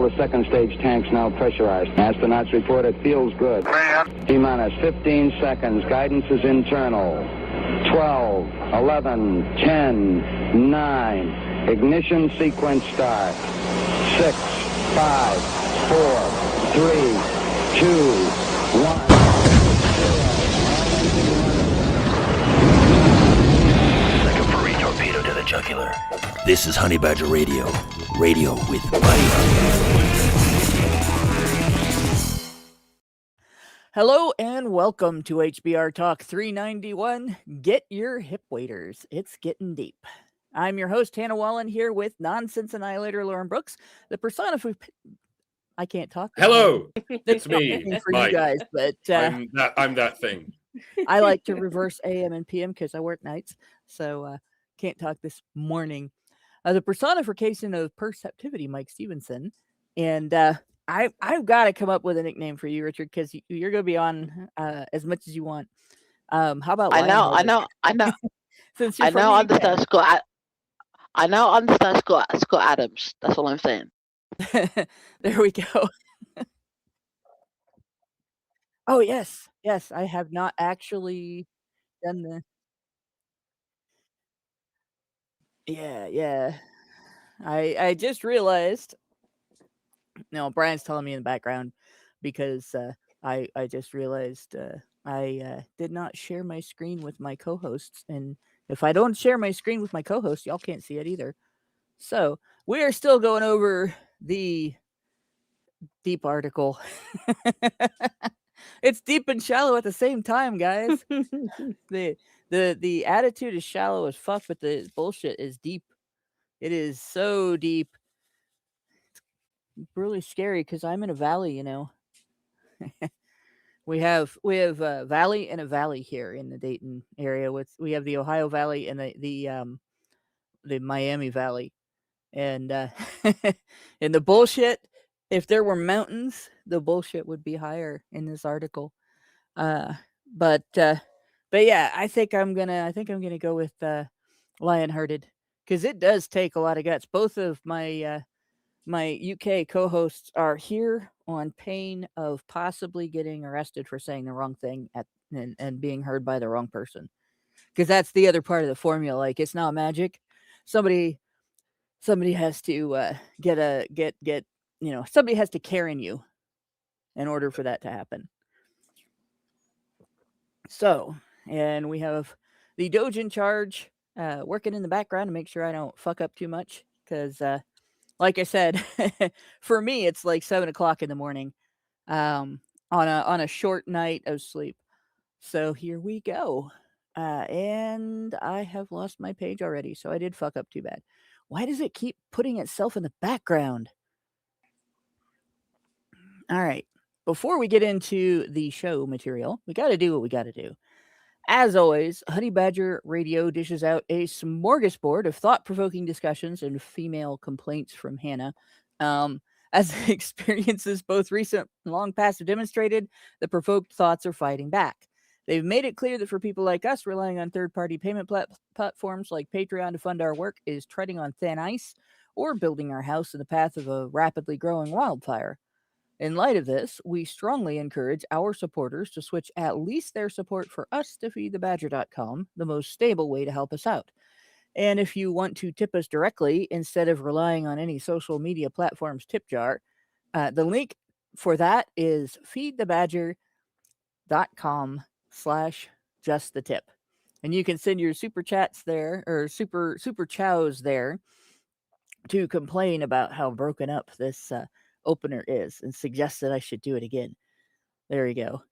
All the second stage tanks now pressurized. Astronauts report it feels good. T-minus 15 seconds. Guidance is internal. 12, 11, 10, 9. Ignition sequence start. 6, 5, 4, 3, 2, 1. Like a furry torpedo to the jugular. This is Honey Badger Radio. Radio with bite. Hello and welcome to HBR Talk 391. Get your hip waders. It's getting deep. I'm your host, Hannah Wallen, here with Nonsense Annihilator Lauren Brooks, the personification. I can't talk. Hello, it's me, for Mike. you guys, but I'm that thing. I like to reverse AM and PM because I work nights, so can't talk this morning. The personification of perceptivity, Mike Stevenson, and I've got to come up with a nickname for you, Richard, because you're going to be on as much as you want. How about I know. Since you're I know. from the UK. Understand Scott. I know. Understand Scott Adams. That's all I'm saying. There we go. Oh yes, I have not actually done the. Yeah. I just realized. No, Brian's telling me in the background because I just realized I did not share my screen with my co-hosts, and if I don't share my screen with my co-hosts, y'all can't see it either. So we are still going over the deep article. It's deep and shallow at the same time, guys. The attitude is shallow as fuck, but the bullshit is deep. It is so deep. It's really scary because I'm in a valley, you know. we have a valley and a valley here in the Dayton area. We have the Ohio Valley and the Miami Valley, and and the bullshit. If there were mountains, the bullshit would be higher in this article. But yeah, I think I'm gonna go with Lionhearted because it does take a lot of guts. Both of my UK co-hosts are here on pain of possibly getting arrested for saying the wrong thing and being heard by the wrong person. Because that's the other part of the formula. Like, it's not magic. Somebody has to get somebody has to Karen you in order for that to happen. So, and we have the Doge in charge working in the background to make sure I don't fuck up too much. Because, like I said, for me, it's like 7 o'clock in the morning on a short night of sleep. So here we go. And I have lost my page already, so I did fuck up too bad. Why does it keep putting itself in the background? All right. Before we get into the show material, we got to do what we got to do. As always, Honey Badger Radio dishes out a smorgasbord of thought-provoking discussions and female complaints from Hannah. As experiences both recent and long past have demonstrated, the provoked thoughts are fighting back. They've made it clear that for people like us, relying on third-party payment platforms like Patreon to fund our work is treading on thin ice or building our house in the path of a rapidly growing wildfire. In light of this, we strongly encourage our supporters to switch at least their support for us to feedthebadger.com, the most stable way to help us out. And if you want to tip us directly instead of relying on any social media platform's tip jar, the link for that is feedthebadger.com/justthetip. And you can send your super chats there, or super chows there, to complain about how broken up this opener is and suggest that I should do it again. There you go.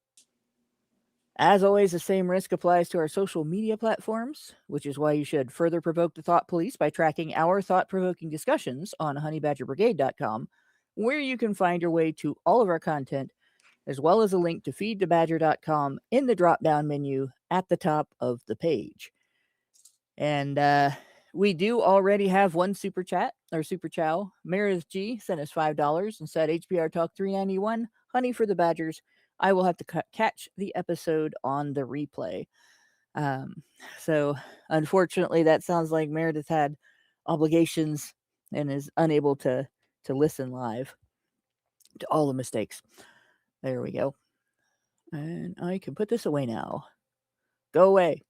As always, the same risk applies to our social media platforms, which is why you should further provoke the thought police by tracking our thought-provoking discussions on honeybadgerbrigade.com, where you can find your way to all of our content, as well as a link to feedthebadger.com in the drop-down menu at the top of the page. And we do already have one super chat, or super chow. Meredith G sent us $5 and said, HBR Talk 391, honey for the Badgers. I will have to catch the episode on the replay. So unfortunately, that sounds like Meredith had obligations and is unable to listen live. to all the mistakes. There we go. And I can put this away now. Go away.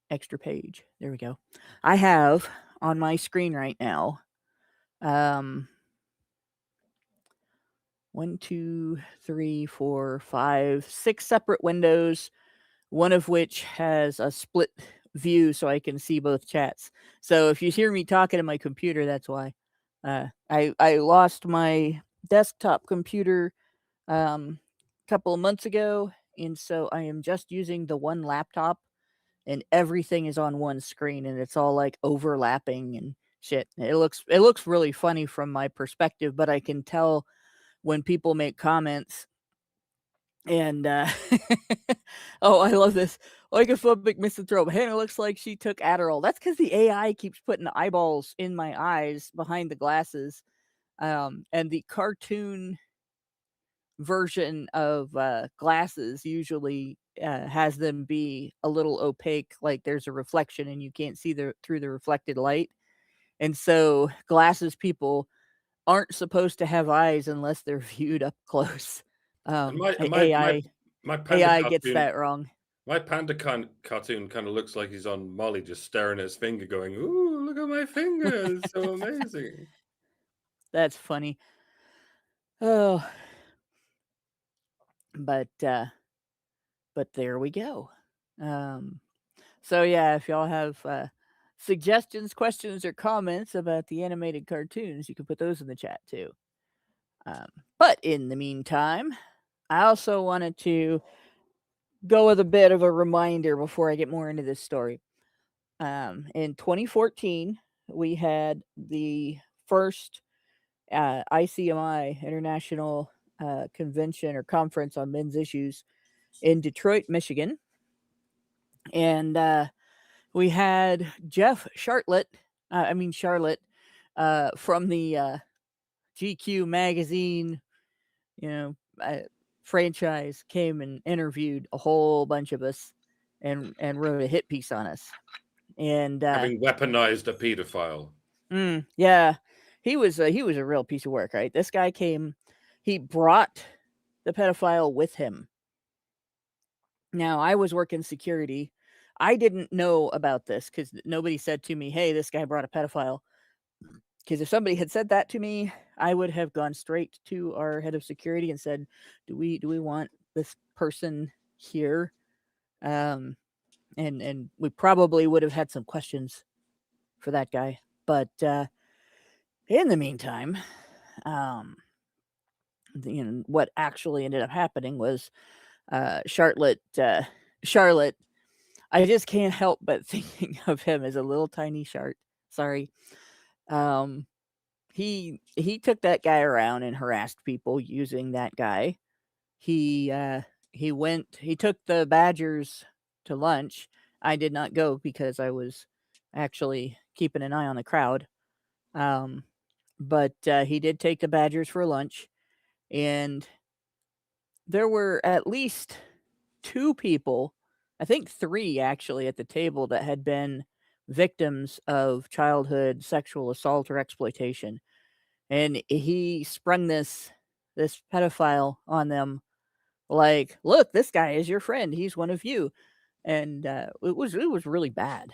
Extra page. There we go. I have on my screen right now 1, 2, 3, 4, 5, 6 separate windows, one of which has a split view so I can see both chats. So if you hear me talking to my computer, that's why. I lost my desktop computer a couple of months ago, and so I am just using the one laptop, and everything is on one screen, and it's all like overlapping and shit. It looks really funny from my perspective, but I can tell when people make comments. And oh, I love this. Oikophobic misanthrope. Hannah looks like she took Adderall. That's because the AI keeps putting eyeballs in my eyes behind the glasses. And the cartoon version of glasses usually has them be a little opaque, like there's a reflection and you can't see through the reflected light. And so glasses people aren't supposed to have eyes unless they're viewed up close. And my AI panda gets cartoon, that wrong. my panda cartoon kind of looks like he's on Molly, just staring at his finger, going, "Ooh, look at my finger! It's so amazing." That's funny. Oh, but there we go. So yeah, if y'all have suggestions, questions, or comments about the animated cartoons, you can put those in the chat too. But in the meantime, I also wanted to go with a bit of a reminder before I get more into this story. In 2014, we had the first ICMI, International Convention or Conference on Men's Issues, in Detroit, Michigan. And we had Jeff Charlotte from the GQ magazine, franchise, came and interviewed a whole bunch of us and wrote a hit piece on us. And having weaponized a pedophile. Yeah, he was a real piece of work, right? This guy came, he brought the pedophile with him. Now, I was working security. I didn't know about this because nobody said to me, "Hey, this guy brought a pedophile." Because if somebody had said that to me, I would have gone straight to our head of security and said, "Do we want this person here?" And we probably would have had some questions for that guy. But in the meantime, what actually ended up happening was Charlotte. I just can't help but thinking of him as a little tiny shart. Sorry. He took that guy around and harassed people using that guy. He took the Badgers to lunch. I did not go because I was actually keeping an eye on the crowd. But he did take the Badgers for lunch, and there were at least 2 people, I think 3 actually, at the table that had been victims of childhood sexual assault or exploitation. And he sprung this pedophile on them like, "Look, this guy is your friend. He's one of you." And it was really bad.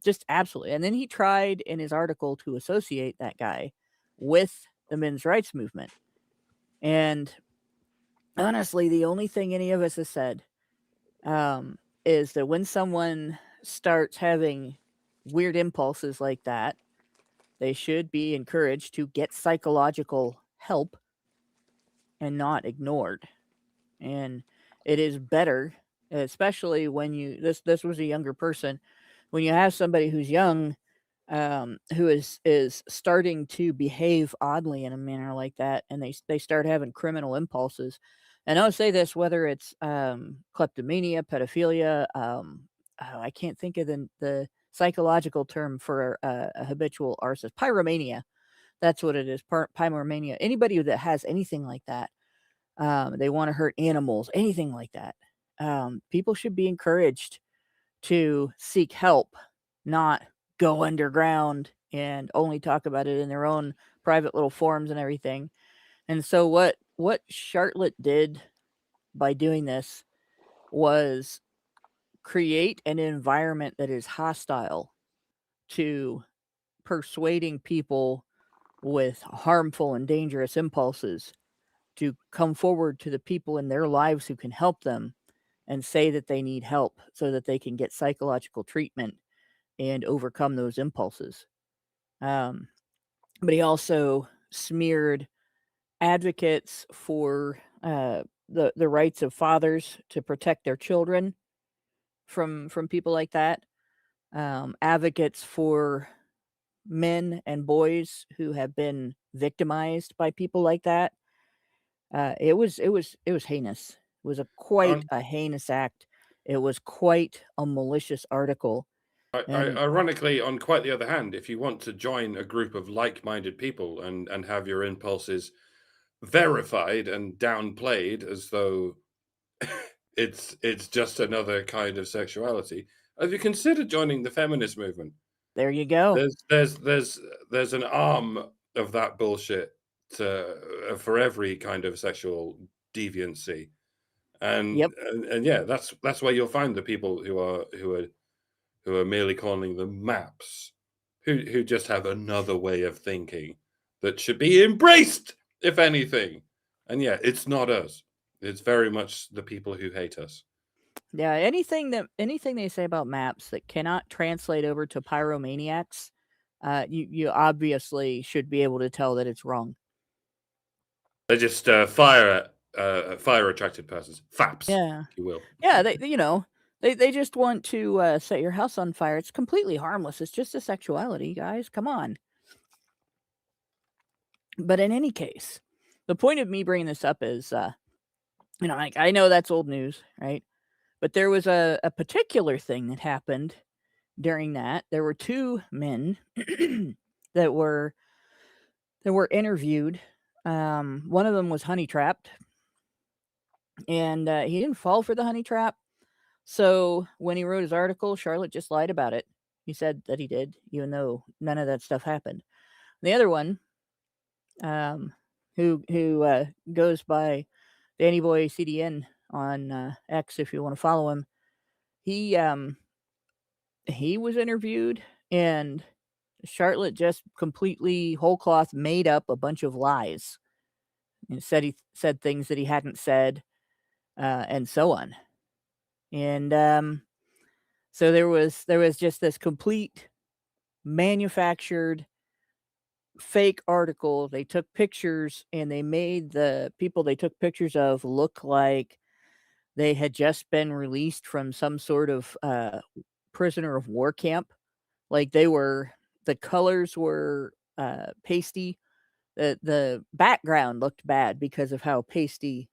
Just absolutely. And then he tried in his article to associate that guy with the men's rights movement. And honestly, the only thing any of us has said is that when someone starts having weird impulses like that, they should be encouraged to get psychological help and not ignored. And it is better, especially when this was a younger person, when you have somebody who's young, who is starting to behave oddly in a manner like that, and they start having criminal impulses. And I'll say this, whether it's kleptomania, pedophilia, I can't think of the psychological term for a habitual arsonist, pyromania. That's what it is, pyromania. Anybody that has anything like that, they want to hurt animals, anything like that. People should be encouraged to seek help, not go underground and only talk about it in their own private little forums and everything. And so what Charlotte did by doing this was create an environment that is hostile to persuading people with harmful and dangerous impulses to come forward to the people in their lives who can help them and say that they need help so that they can get psychological treatment and overcome those impulses. Um, but he also smeared advocates for the rights of fathers to protect their children from people like that. Advocates for men and boys who have been victimized by people like that. It was heinous. It was quite Um, a heinous act. It was quite a malicious article. And ironically, on quite the other hand, if you want to join a group of like-minded people and have your impulses verified and downplayed as though it's just another kind of sexuality, have you considered joining the feminist movement? there you go. There's an arm of that bullshit for every kind of sexual deviancy, and Yep. and yeah, that's where you'll find the people who are merely calling them maps, who just have another way of thinking that should be embraced, if anything. And yeah, it's not us. It's very much the people who hate us. Yeah, anything they say about maps that cannot translate over to pyromaniacs, you obviously should be able to tell that it's wrong. They're just fire attracted persons, faps, Yeah. if you will. Yeah, they just want to set your house on fire. It's completely harmless. It's just a sexuality, guys. Come on. But in any case, the point of me bringing this up is, like I know that's old news, right? But there was a particular thing that happened during that. There were two men that were interviewed. One of them was honey trapped, and he didn't fall for the honey trap. So when he wrote his article, Charlotte just lied about it. He said that he did, even though none of that stuff happened. The other one, who goes by Danny Boy CDN on X, if you want to follow him, he was interviewed, and Charlotte just completely whole cloth made up a bunch of lies and said he said things that he hadn't said, and so on. And so there was just this complete manufactured fake article. They took pictures and they made the people they took pictures of look like they had just been released from some sort of prisoner of war camp. Like the colors were pasty. The background looked bad because of how pasty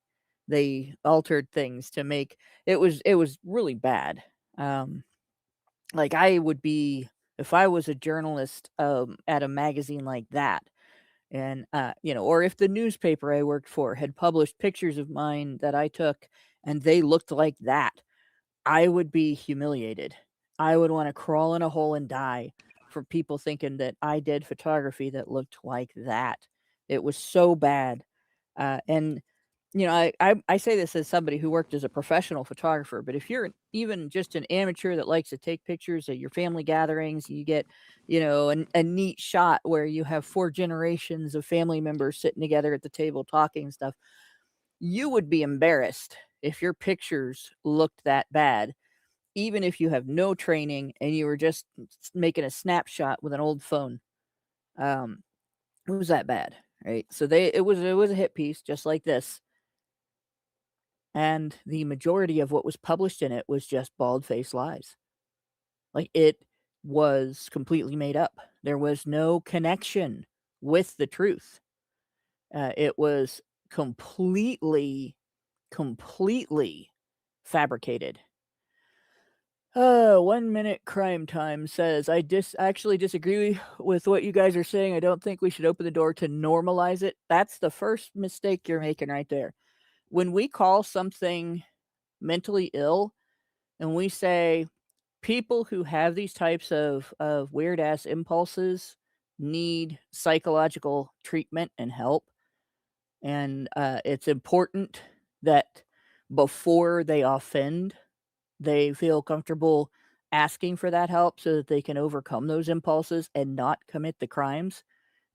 they altered things to make it was really bad. Like I would be if I was a journalist at a magazine like that, and or if the newspaper I worked for had published pictures of mine that I took and they looked like that, I would be humiliated. I would want to crawl in a hole and die for people thinking that I did photography that looked like that. It was so bad. And I say this as somebody who worked as a professional photographer, but if you're even just an amateur that likes to take pictures at your family gatherings, you get, a neat shot where you have 4 generations of family members sitting together at the table talking and stuff. You would be embarrassed if your pictures looked that bad, even if you have no training and you were just making a snapshot with an old phone. It was that bad, right? So it was a hit piece just like this. And the majority of what was published in it was just bald-faced lies. Like, it was completely made up. There was no connection with the truth. It was completely fabricated. 1 minute crime time says, I actually disagree with what you guys are saying. I don't think we should open the door to normalize it. That's the first mistake you're making right there. When we call something mentally ill and we say people who have these types of weird ass impulses need psychological treatment and help, And it's important that before they offend, they feel comfortable asking for that help so that they can overcome those impulses and not commit the crimes.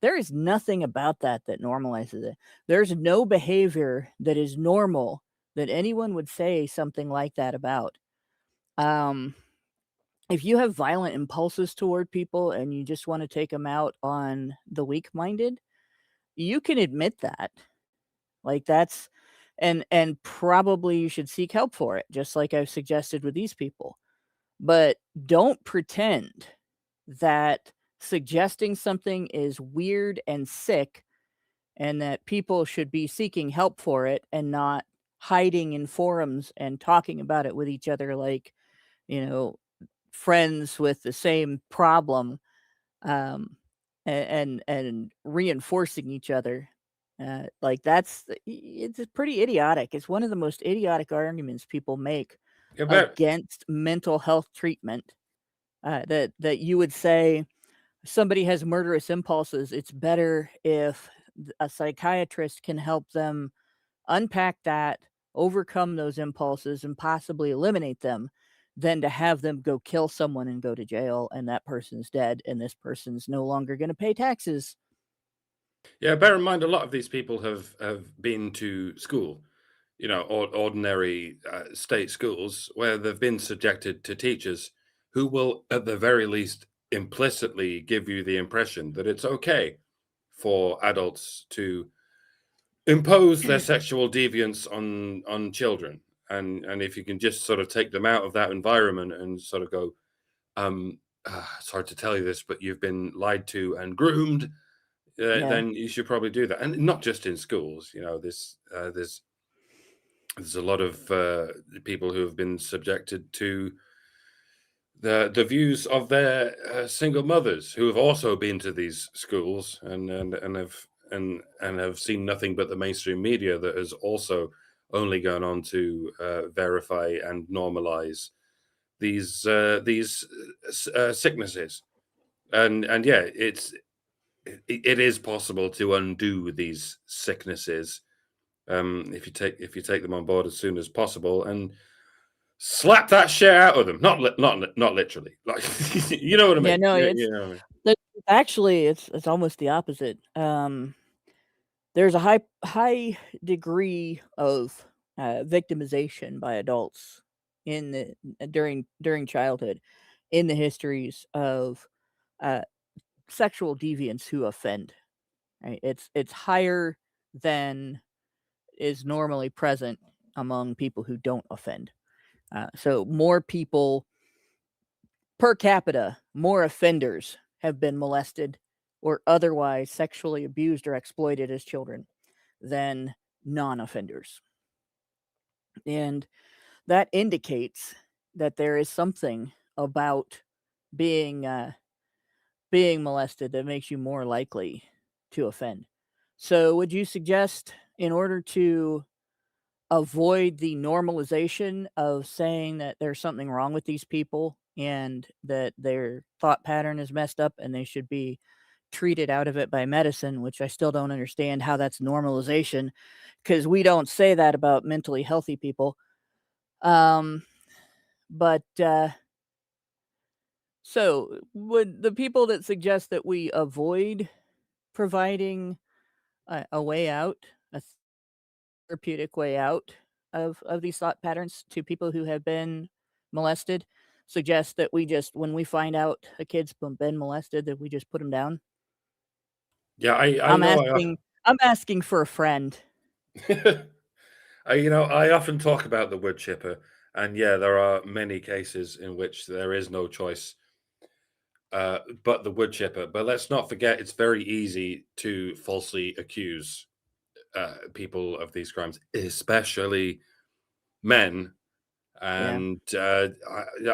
There is nothing about that that normalizes it. There's no behavior that is normal that anyone would say something like that about. Um, if you have violent impulses toward people and you just want to take them out on the weak-minded, you can admit that. Like that's and probably you should seek help for it, just like I've suggested with these people. But don't pretend that suggesting something is weird and sick and that people should be seeking help for it and not hiding in forums and talking about it with each other like, you know, friends with the same problem, um, and reinforcing each other. Like it's pretty idiotic. It's one of the most idiotic arguments people make Yeah, but against mental health treatment. That you would say somebody has murderous impulses. It's better if a psychiatrist can help them unpack that, overcome those impulses, and possibly eliminate them, than to have them go kill someone and go to jail, and that person's dead, and this person's no longer going to pay taxes. yeah, bear in mind a lot of these people have been to school, or ordinary state schools where they've been subjected to teachers who will, at the very least, implicitly give you the impression that it's okay for adults to impose their sexual deviance on children, and if you can just sort of take them out of that environment and sort of go, sorry to tell you this, but you've been lied to and groomed, Yeah. then you should probably do that, and not just in schools. There's a lot of people who have been subjected to the views of their single mothers who have also been to these schools and have seen nothing but the mainstream media that has also only gone on to verify and normalize these sicknesses. And yeah, it is possible to undo these sicknesses if you take them on board as soon as possible and slap that shit out of them. Not literally, like you know what I Yeah, mean. no, You know what I mean. actually it's almost the opposite. There's a high degree of victimization by adults in the during childhood in the histories of uh, sexual deviants who offend. Right? It's higher than is normally present among people who don't offend. So more people per capita, more offenders have been molested or otherwise sexually abused or exploited as children than non-offenders. And that indicates that there is something about being being molested that makes you more likely to offend. So would you suggest, in order to avoid the normalization of saying that there's something wrong with these people and that their thought pattern is messed up and they should be treated out of it by medicine, which I still don't understand how that's normalization, because we don't say that about mentally healthy people. Um, but so would the people that suggest that we avoid providing a way out, a therapeutic way out of these thought patterns to people who have been molested, suggest that we just, when we find out a kid's been molested, that we just put them down? Yeah, I I'm know. asking I'm asking for a friend. I often talk about the wood chipper, and yeah, there are many cases in which there is no choice but the wood chipper. But let's not forget, it's very easy to falsely accuse people of these crimes, especially men. Yeah. And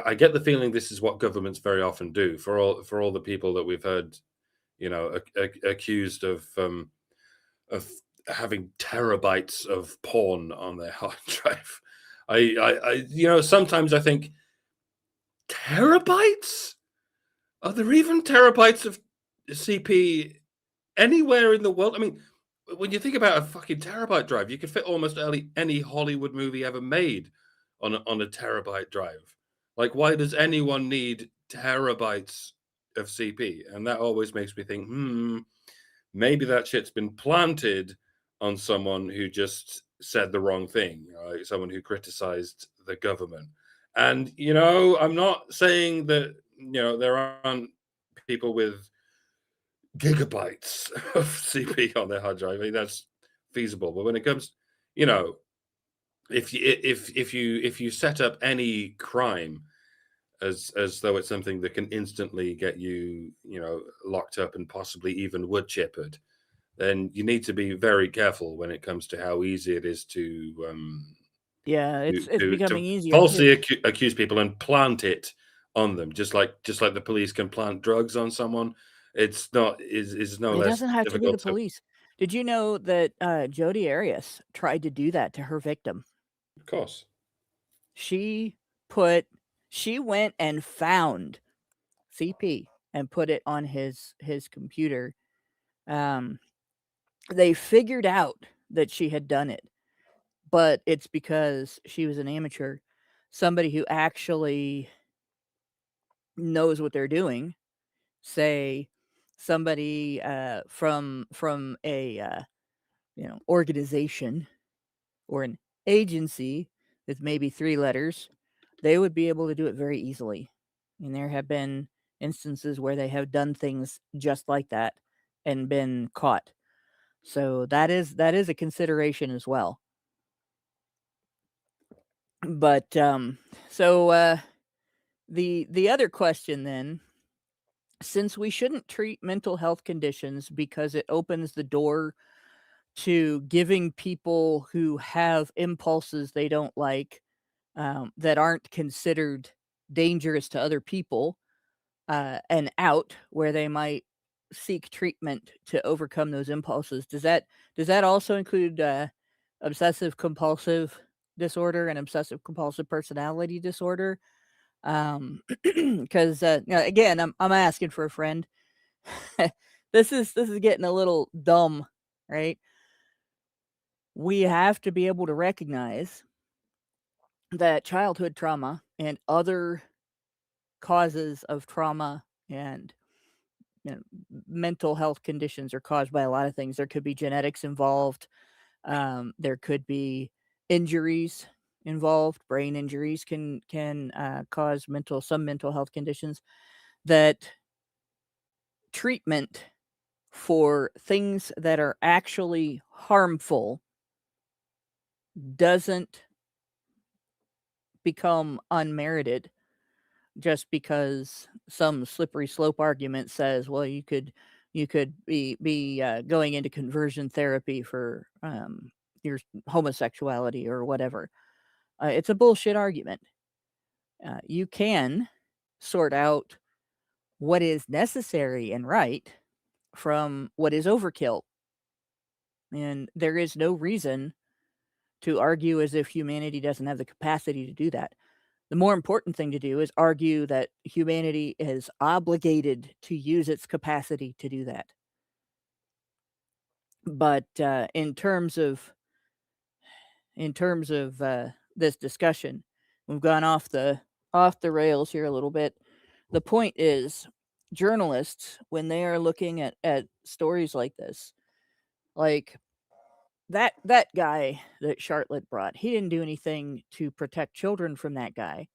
I get the feeling this is what governments very often do for all the people that we've heard, accused of having terabytes of porn on their hard drive. Sometimes I think, terabytes? Are there even terabytes of CP anywhere in the world? I mean, when you think about a fucking terabyte drive, you could fit almost any Hollywood movie ever made on a terabyte drive. Like, why does anyone need terabytes of CP? And that always makes me think, maybe that shit's been planted on someone who just said the wrong thing, right? Someone who criticized the government. And, I'm not saying that, there aren't people with gigabytes of CP on their hard drive. I mean, that's feasible. But when it comes, if you set up any crime as though it's something that can instantly get you, locked up and possibly even wood chippered, then you need to be very careful when it comes to how easy it is to Yeah, it's becoming easier falsely to. accuse people and plant it on them, just like the police can plant drugs on someone. It's no It less doesn't have to be the difficult to. police. Did you know that Jodi Arias tried to do that to her victim? Of course. She went and found CP and put it on his computer. They figured out that she had done it, but it's because she was an amateur, somebody who actually knows what they're doing. Say somebody from a organization or an agency with maybe 3 letters, they would be able to do it very easily. And there have been instances where they have done things just like that and been caught. So that is a consideration as well. But so the other question then, since we shouldn't treat mental health conditions because it opens the door to giving people who have impulses they don't like, that aren't considered dangerous to other people, an out where they might seek treatment to overcome those impulses. Does that also include obsessive compulsive disorder and obsessive compulsive personality disorder? Because again, I'm asking for a friend. This is getting a little dumb, right? We have to be able to recognize that childhood trauma and other causes of trauma and mental health conditions are caused by a lot of things. There could be genetics involved. There could be injuries involved. Brain injuries can cause some mental health conditions. That treatment for things that are actually harmful doesn't become unmerited just because some slippery slope argument says, well, you could be going into conversion therapy for your homosexuality or whatever. It's a bullshit argument. You can sort out what is necessary and right from what is overkill. And there is no reason to argue as if humanity doesn't have the capacity to do that. The more important thing to do is argue that humanity is obligated to use its capacity to do that. But in terms of this discussion, we've gone off the rails here a little bit. The point is, journalists, when they are looking at stories like this, like that guy that Charlotte brought, he didn't do anything to protect children from that guy.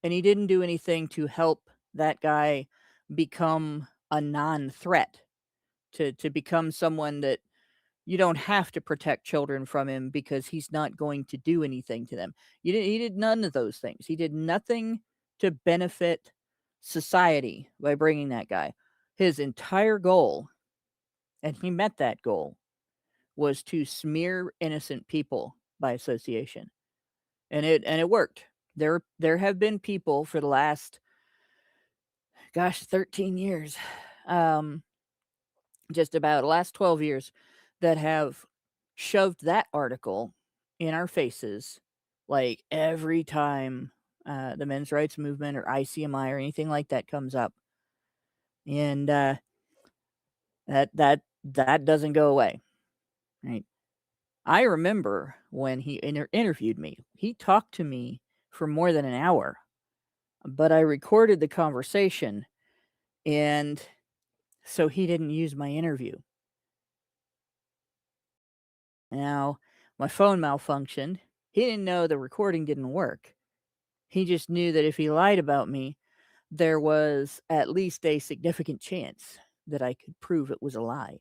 And he didn't do anything to help that guy become a non-threat, to become someone that you don't have to protect children from him because he's not going to do anything to them. He did none of those things. He did nothing to benefit society by bringing that guy. His entire goal, and he met that goal, was to smear innocent people by association. And it worked. There have been people for the last 13 years, just about the last 12 years, that have shoved that article in our faces, like every time the men's rights movement or ICMI or anything like that comes up. And that doesn't go away. right? I remember when he interviewed me, he talked to me for more than an hour, but I recorded the conversation, and so he didn't use my interview. Now, my phone malfunctioned. He didn't know the recording didn't work. He just knew that if he lied about me, there was at least a significant chance that I could prove it was a lie.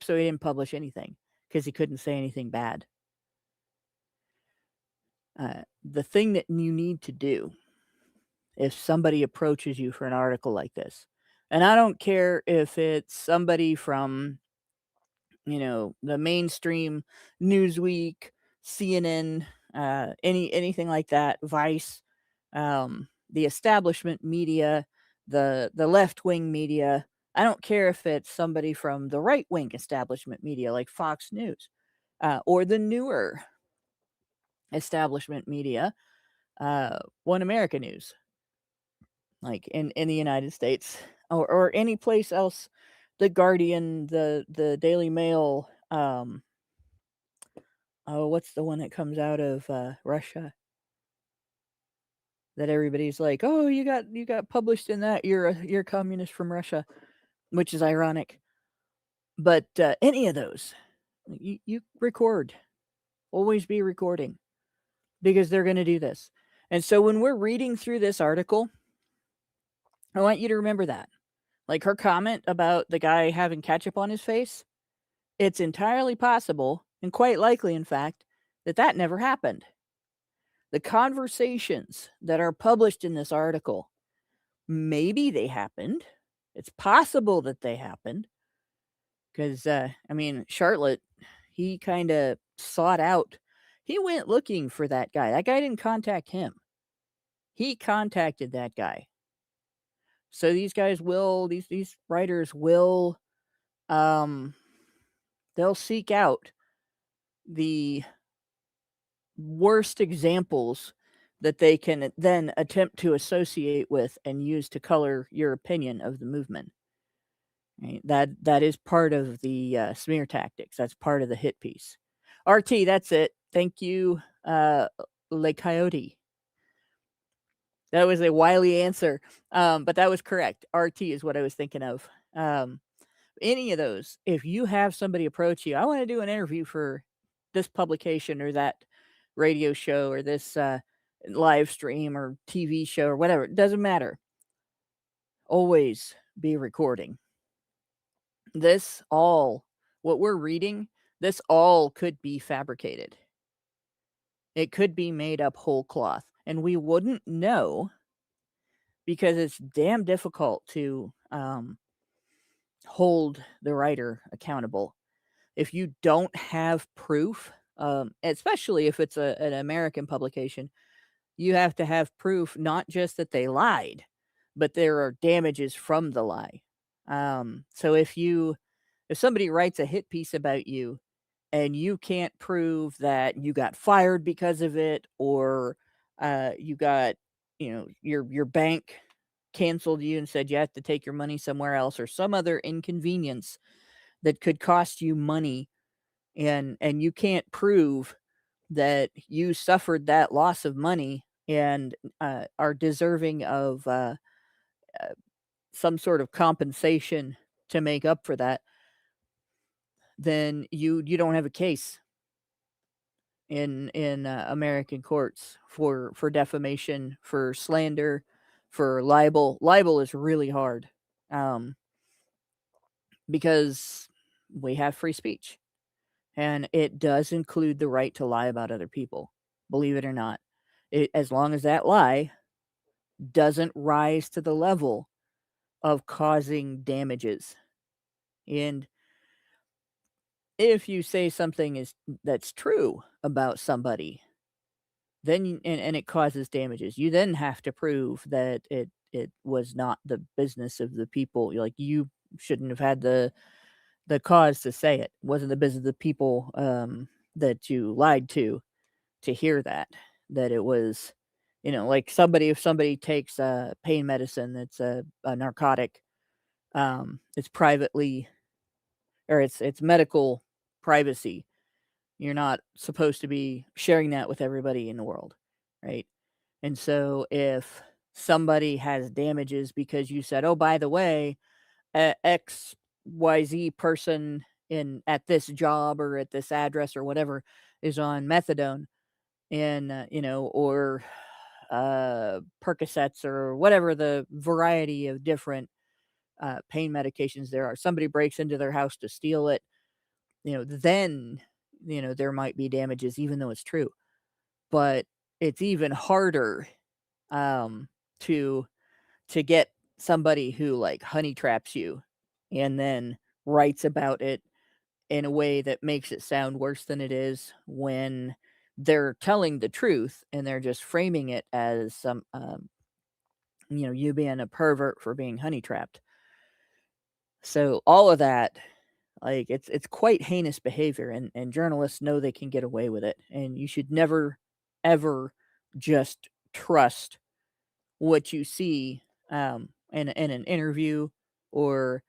So he didn't publish anything because he couldn't say anything bad. The thing that you need to do if somebody approaches you for an article like this, and I don't care if it's somebody from, the mainstream Newsweek, CNN, anything like that, Vice, the establishment media, the left wing media. I don't care if it's somebody from the right wing establishment media like Fox News, or the newer establishment media, One America News, like in the United States, or any place else, the Guardian, the Daily Mail, what's the one that comes out of Russia that everybody's like, oh, you got published in that, you're a communist from Russia, which is ironic. But any of those, you record, always be recording, because they're going to do this. And so when we're reading through this article, I want you to remember that. Like her comment about the guy having ketchup on his face, it's entirely possible, and quite likely, in fact, that never happened. The conversations that are published in this article, maybe they happened. It's possible that they happened. Because, Charlotte, he kind of sought out. He went looking for that guy. That guy didn't contact him. He contacted that guy. So these guys will, these writers will, they'll seek out the worst examples that they can then attempt to associate with and use to color your opinion of the movement. Right? That is part of the smear tactics. That's part of the hit piece. RT, that's it. Thank you, Le Coyote. That was a wily answer, but that was correct. RT is what I was thinking of. Any of those, if you have somebody approach you, I want to do an interview for this publication or that radio show or this live stream or TV show or whatever, it doesn't matter. Always be recording. This all, what we're reading, this all could be fabricated. It could be made up whole cloth, and we wouldn't know because it's damn difficult to hold the writer accountable. If you don't have proof, especially if it's an American publication, you have to have proof not just that they lied, but there are damages from the lie. So if somebody writes a hit piece about you and you can't prove that you got fired because of it, or you got, your bank canceled you and said you have to take your money somewhere else, or some other inconvenience that could cost you money, and you can't prove that you suffered that loss of money and are deserving of some sort of compensation to make up for that, then you don't have a case in American courts for defamation, for slander, for libel. Libel is really hard, because we have free speech, and it does include the right to lie about other people, believe it or not. As long as that lie doesn't rise to the level of causing damages. And if you say something that's true about somebody, then and it causes damages, you then have to prove that it was not the business of the people. Like, you shouldn't have had the cause to say it. Wasn't the business of the people that you lied to hear that it was, like if somebody takes pain medicine that's a narcotic, it's privately, or it's medical privacy. You're not supposed to be sharing that with everybody in the world, right? And so if somebody has damages because you said, oh, by the way, XYZ person at this job or at this address or whatever is on methadone and, or Percocets or whatever the variety of different pain medications there are, somebody breaks into their house to steal it, then, there might be damages, even though it's true. But it's even harder to get somebody who like honey traps you and then writes about it in a way that makes it sound worse than it is when they're telling the truth and they're just framing it as some you being a pervert for being honey trapped. So all of that, like, it's quite heinous behavior, and journalists know they can get away with it, and you should never ever just trust what you see in an interview or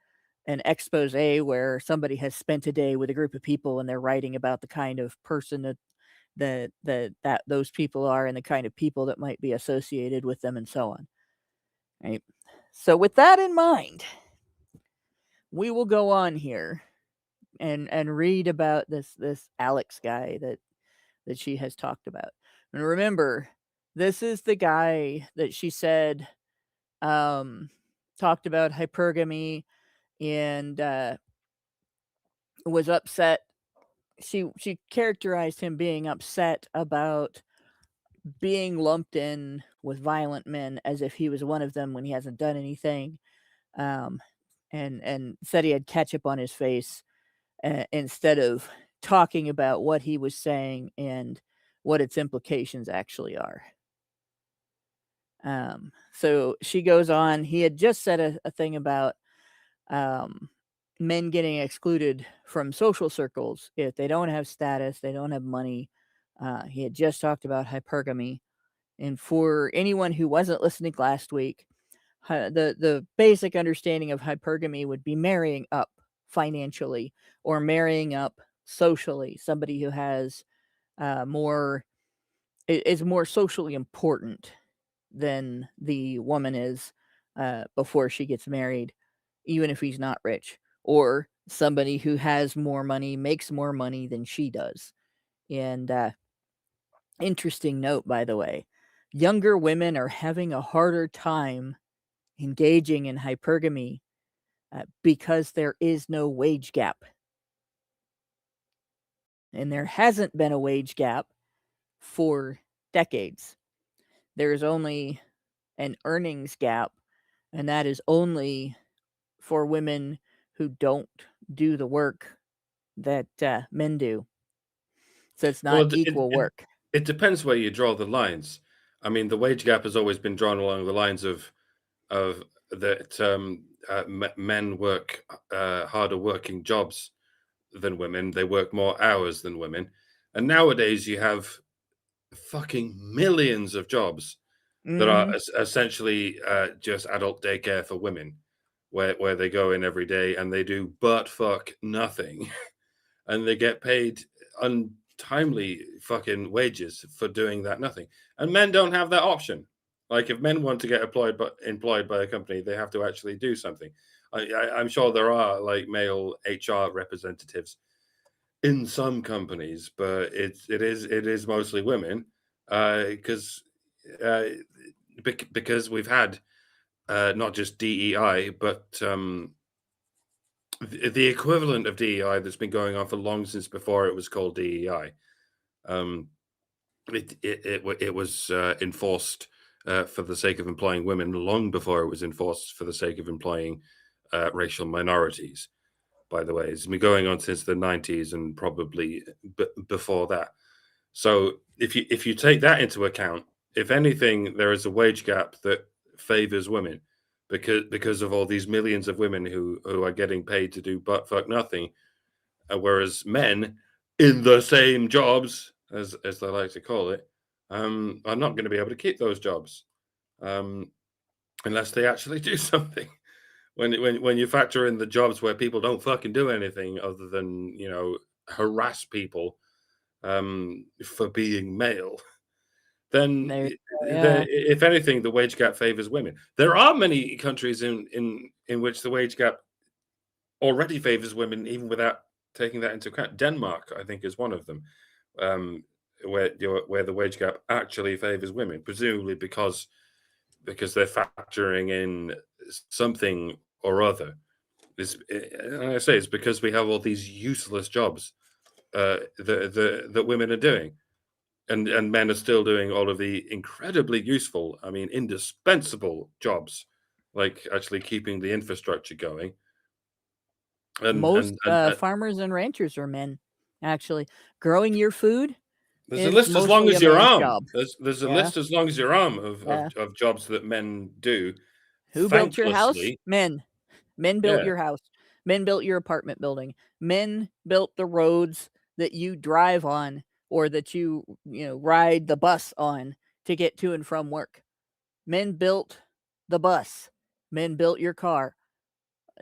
an expose where somebody has spent a day with a group of people and they're writing about the kind of person that those people are and the kind of people that might be associated with them and so on. Right. So with that in mind, we will go on here and read about this Alex guy that she has talked about. And remember, this is the guy that she said talked about hypergamy and was upset. She characterized him being upset about being lumped in with violent men as if he was one of them when he hasn't done anything, and said he had ketchup on his face instead of talking about what he was saying and what its implications actually are. So she goes on. He had just said a thing about men getting excluded from social circles if they don't have status, they don't have money. He had just talked about hypergamy. And for anyone who wasn't listening last week, the basic understanding of hypergamy would be marrying up financially or marrying up socially. Somebody who has is more socially important than the woman is before she gets married, even if he's not rich, or somebody who has more money, makes more money than she does. And interesting note, by the way, younger women are having a harder time engaging in hypergamy because there is no wage gap. And there hasn't been a wage gap for decades. There is only an earnings gap, and that is only for women who don't do the work that men do. So it's not equal work. It depends where you draw the lines. I mean, the wage gap has always been drawn along the lines of that men work harder working jobs than women. They work more hours than women. And nowadays you have fucking millions of jobs that are essentially just adult daycare for women, where they go in every day and they do butt fuck nothing and they get paid untimely fucking wages for doing that nothing. And men don't have that option. Like, if men want to get employed by a company, they have to actually do something. I'm sure there are like male HR representatives in some companies, but it is mostly women because we've had not just DEI, but the equivalent of DEI that's been going on for long since before it was called DEI. It was enforced for the sake of employing women long before it was enforced for the sake of employing racial minorities. By the way, it's been going on since the 90s and probably before that. So if you take that into account, if anything, there is a wage gap that favors women because of all these millions of women who are getting paid to do butt fuck nothing, whereas men in the same jobs, as they like to call it, are not going to be able to keep those jobs unless they actually do something. When you factor in the jobs where people don't fucking do anything other than harass people for being male, then There you go, yeah. if anything, the wage gap favors women. There are many countries in which the wage gap already favors women, even without taking that into account. Denmark, I think, is one of them, where the wage gap actually favors women, presumably because they're factoring in something or other. I say it's because we have all these useless jobs that women are doing, and men are still doing all of the incredibly useful, I mean, indispensable jobs, like actually keeping the infrastructure going. Most And farmers and ranchers are men, actually. Growing your food there's a is list as long mostly as a your man's arm. job. There's a Yeah, list as long as your arm yeah. of jobs that men do. Who built your house? Thanklessly, Men. Men built yeah, your house. Men built your apartment building. Men built the roads that you drive on or that you ride the bus on to get to and from work. Men built the bus. Men built your car.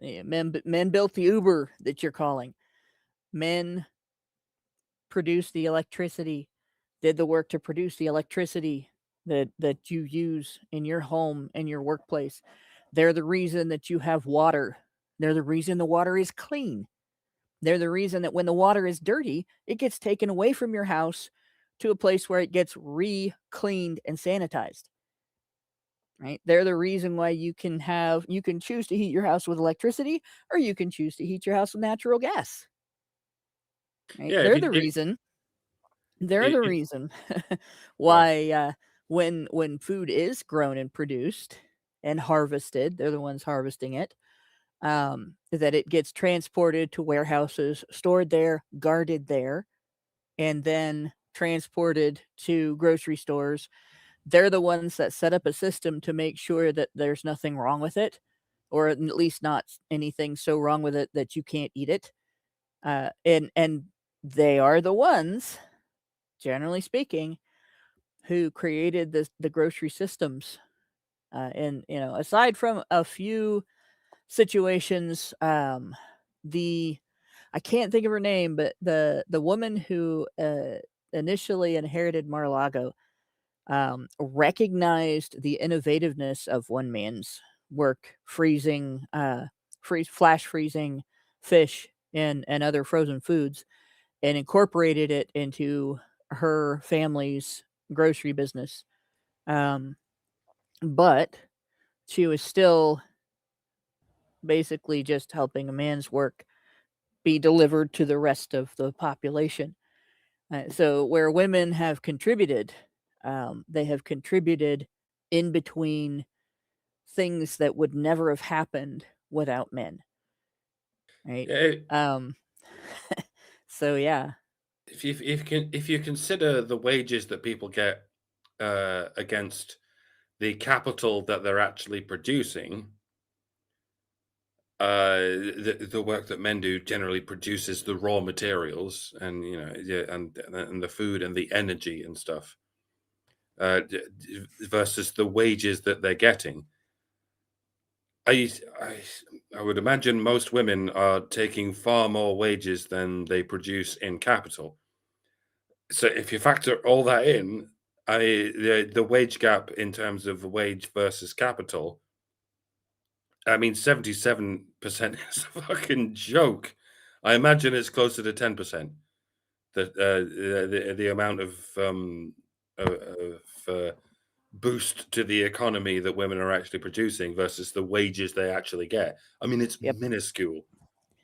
Men built the Uber that you're calling. Men produced the electricity, did the work to produce the electricity that you use in your home and your workplace. They're the reason that you have water. They're the reason the water is clean. They're the reason that when the water is dirty, it gets taken away from your house to a place where it gets re-cleaned and sanitized. Right? They're the reason why you can choose to heat your house with electricity, or you can choose to heat your house with natural gas. Right? yeah. They're the reason. They're the reason why when food is grown and produced and harvested, they're the ones harvesting it. That it gets transported to warehouses, stored there, guarded there, and then transported to grocery stores. They're the ones that set up a system to make sure that there's nothing wrong with it, or at least not anything so wrong with it that you can't eat it. And they are the ones, generally speaking, who created the grocery systems. And aside from a few situations, I can't think of her name, but the woman who initially inherited Mar-a-Lago recognized the innovativeness of one man's work, flash freezing fish and other frozen foods, and incorporated it into her family's grocery business. But she was still basically just helping a man's work be delivered to the rest of the population. So where women have contributed, they have contributed in between things that would never have happened without men. Right. Yeah, So yeah. if you consider the wages that people get against the capital that they're actually producing, the work that men do generally produces the raw materials, and and the food and the energy and stuff, versus the wages that they're getting. I would imagine most women are taking far more wages than they produce in capital. So if you factor all that in, the wage gap in terms of wage versus capital, I mean, 77% is a fucking joke. I imagine it's closer to 10%. That the amount of boost to the economy that women are actually producing versus the wages they actually get. I mean, it's Yep. minuscule.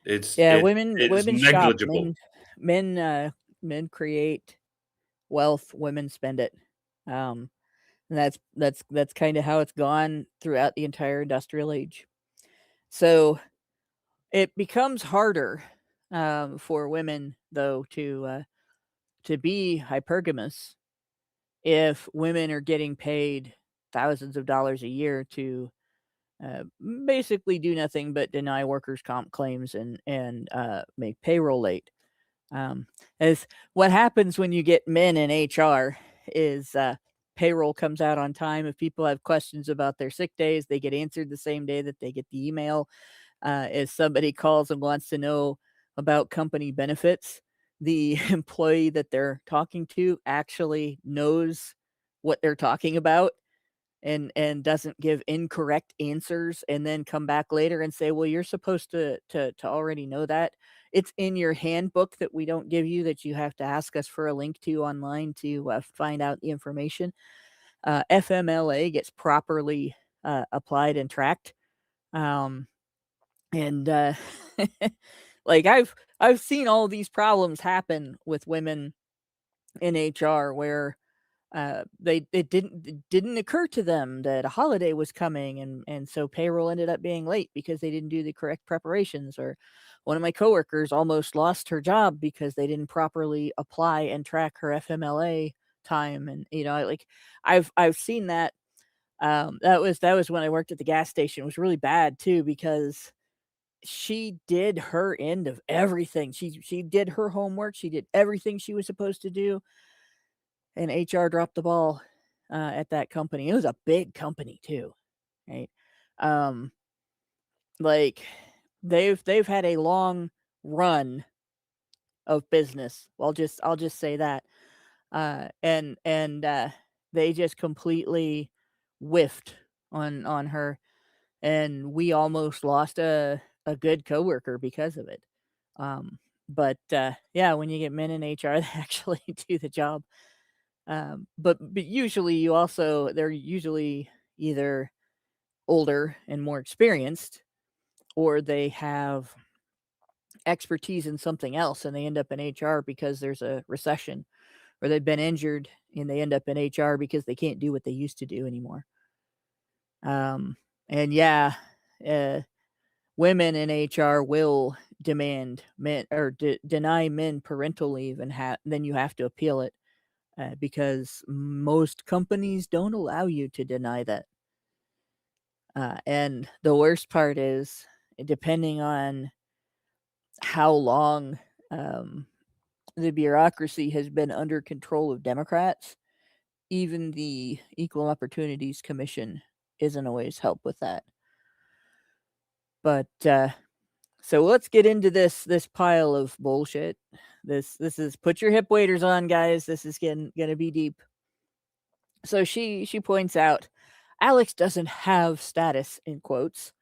It's Yeah, it's women shop. negligible. Men create wealth. Women spend it. And that's kind of how it's gone throughout the entire industrial age. So it becomes harder for women, though, to be hypergamous if women are getting paid thousands of dollars a year to basically do nothing but deny workers' comp claims and make payroll late. As what happens when you get men in HR is payroll comes out on time. If people have questions about their sick days, they get answered the same day that they get the email. If somebody calls and wants to know about company benefits, the employee that they're talking to actually knows what they're talking about and doesn't give incorrect answers and then come back later and say, well, you're supposed to already know that. It's in your handbook that we don't give you, that you have to ask us for a link to online to find out the information. FMLA gets properly applied and tracked. And like I've seen all these problems happen with women in HR where it didn't occur to them that a holiday was coming, and so payroll ended up being late because they didn't do the correct preparations. Or one of my coworkers almost lost her job because they didn't properly apply and track her FMLA time. And like I've seen that. That was when I worked at the gas station. It was really bad too because she did her end of everything. She did her homework. She did everything she was supposed to do, and HR dropped the ball at that company. It was a big company too, right? Like they've had a long run of business. I'll just say that, and they just completely whiffed on her, and we almost lost a good coworker because of it. But yeah, when you get men in HR, they actually do the job. But usually they're usually either older and more experienced, or they have expertise in something else and they end up in HR because there's a recession, or they've been injured and they end up in HR because they can't do what they used to do anymore. And yeah, women in HR will demand men or deny men parental leave, and then you have to appeal it. Because most companies don't allow you to deny that. And the worst part is, depending on how long the bureaucracy has been under control of Democrats, even the Equal Opportunities Commission isn't always help with that. But so let's get into this pile of bullshit. This is, put your hip waders on, guys. This is gonna be deep. So she points out, Alex doesn't have status, in quotes.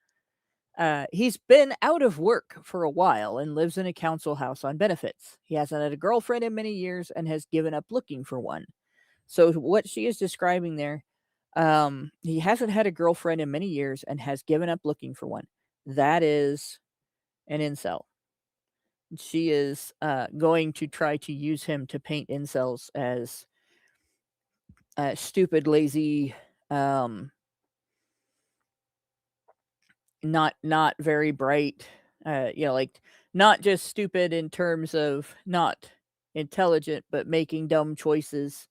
He's been out of work for a while and lives in a council house on benefits. He hasn't had a girlfriend in many years and has given up looking for one. So what she is describing there, he hasn't had a girlfriend in many years and has given up looking for one. That is an incel. She is going to try to use him to paint incels as stupid, lazy, not very bright, like not just stupid in terms of not intelligent, but making dumb choices,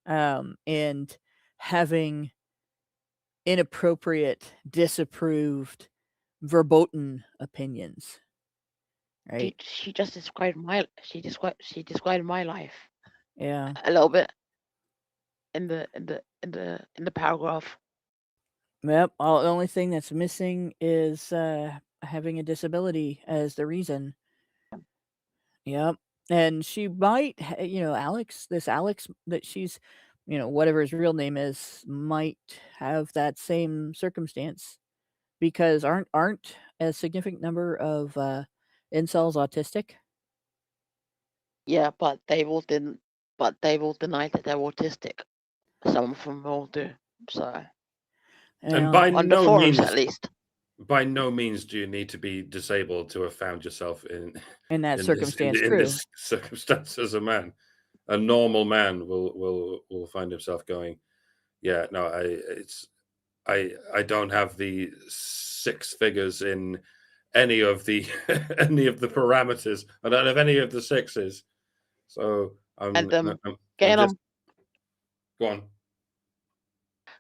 and having inappropriate, disapproved, verboten opinions. Right? She just described she described my life. Yeah. A little bit in the paragraph. Yep. The only thing that's missing is having a disability as the reason. Yep. And she might, Alex that she's, whatever his real name is, might have that same circumstance, because aren't a significant number of incels autistic? Yeah, but they will deny that they're autistic. Some of them will do so. And by on no the forums, means, at least. By no means do you need to be disabled to have found yourself in that circumstance. In this circumstance as a man. A normal man will find himself going, yeah, no, I don't have the six figures in any of the parameters. I don't have any of the sixes. So Go on.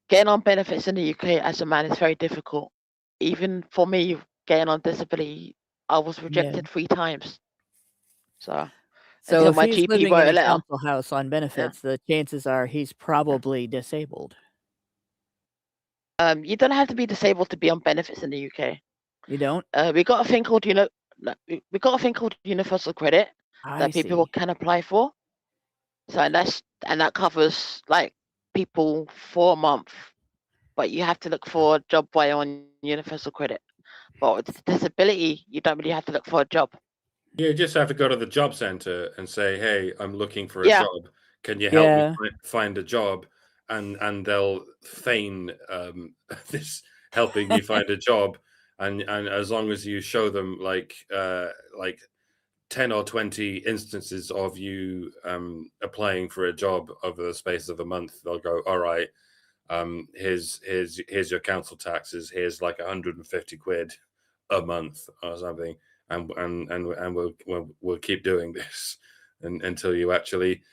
Getting on benefits in the UK as a man is very difficult. Even for me, getting on disability, I was rejected 3 times. So if my he's GP living in a council house on benefits, the chances are he's probably disabled. You don't have to be disabled to be on benefits in the UK. You don't? We got a thing called universal credit, that people can apply for. So and that covers like people for a month, but you have to look for a job while on universal credit. But with disability, you don't really have to look for a job. You just have to go to the job center and say, "Hey, I'm looking for a job. Can you help me find a job?" And they'll feign this helping me find a job. And as long as you show them like 10 or 20 instances of you applying for a job over the space of a month, they'll go, "All right, here's your council taxes. Here's like 150 quid a month or something." And we'll keep doing this until you actually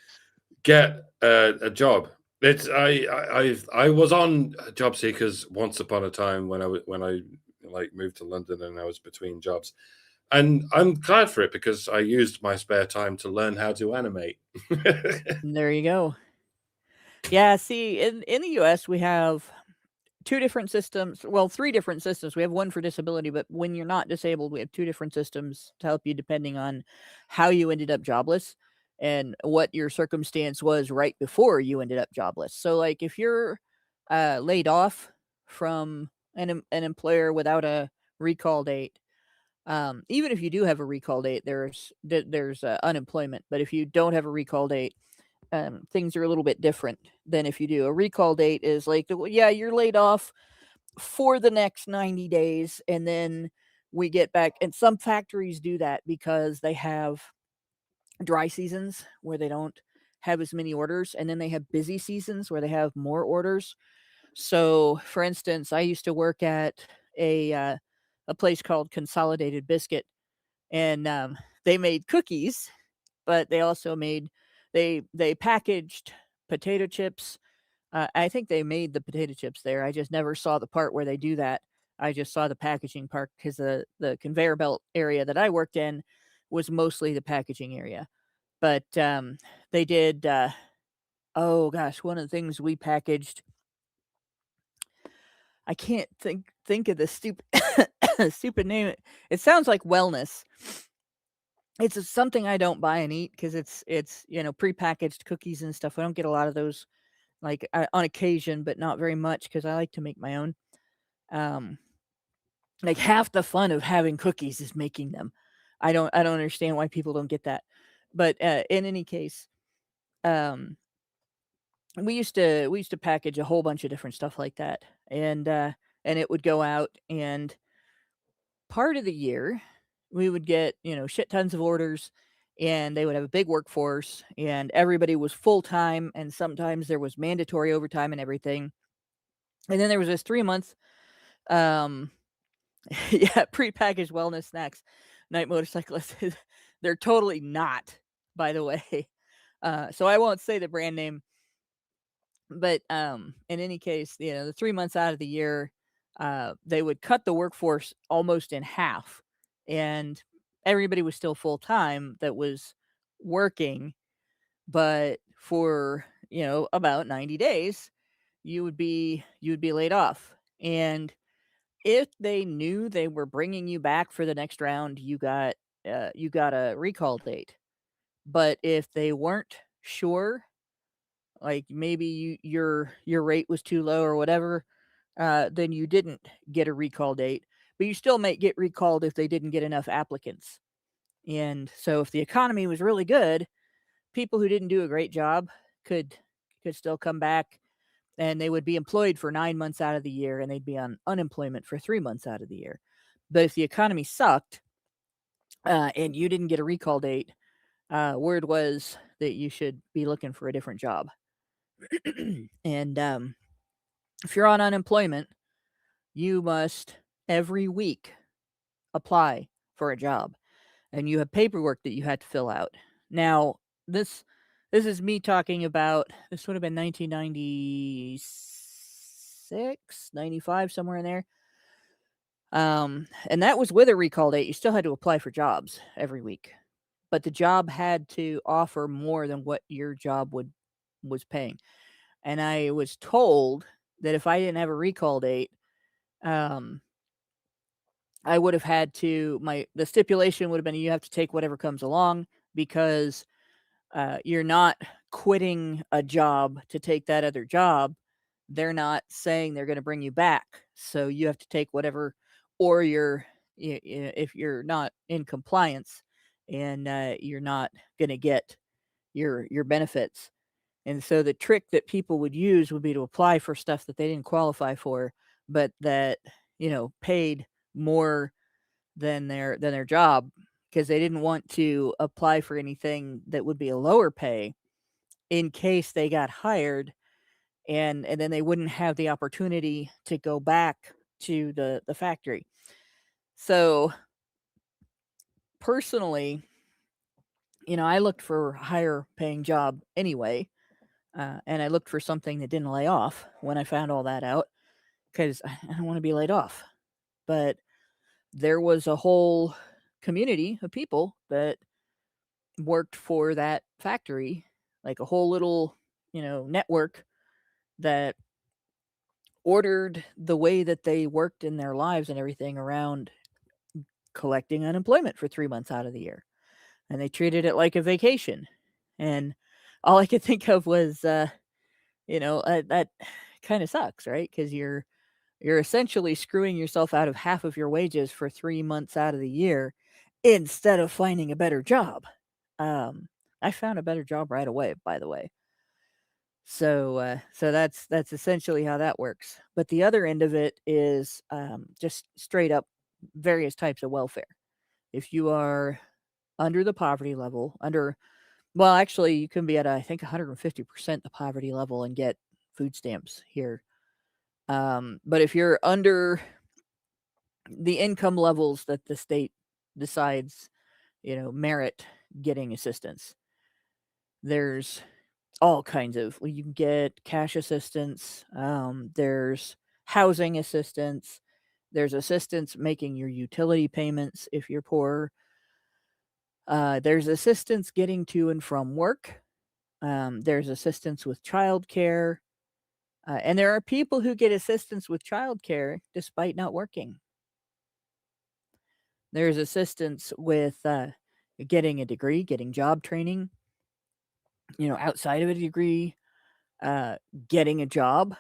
get a job. I was on job seekers once upon a time when I like moved to London and I was between jobs, and I'm glad for it because I used my spare time to learn how to animate. There you go. Yeah, see, in the US we have 2 different systems, well, 3 different systems. We have one for disability, but when you're not disabled, we have 2 different systems to help you depending on how you ended up jobless and what your circumstance was right before you ended up jobless. So, like, if you're laid off from an employer without a recall date, even if you do have a recall date, there's unemployment. But if you don't have a recall date, things are a little bit different than if you do. A recall date is like, yeah, you're laid off for the next 90 days, and then we get back. And some factories do that because they have dry seasons where they don't have as many orders, and then they have busy seasons where they have more orders. So, for instance, I used to work at a place called Consolidated Biscuit, and they made cookies, but they also made they packaged potato chips. I think they made the potato chips there. I just never saw the part where they do that. I just saw the packaging part because the conveyor belt area that I worked in was mostly the packaging area. But they did. Oh gosh, one of the things we packaged. I can't think of the stupid stupid name. It sounds like wellness. It's something I don't buy and eat because it's prepackaged cookies and stuff. I don't get a lot of those, like on occasion, but not very much because I like to make my own. Like half the fun of having cookies is making them. I don't understand why people don't get that. But in any case, we used to package a whole bunch of different stuff like that, and it would go out, and part of the year we would get shit tons of orders, and they would have a big workforce, and everybody was full time, and sometimes there was mandatory overtime and everything. And then there was this 3 month prepackaged wellness snacks. Night motorcyclists, they're totally not, by the way. So I won't say the brand name, but in any case, the 3 months out of the year, they would cut the workforce almost in half, and everybody was still full time that was working, but for about 90 days, you would be laid off. And if they knew they were bringing you back for the next round, you got a recall date. But if they weren't sure, like maybe your rate was too low or whatever, then you didn't get a recall date. But you still might get recalled if they didn't get enough applicants. And so if the economy was really good, people who didn't do a great job could still come back, and they would be employed for 9 months out of the year, and they'd be on unemployment for 3 months out of the year. But if the economy sucked, and you didn't get a recall date, word was that you should be looking for a different job. And if you're on unemployment, you must every week apply for a job, and you have paperwork that you had to fill out. Now, this is me talking about, this would have been 1996, 95, somewhere in there. And that was with a recall date. You still had to apply for jobs every week, but the job had to offer more than what your job was paying. And I was told that if I didn't have a recall date, I would have had to, the stipulation would have been you have to take whatever comes along. because you're not quitting a job to take that other job. They're not saying they're going to bring you back. So you have to take whatever, or if you're not in compliance and you're not going to get your benefits. And so the trick that people would use would be to apply for stuff that they didn't qualify for, but that, paid more than their job, because they didn't want to apply for anything that would be a lower pay in case they got hired, and then they wouldn't have the opportunity to go back to the factory. So personally, I looked for a higher paying job anyway, and I looked for something that didn't lay off when I found all that out, because I don't want to be laid off. But there was a whole community of people that worked for that factory, like a whole little, network that ordered the way that they worked in their lives and everything around collecting unemployment for 3 months out of the year. And they treated it like a vacation. And all I could think of was, that kind of sucks, right? Because you're essentially screwing yourself out of half of your wages for 3 months out of the year instead of finding a better job. I found a better job right away, by the way. So that's essentially how that works. But the other end of it is just straight up various types of welfare. If you are under the poverty level, well, actually, you can be at, I think, 150% the poverty level and get food stamps here. But if you're under the income levels that the state decides, merit getting assistance, there's all kinds of, you can get cash assistance. There's housing assistance. There's assistance making your utility payments if you're poor. There's assistance getting to and from work. There's assistance with childcare. And there are people who get assistance with childcare despite not working. There's assistance with getting a degree, getting job training, outside of a degree, getting a job,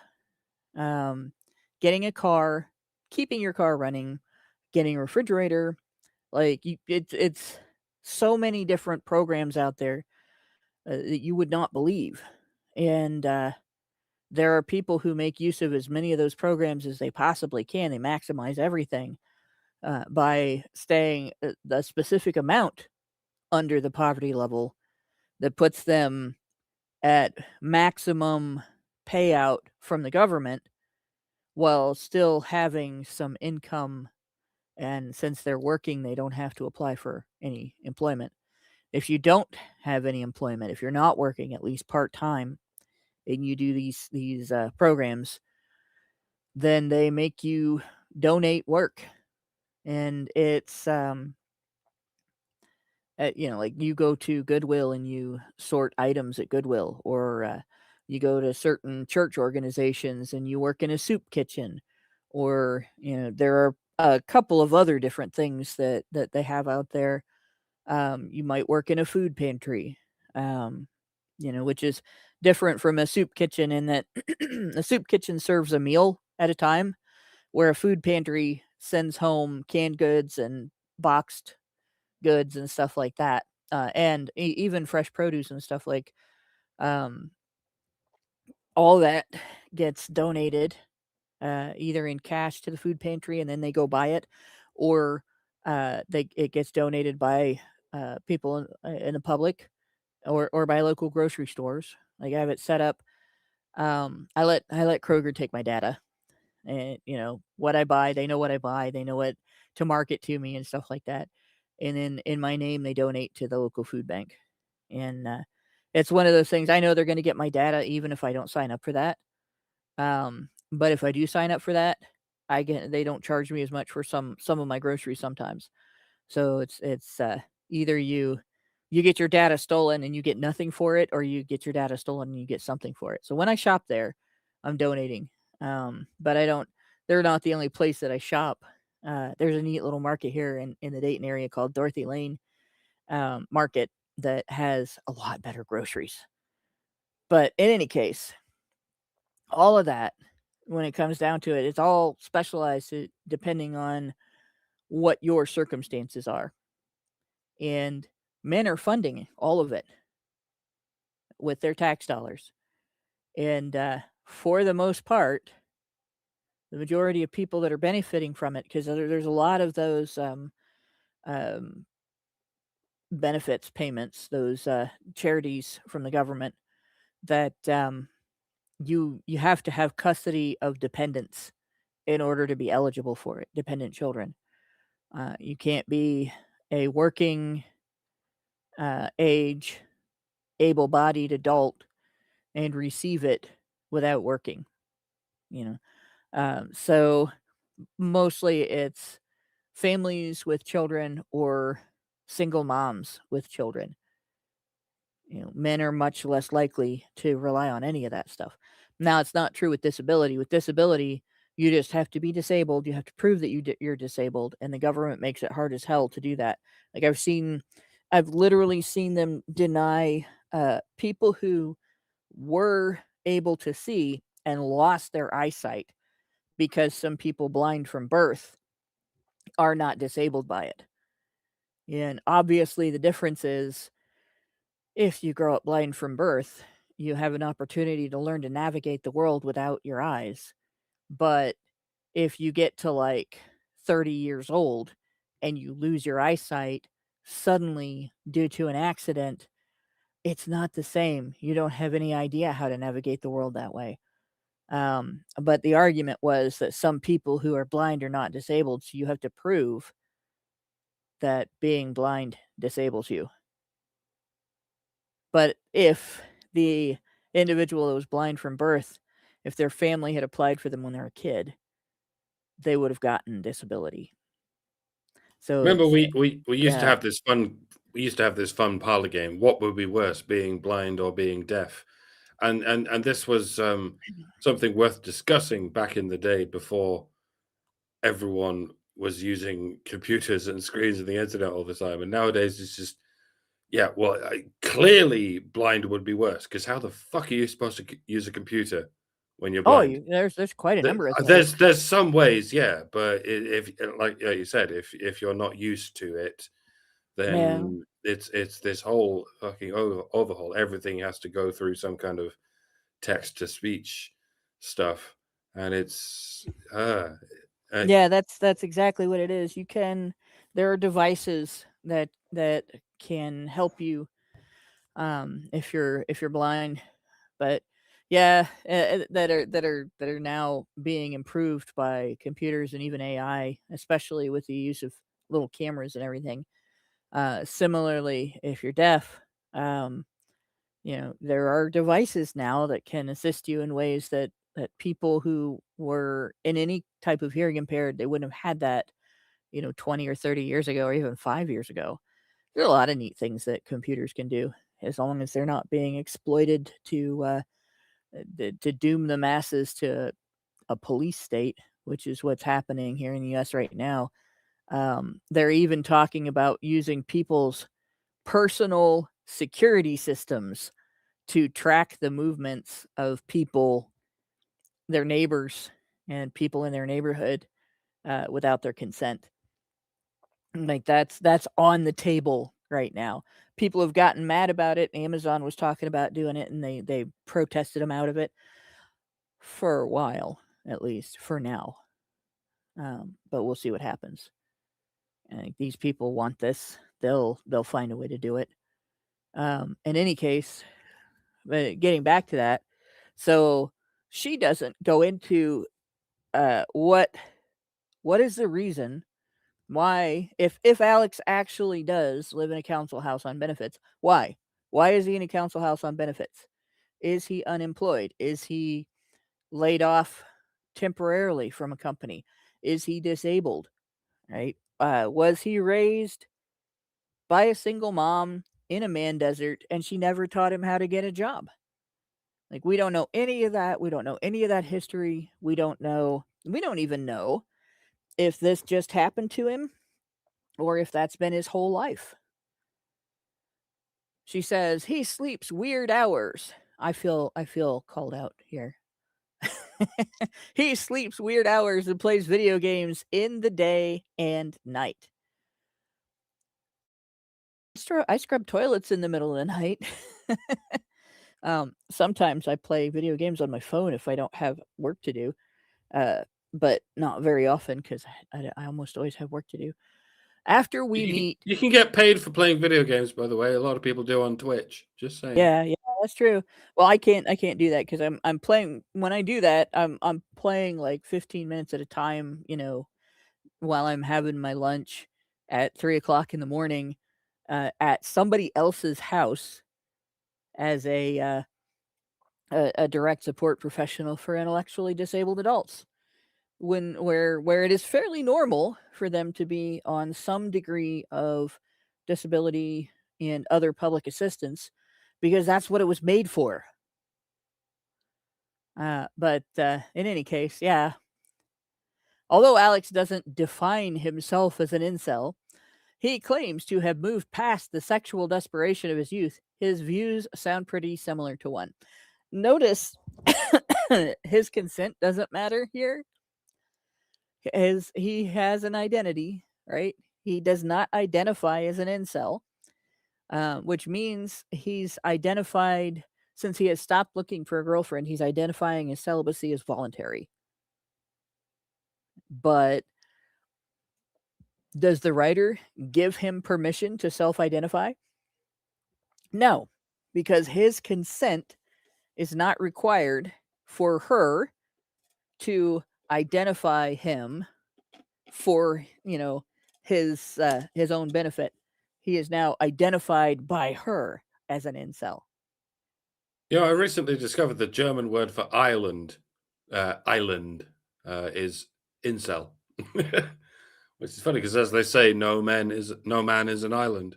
getting a car, keeping your car running, getting a refrigerator. Like it's so many different programs out there that you would not believe. And there are people who make use of as many of those programs as they possibly can. They maximize everything by staying a specific amount under the poverty level that puts them at maximum payout from the government while still having some income. And since they're working, they don't have to apply for any employment. If you don't have any employment, if you're not working at least part-time, and you do these programs, then they make you donate work. And it's like you go to Goodwill and you sort items at Goodwill, or you go to certain church organizations and you work in a soup kitchen, or there are a couple of other different things that they have out there. You might work in a food pantry, which is different from a soup kitchen in that a soup kitchen serves a meal at a time, where a food pantry sends home canned goods and boxed goods and stuff like that, and even fresh produce and stuff, like all that gets donated either in cash to the food pantry and then they go buy it, or it gets donated by people in the public, or by local grocery stores. Like I have it set up. I let Kroger take my data, and what I buy, they know what I buy, they know what to market to me and stuff like that. And then in my name, they donate to the local food bank. And it's one of those things. I know they're going to get my data even if I don't sign up for that. But if I do sign up for that, they don't charge me as much for some of my groceries sometimes. So it's either you get your data stolen and you get nothing for it, or you get your data stolen and you get something for it. So when I shop there, I'm donating. But they're not the only place that I shop. There's a neat little market here in the Dayton area called Dorothy Lane Market. that has a lot better groceries. But in any case, all of that, when it comes down to it, it's all specialized depending on what your circumstances are. And men are funding all of it with their tax dollars. And for the most part, the majority of people that are benefiting from it, because there's a lot of those um, benefits payments, those charities from the government that you have to have custody of dependents in order to be eligible for it, dependent children. You can't be a working age, able-bodied adult and receive it without working. So mostly it's families with children or single moms with children. Men are much less likely to rely on any of that stuff. Now, it's not true with disability. With disability, you just have to be disabled. You have to prove that you're disabled, and the government makes it hard as hell to do that. Like I've literally seen them deny people who were able to see and lost their eyesight because some people blind from birth are not disabled by it. And obviously, the difference is if you grow up blind from birth, you have an opportunity to learn to navigate the world without your eyes. But if you get to like 30 years old and you lose your eyesight suddenly due to an accident, it's not the same. You don't have any idea how to navigate the world that way. But the argument was that some people who are blind are not disabled, so you have to prove that being blind disables you. But if the individual that was blind from birth, if their family had applied for them when they were a kid, they would have gotten disability. So Remember, we used to yeah. have this fun parlor game. What would be worse, being blind or being deaf? And this was something worth discussing back in the day before everyone was using computers and screens and the internet all the time. And nowadays it's just, yeah, well, clearly blind would be worse, because how the fuck are you supposed to use a computer when you're Oh, blind? there's quite a number of things. There's some ways, yeah, but if like you said, if you're not used to it, Yeah. then it's this whole fucking overhaul. Everything has to go through some kind of text to speech stuff, and it's Yeah, that's exactly what it is. There are devices that can help you if you're blind, but yeah, that are now being improved by computers and even AI, especially with the use of little cameras and everything. Similarly, if you're deaf, there are devices now that can assist you in ways that people who were in any type of hearing impaired, they wouldn't have had that, 20 or 30 years ago, or even 5 years ago. There are a lot of neat things that computers can do, as long as they're not being exploited to doom the masses to a police state, which is what's happening here in the U.S. right now. They're even talking about using people's personal security systems to track the movements of people, their neighbors, and people in their neighborhood without their consent. Like that's on the table right now. People have gotten mad about it. Amazon was talking about doing it, and they protested them out of it for a while, at least for now. But we'll see what happens. I think these people want this. They'll find a way to do it. In any case, but getting back to that, so she doesn't go into what is the reason why, if Alex actually does live in a council house on benefits, why is he in a council house on benefits? Is he unemployed? Is he laid off temporarily from a company? Is he disabled? Right? Was he raised by a single mom in a man desert and she never taught him how to get a job? Like, we don't know any of that. We don't know any of that history. We don't even know if this just happened to him or if that's been his whole life. She says he sleeps weird hours. I feel called out here. He sleeps weird hours and plays video games in the day and night. I scrub toilets in the middle of the night. Sometimes I play video games on my phone if I don't have work to do, but not very often because I almost always have work to do. After we meet, you can get paid for playing video games, by the way. A lot of people do on Twitch. Just saying. yeah, that's true. Well, I can't do that because I'm playing. When I do that, I'm playing like 15 minutes at a time. While I'm having my lunch at 3:00 in the morning, at somebody else's house as a direct support professional for intellectually disabled adults. Where it is fairly normal for them to be on some degree of disability and other public assistance because that's what it was made for. But in any case, yeah. Although Alex doesn't define himself as an incel, he claims to have moved past the sexual desperation of his youth. His views sound pretty similar to one. Notice his consent doesn't matter here. As he has an identity, right? He does not identify as an incel, which means he's identified, since he has stopped looking for a girlfriend, he's identifying his celibacy as voluntary. But does the writer give him permission to self-identify? No, because his consent is not required for her to identify him for, his own benefit. He is now identified by her as an incel. I recently discovered the German word for island is incel. Which is funny because, as they say, no man is an island.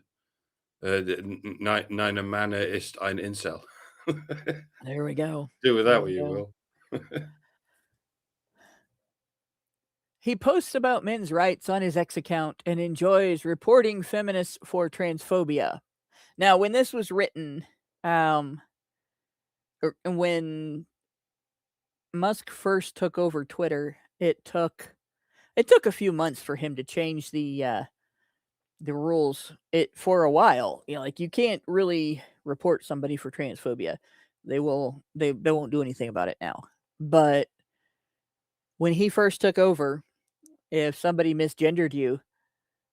Nein Mann ist ein Incel. There we go. Do with that what you will. He posts about men's rights on his X account and enjoys reporting feminists for transphobia. Now, when this was written, when Musk first took over Twitter, it took a few months for him to change the rules. For a while, you can't really report somebody for transphobia. They won't do anything about it now. But when he first took over, if somebody misgendered you,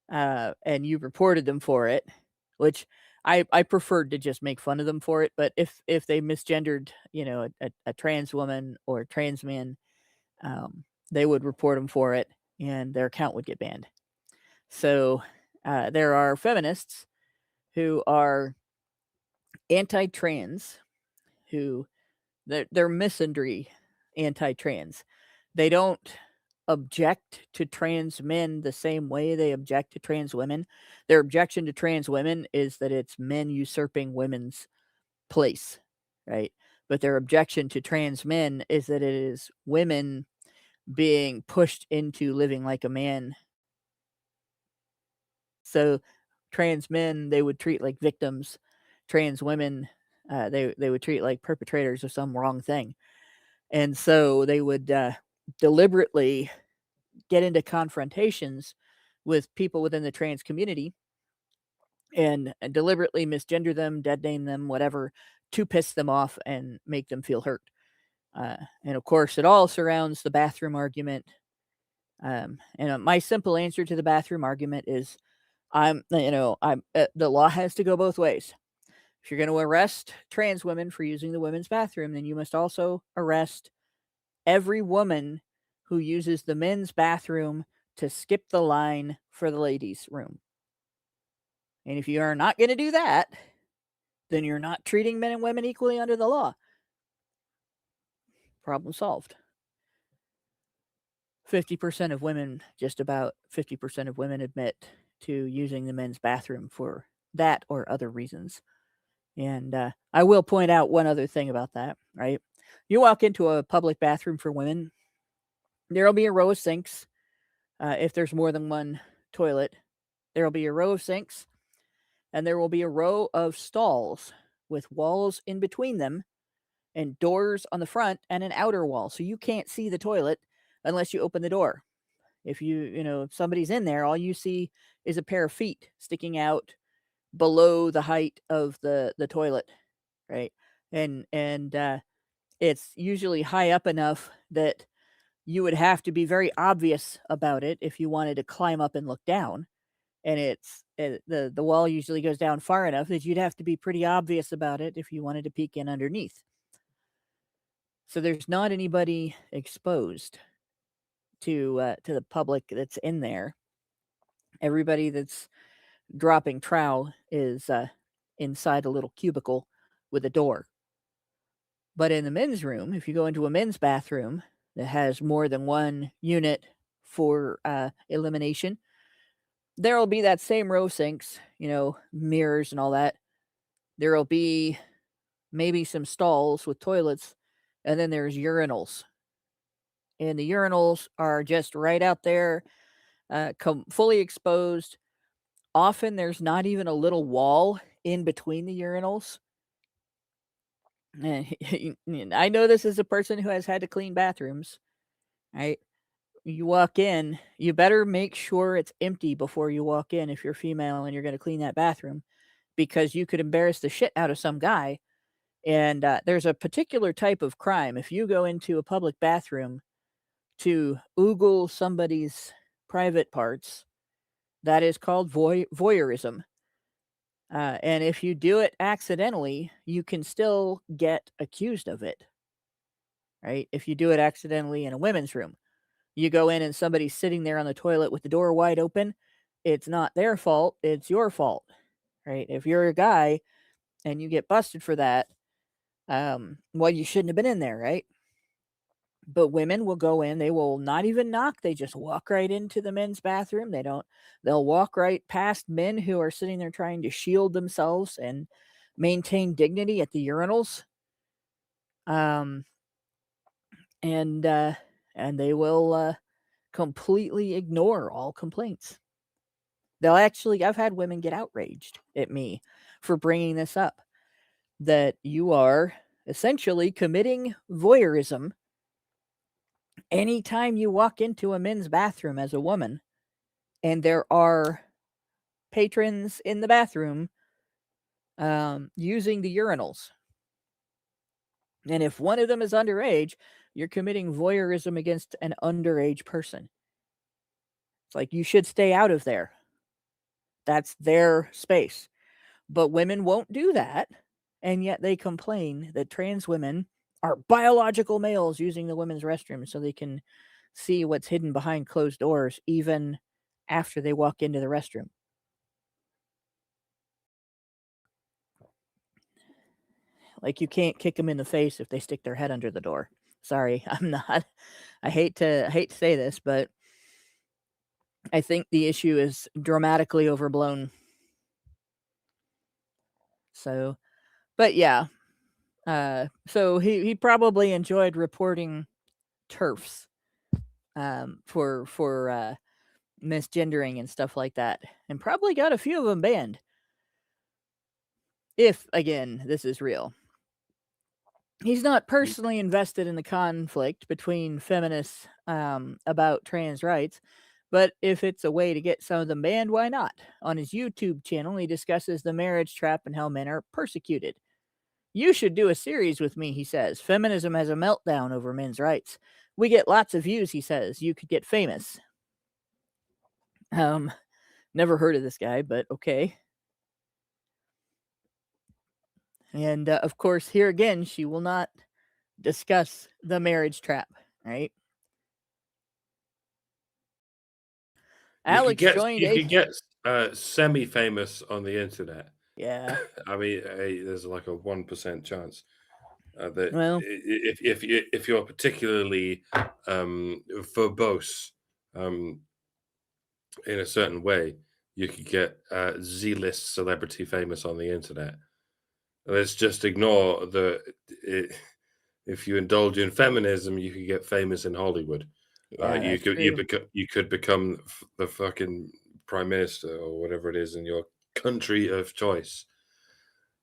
and you reported them for it, which I preferred to just make fun of them for it, but if they misgendered, a trans woman or a trans man, they would report them for it, and their account would get banned. So there are feminists who are anti-trans, who they're misandry anti-trans. They don't object to trans men the same way they object to trans women. Their objection to trans women is that it's men usurping women's place, right? But their objection to trans men is that it is women being pushed into living like a man. So trans men, they would treat like victims. Trans women, they would treat like perpetrators of some wrong thing. And so they would deliberately get into confrontations with people within the trans community and deliberately misgender them, dead name them, whatever, to piss them off and make them feel hurt. And of course, it all surrounds the bathroom argument. And my simple answer to the bathroom argument is, the law has to go both ways. If you're going to arrest trans women for using the women's bathroom, then you must also arrest every woman who uses the men's bathroom to skip the line for the ladies' room. And if you are not going to do that, then you're not treating men and women equally under the law. Problem solved. 50% of women, just about 50% of women admit to using the men's bathroom for that or other reasons. And I will point out one other thing about that, right? You walk into a public bathroom for women, there'll be a row of sinks. If there's more than one toilet, there'll be a row of sinks. and there will be a row of stalls with walls in between them and doors on the front and an outer wall. So you can't see the toilet unless you open the door. If if somebody's in there, all you see is a pair of feet sticking out below the height of the toilet, right? And it's usually high up enough that you would have to be very obvious about it if you wanted to climb up and look down. And the wall usually goes down far enough that you'd have to be pretty obvious about it if you wanted to peek in underneath. So there's not anybody exposed to the public that's in there. Everybody that's dropping trowel is inside a little cubicle with a door. But in the men's room, if you go into a men's bathroom that has more than one unit for elimination, there will be that same row sinks, mirrors and all that. There will be maybe some stalls with toilets, and then there's urinals. And the urinals are just right out there, fully exposed. Often there's not even a little wall in between the urinals. I know this as a person who has had to clean bathrooms, right? You walk in, you better make sure it's empty before you walk in if you're female and you're going to clean that bathroom, because you could embarrass the shit out of some guy. And there's a particular type of crime. If you go into a public bathroom to oogle somebody's private parts, that is called voyeurism. And if you do it accidentally, you can still get accused of it, right? If you do it accidentally in a women's room, you go in and somebody's sitting there on the toilet with the door wide open, it's not their fault, it's your fault, right? If you're a guy and you get busted for that, well, you shouldn't have been in there, right? But women will go in, they will not even knock, they just walk right into the men's bathroom. They'll walk right past men who are sitting there trying to shield themselves and maintain dignity at the urinals. And they will completely ignore all complaints. I've had women get outraged at me for bringing this up, that you are essentially committing voyeurism anytime you walk into a men's bathroom as a woman and there are patrons in the bathroom using the urinals. And if one of them is underage, you're committing voyeurism against an underage person. It's like, you should stay out of there. That's their space. But women won't do that. And yet they complain that trans women are biological males using the women's restroom so they can see what's hidden behind closed doors, even after they walk into the restroom. Like, you can't kick them in the face if they stick their head under the door. Sorry, I hate to say this, but I think the issue is dramatically overblown. So, but yeah. So he probably enjoyed reporting TERFs for misgendering and stuff like that, and probably got a few of them banned. If, again, this is real. He's not personally invested in the conflict between feminists about trans rights, but if it's a way to get some of them banned, why not? On his YouTube channel, he discusses the marriage trap and how men are persecuted. You should do a series with me, he says. Feminism has a meltdown over men's rights. We get lots of views, he says. You could get famous. Never heard of this guy, but okay. And of course, here again, she will not discuss the marriage trap, right? Alex joined. You could get semi-famous on the internet. Yeah. I mean, there's like a 1% chance that if you're particularly verbose in a certain way, you could get Z-list celebrity famous on the internet. Let's just ignore if you indulge in feminism, you could get famous in Hollywood. Yeah, you could become the fucking prime minister or whatever it is in your country of choice.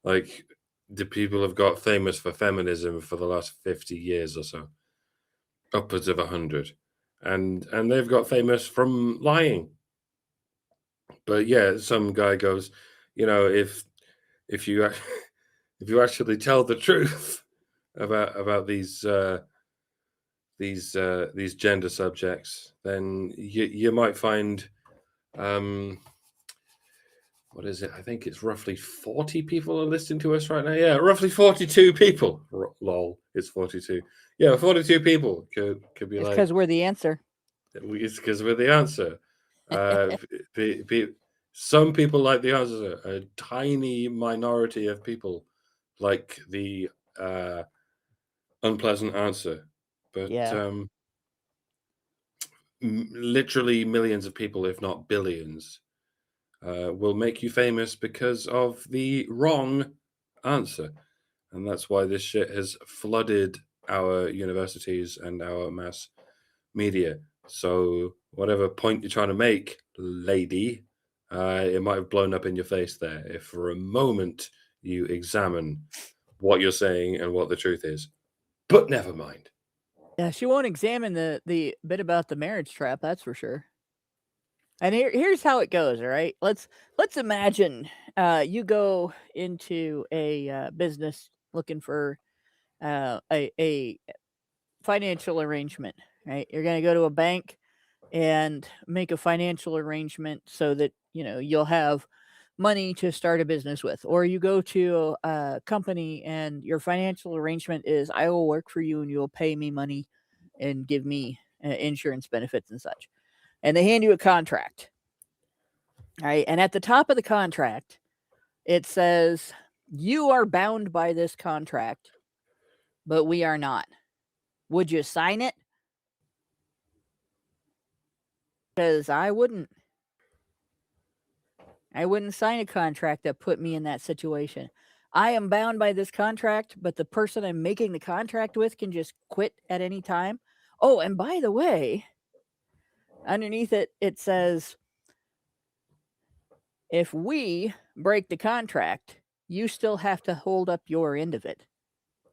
Like, the people have got famous for feminism for the last 50 years or so, upwards of 100, and they've got famous from lying. But yeah, some guy goes, if you if you actually tell the truth about these gender subjects, then you might find, what is it? I think it's roughly 40 people are listening to us right now. Yeah, roughly 42 people. Lol, it's 42. Yeah, 42 people could be It's like, because we're the answer. it's because we're the answer. Some people like the answer. A tiny minority of people like the unpleasant answer. But Yeah. Literally millions of people, if not billions, will make you famous because of the wrong answer. And that's why this shit has flooded our universities and our mass media. So whatever point you're trying to make, lady, it might have blown up in your face there if for a moment you examine what you're saying and what the truth is. But never mind. Yeah, she won't examine the bit about the marriage trap, that's for sure. And here's how it goes, all right? Let's imagine you go into a business looking for a financial arrangement, right? You're going to go to a bank and make a financial arrangement so that, you'll have money to start a business with. Or you go to a company and your financial arrangement is, I will work for you and you'll pay me money and give me insurance benefits and such. And they hand you a contract. All right. And at the top of the contract, it says, you are bound by this contract, but we are not. Would you sign it? Because I wouldn't. I wouldn't sign a contract that put me in that situation. I am bound by this contract, but the person I'm making the contract with can just quit at any time. Oh, and by the way, underneath it, it says, if we break the contract, you still have to hold up your end of it.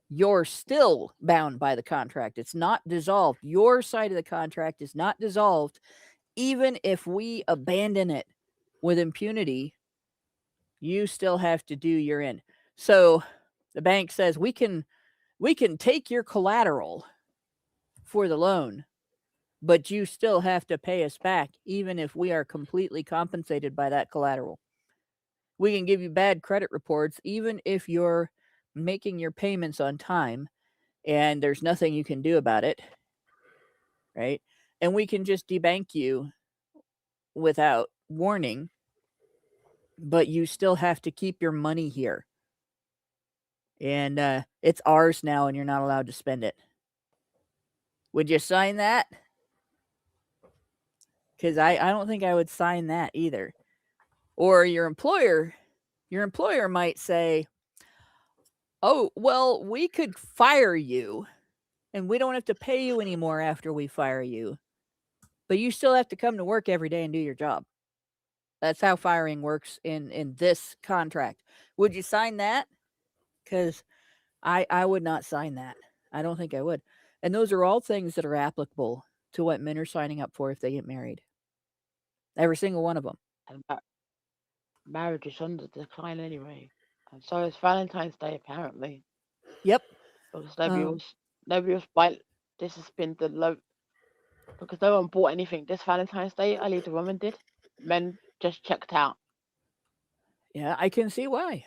You're still bound by the contract. It's not dissolved. Your side of the contract is not dissolved. Even if we abandon it with impunity, you still have to do your end. So the bank says we can take your collateral for the loan, but you still have to pay us back, even if we are completely compensated by that collateral. We can give you bad credit reports, even if you're making your payments on time, and there's nothing you can do about it, right? And we can just debank you without warning, but you still have to keep your money here. And it's ours now, and you're not allowed to spend it. Would you sign that? Because I don't think I would sign that either. Or your employer might say, oh, well, we could fire you, and we don't have to pay you anymore after we fire you, but you still have to come to work every day and do your job. That's how firing works in this contract. Would you sign that? Because I would not sign that. I don't think I would. And those are all things that are applicable to what men are signing up for if they get married. Every single one of them. And marriage is on the decline anyway. And so is Valentine's Day, apparently. Yep. Because nobody else buy. This has been the low. Because no one bought anything this Valentine's Day. Only the women did. Men just checked out. Yeah, I can see why.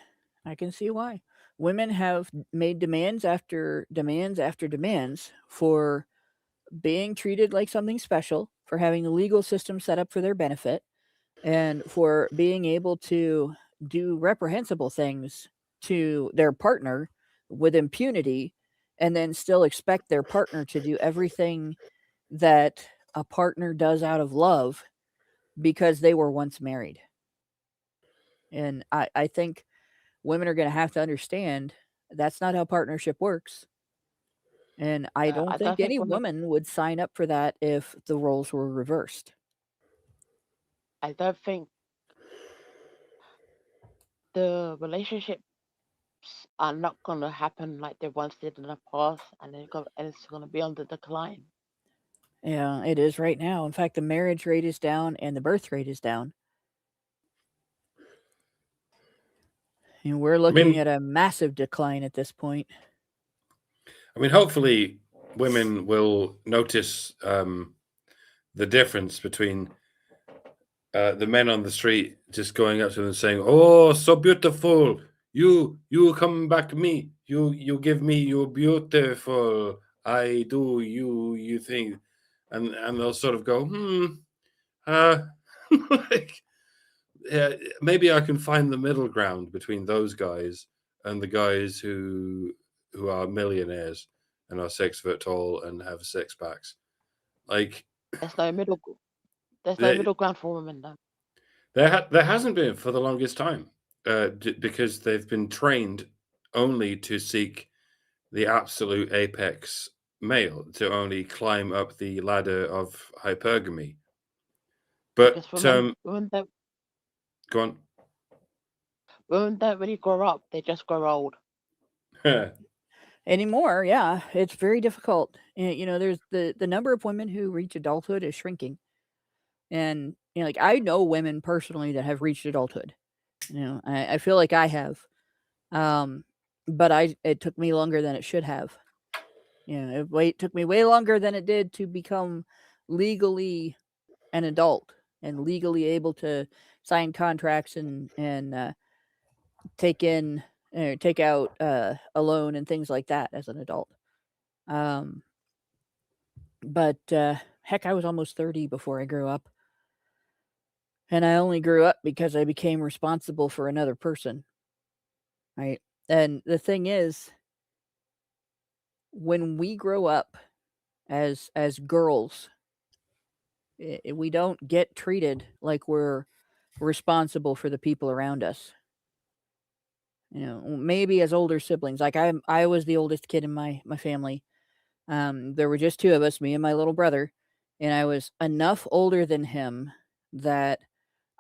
Women have made demands after demands for being treated like something special, for having the legal system set up for their benefit, and for being able to do reprehensible things to their partner with impunity, and then still expect their partner to do everything that a partner does out of love because they were once married. And I think women are going to have to understand that's not how partnership works. And I don't think any woman would sign up for that if the roles were reversed. I don't think the relationships are not gonna happen like they once did in the past, and it's gonna be on the decline. Yeah, it is right now. In fact, the marriage rate is down and the birth rate is down. And we're I looking mean, at a massive decline at this point. Hopefully, women will notice the difference between the men on the street just going up to them and saying, "Oh, so beautiful! You come back to me. You give me. You're beautiful. I do. You think," and they'll sort of go, like, yeah, maybe I can find the middle ground between those guys and the guys who are millionaires and are 6 foot tall and have six packs. Like, There's no middle. There's no there, middle ground for women though. there hasn't been for the longest time, because they've been trained only to seek the absolute apex male, to only climb up the ladder of hypergamy. Because But women don't go on. women don't really grow up. They just grow old. Anymore, yeah, it's very difficult. You know, there's the number of women who reach adulthood is shrinking. And you know, like I know women personally that have reached adulthood. You know, I feel like I have. But it took me longer than it should have. You know, it took me way longer than it did to become legally an adult and legally able to sign contracts and take out a loan and things like that as an adult. But heck, I was almost 30 before I grew up. And I only grew up because I became responsible for another person. Right? And the thing is, when we grow up as girls, we don't get treated like we're responsible for the people around us. You know, maybe as older siblings. Like I was the oldest kid in my family. There were just two of us, me and my little brother, and I was enough older than him that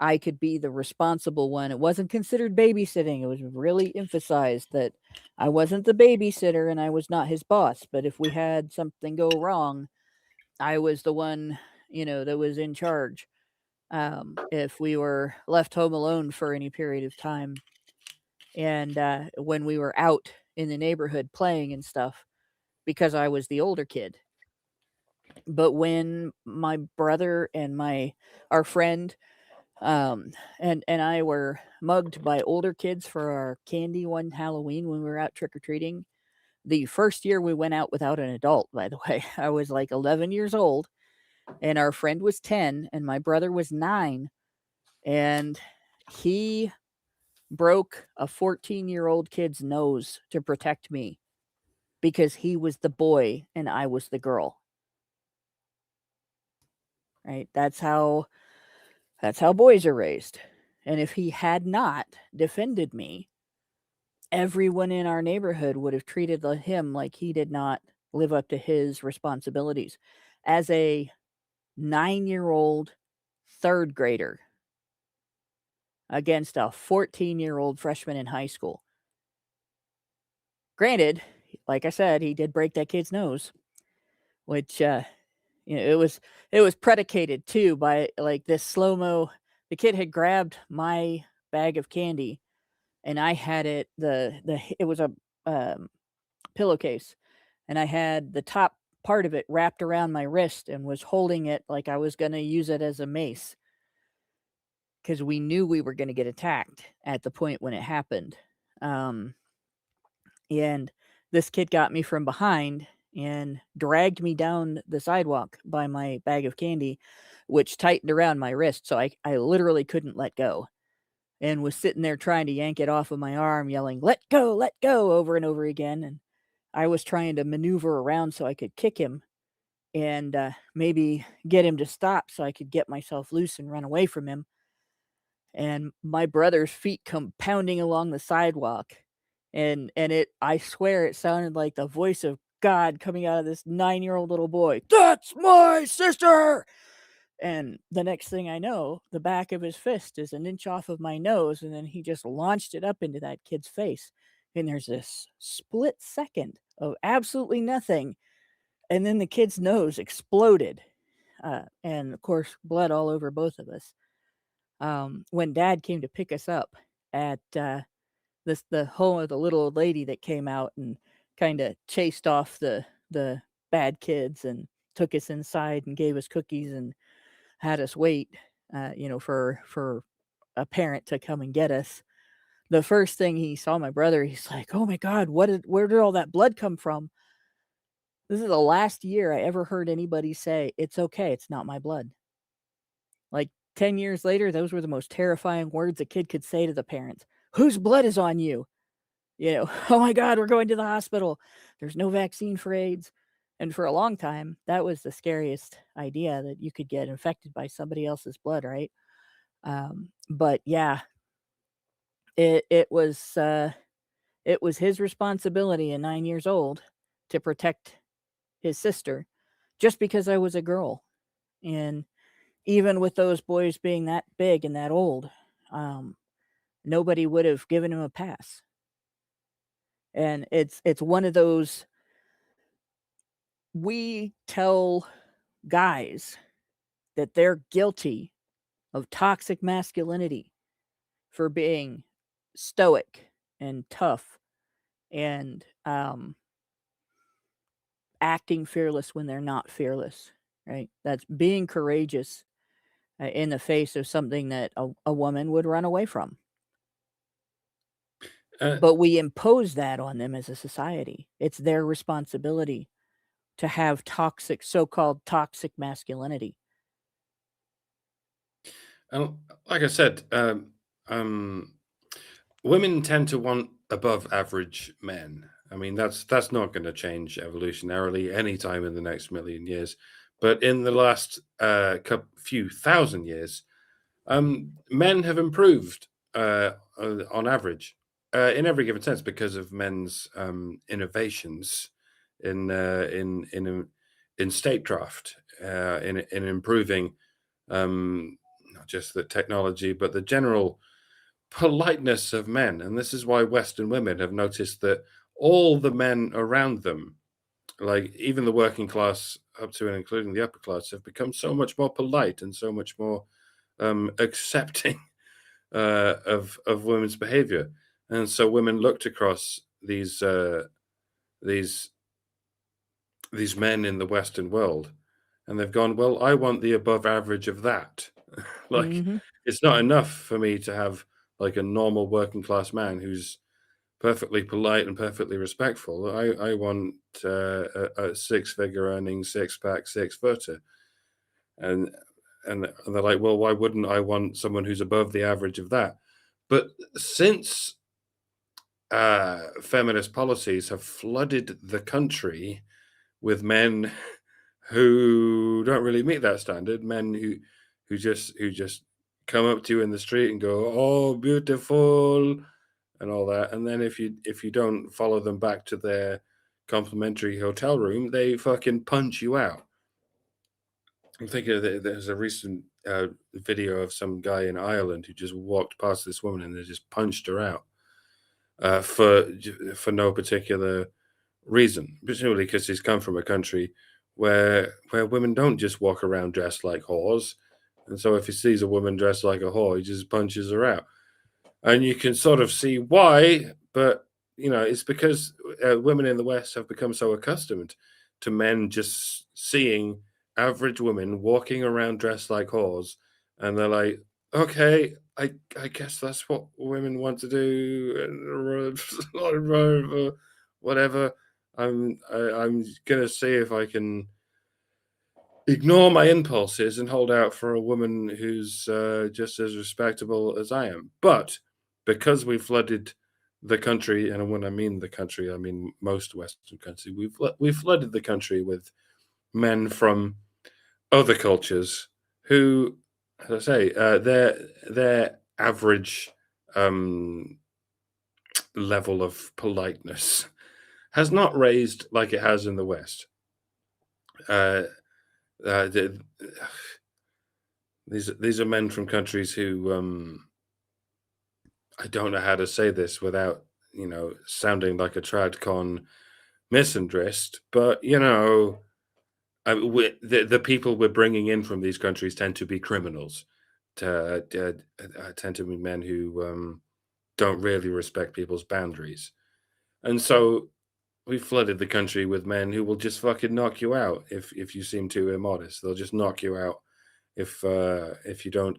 I could be the responsible one. It wasn't considered babysitting. It was really emphasized that I wasn't the babysitter and I was not his boss. But if we had something go wrong, I was the one, you know, that was in charge. If we were left home alone for any period of time, and when we were out in the neighborhood playing and stuff, because I was the older kid. But when my brother and our friend and I were mugged by older kids for our candy one Halloween when we were out trick-or-treating. The first year we went out without an adult, by the way. I was like 11 years old, and our friend was 10, and my brother was 9, and he broke a 14-year-old kid's nose to protect me because he was the boy and I was the girl. Right? That's how boys are raised. And if he had not defended me, everyone in our neighborhood would have treated him like he did not live up to his responsibilities as a 9-year-old third grader against a 14-year-old freshman in high school. Granted, like I said, he did break that kid's nose, which you know, it was predicated too by like this slow-mo. The kid had grabbed my bag of candy, and I had it. It was a pillowcase, and I had the top part of it wrapped around my wrist and was holding it like I was going to use it as a mace, because we knew we were going to get attacked at the point when it happened. And this kid got me from behind and dragged me down the sidewalk by my bag of candy, which tightened around my wrist. So I literally couldn't let go, and was sitting there trying to yank it off of my arm, yelling, let go, over and over again. And I was trying to maneuver around so I could kick him and maybe get him to stop so I could get myself loose and run away from him. And my brother's feet come pounding along the sidewalk. And I swear it sounded like the voice of God coming out of this 9-year-old little boy. That's my sister! And the next thing I know, the back of his fist is an inch off of my nose, and then he just launched it up into that kid's face. And there's this split second of absolutely nothing, and then the kid's nose exploded, and of course, blood all over both of us. When Dad came to pick us up at the home of the little old lady that came out and kind of chased off the bad kids and took us inside and gave us cookies and had us wait, for a parent to come and get us. The first thing he saw my brother, he's like, "Oh my God, where did all that blood come from?" This is the last year I ever heard anybody say, "It's okay, it's not my blood." Like 10 years later, those were the most terrifying words a kid could say to the parents. "Whose blood is on you?" "Oh my God, we're going to the hospital. There's no vaccine for AIDS." And for a long time, that was the scariest idea, that you could get infected by somebody else's blood, right? But yeah, it was his responsibility at 9 years old to protect his sister, just because I was a girl. And even with those boys being that big and that old, nobody would have given him a pass. And it's one of those, we tell guys that they're guilty of toxic masculinity for being stoic and tough and acting fearless when they're not fearless, right? That's being courageous in the face of something that a woman would run away from. But we impose that on them as a society. It's their responsibility to have so-called toxic masculinity. And like I said, women tend to want above average men. I mean, that's not going to change evolutionarily anytime in the next million years. But in the last few thousand years, men have improved on average in every given sense because of men's innovations in statecraft, in improving not just the technology but the general politeness of men. And this is why Western women have noticed that all the men around them, like even the working class up to and including the upper class, have become so much more polite and so much more accepting of women's behavior. And so women looked across these men in the Western world, and they've gone, well, I want the above average of that. Like, it's not enough for me to have like a normal working class man who's perfectly polite and perfectly respectful. I want a six-figure earning, six-pack, six-footer. And they're like, well, why wouldn't I want someone who's above the average of that? But since feminist policies have flooded the country with men who don't really meet that standard, men who just come up to you in the street and go, "Oh, beautiful," and all that, and then if you don't follow them back to their complimentary hotel room, they fucking punch you out. I'm thinking there's a recent video of some guy in Ireland who just walked past this woman and they just punched her out for no particular reason, presumably because he's come from a country where women don't just walk around dressed like whores, and so if he sees a woman dressed like a whore, he just punches her out. And you can sort of see why, but it's because women in the West have become so accustomed to men just seeing average women walking around dressed like whores, and they're like, okay, I guess that's what women want to do, whatever. I'm gonna see if I can ignore my impulses and hold out for a woman who's just as respectable as I am. But because we flooded the country, and when I mean the country, I mean most Western countries, we've flooded the country with men from other cultures who, as I say, their average level of politeness has not raised like it has in the West. These are men from countries who I don't know how to say this without sounding like a tradcon misandrist, but the people we're bringing in from these countries tend to be criminals, tend to be men who don't really respect people's boundaries, and so we flooded the country with men who will just fucking knock you out if you seem too immodest. They'll just knock you out if you don't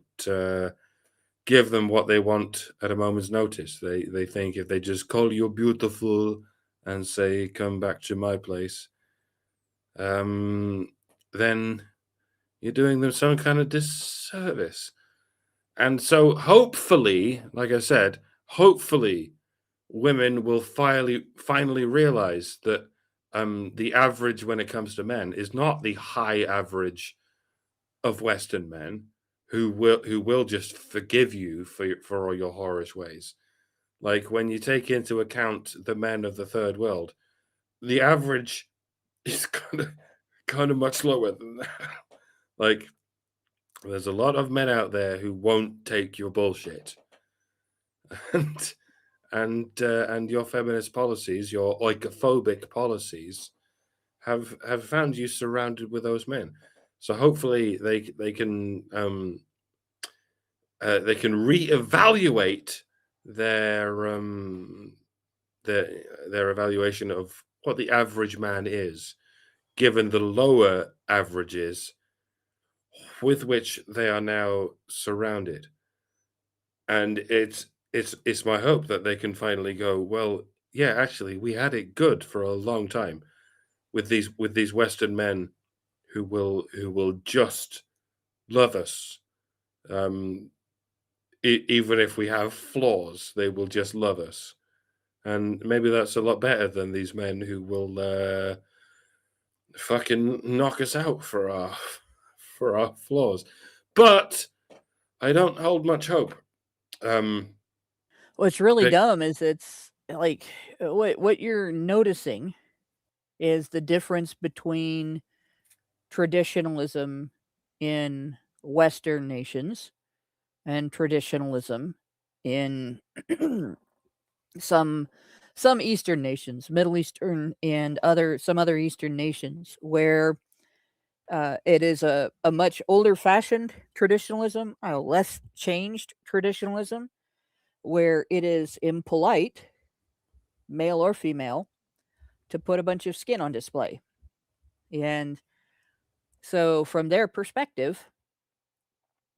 give them what they want at a moment's notice. They think if they just call you beautiful and say come back to my place, then you're doing them some kind of disservice. And so hopefully, like I said, hopefully women will finally realize that the average when it comes to men is not the high average of Western men who will just forgive you for all your whorish ways. Like when you take into account the men of the third world, the average is kind of much lower than that. Like there's a lot of men out there who won't take your bullshit. And your feminist policies, your oikophobic policies, have found you surrounded with those men. So hopefully they can reevaluate their evaluation of what the average man is, given the lower averages with which they are now surrounded. And it's my hope that they can finally go, well, yeah, actually, we had it good for a long time with these Western men who will just love us, even if we have flaws, they will just love us, and maybe that's a lot better than these men who will fucking knock us out for our flaws. But I don't hold much hope. What's really But dumb is it's like what you're noticing is the difference between traditionalism in Western nations and traditionalism in some Eastern nations, Middle Eastern and some other Eastern nations, where it is a much older fashioned traditionalism, a less changed traditionalism, where it is impolite, male or female, to put a bunch of skin on display. And so, from their perspective,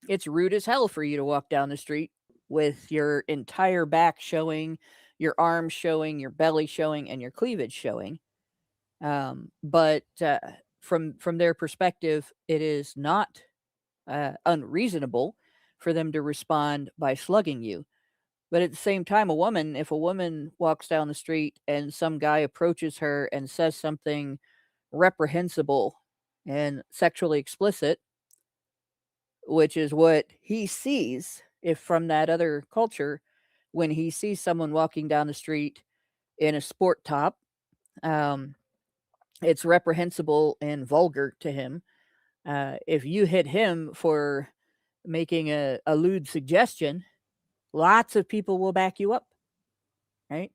it's rude as hell for you to walk down the street with your entire back showing, your arms showing, your belly showing, and your cleavage showing. But from their perspective, it is not unreasonable for them to respond by slugging you. But at the same time, if a woman walks down the street and some guy approaches her and says something reprehensible and sexually explicit, which is what he sees if from that other culture, when he sees someone walking down the street in a sport top, it's reprehensible and vulgar to him. If you hit him for making a lewd suggestion, lots of people will back you up, right?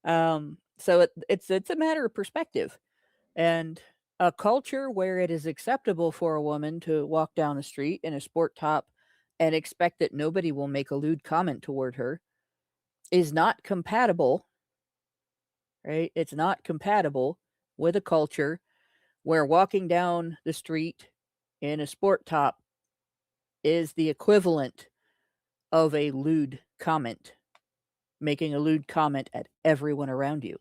So it's a matter of perspective, and a culture where it is acceptable for a woman to walk down the street in a sport top and expect that nobody will make a lewd comment toward her is not compatible, right? It's not compatible with a culture where walking down the street in a sport top is the equivalent of a lewd comment, making a lewd comment at everyone around you.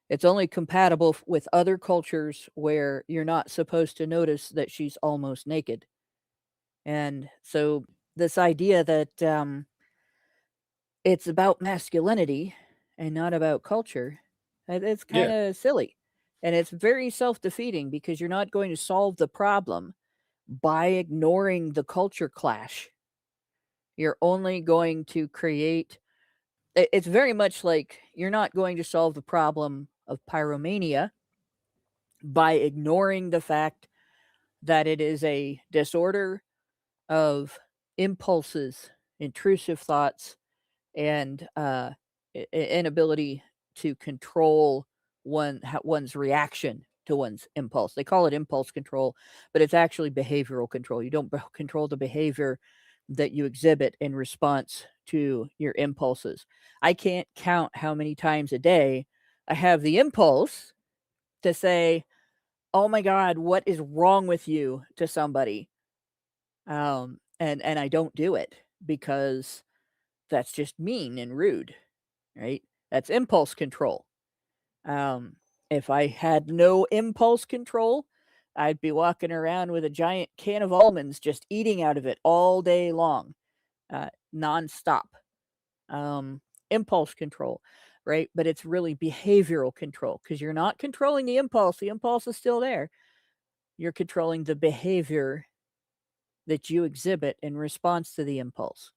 It's only compatible with other cultures where you're not supposed to notice that she's almost naked. And so this idea that it's about masculinity and not about culture, it's kind yeah, of silly. And it's very self-defeating because you're not going to solve the problem by ignoring the culture clash. You're only going to create it's very much like you're not going to solve the problem of pyromania by ignoring the fact that it is a disorder of impulses, intrusive thoughts, and inability to control one's reaction to one's impulse. They call it impulse control, but it's actually behavioral control. You don't control the behavior that you exhibit in response to your impulses. I can't count how many times a day I have the impulse to say, "Oh my God, what is wrong with you?" to somebody. And I don't do it because that's just mean and rude, right? That's impulse control. If I had no impulse control, I'd be walking around with a giant can of almonds, just eating out of it all day long, nonstop. Impulse control, right? But it's really behavioral control because you're not controlling the impulse. The impulse is still there. You're controlling the behavior that you exhibit in response to the impulse.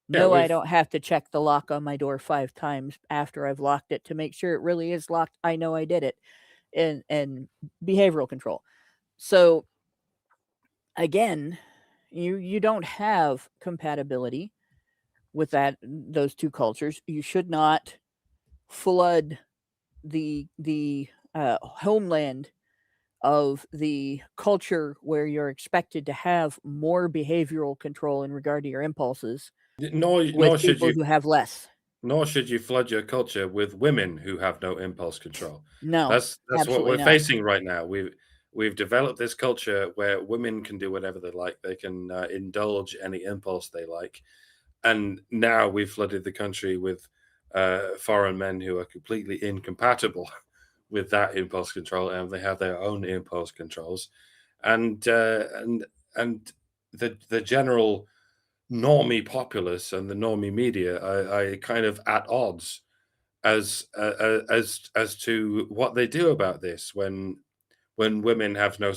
Yeah, No, I we've don't have to check the lock on my door 5 times after I've locked it to make sure it really is locked. I know I did it. And behavioral control. So again, you don't have compatibility with those two cultures. You should not flood the homeland of the culture where you're expected to have more behavioral control in regard to your impulses nor with should people you who have less. nor should you flood your culture with women who have no impulse control. No, That's what absolutely we're not. facing right now. We've developed this culture where women can do whatever they like. They can indulge any impulse they like, and now we've flooded the country with foreign men who are completely incompatible with that impulse control, and they have their own impulse controls, and the general normie populace and the normie media are kind of at odds as to what they do about this when women have no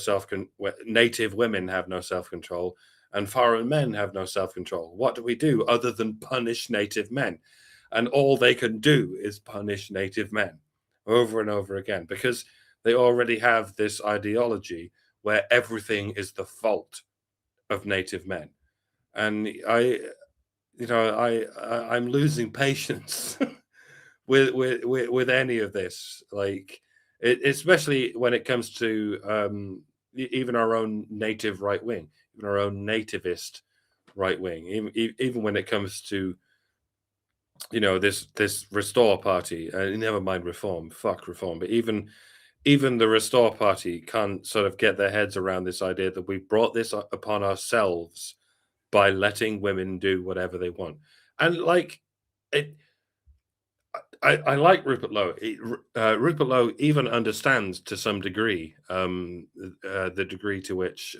native women have no self-control and foreign men have no self-control. What do we do other than punish native men? And all they can do is punish native men over and over again because they already have this ideology where everything is the fault of native men. And I'm losing patience with any of this, like especially when it comes to even our own native right wing, even our own nativist right wing, even when it comes to this restore party, never mind reform, fuck reform, but even the restore party can't sort of get their heads around this idea that we brought this upon ourselves by letting women do whatever they want. And like it, I like Rupert Lowe. Rupert Lowe even understands to some degree the degree to which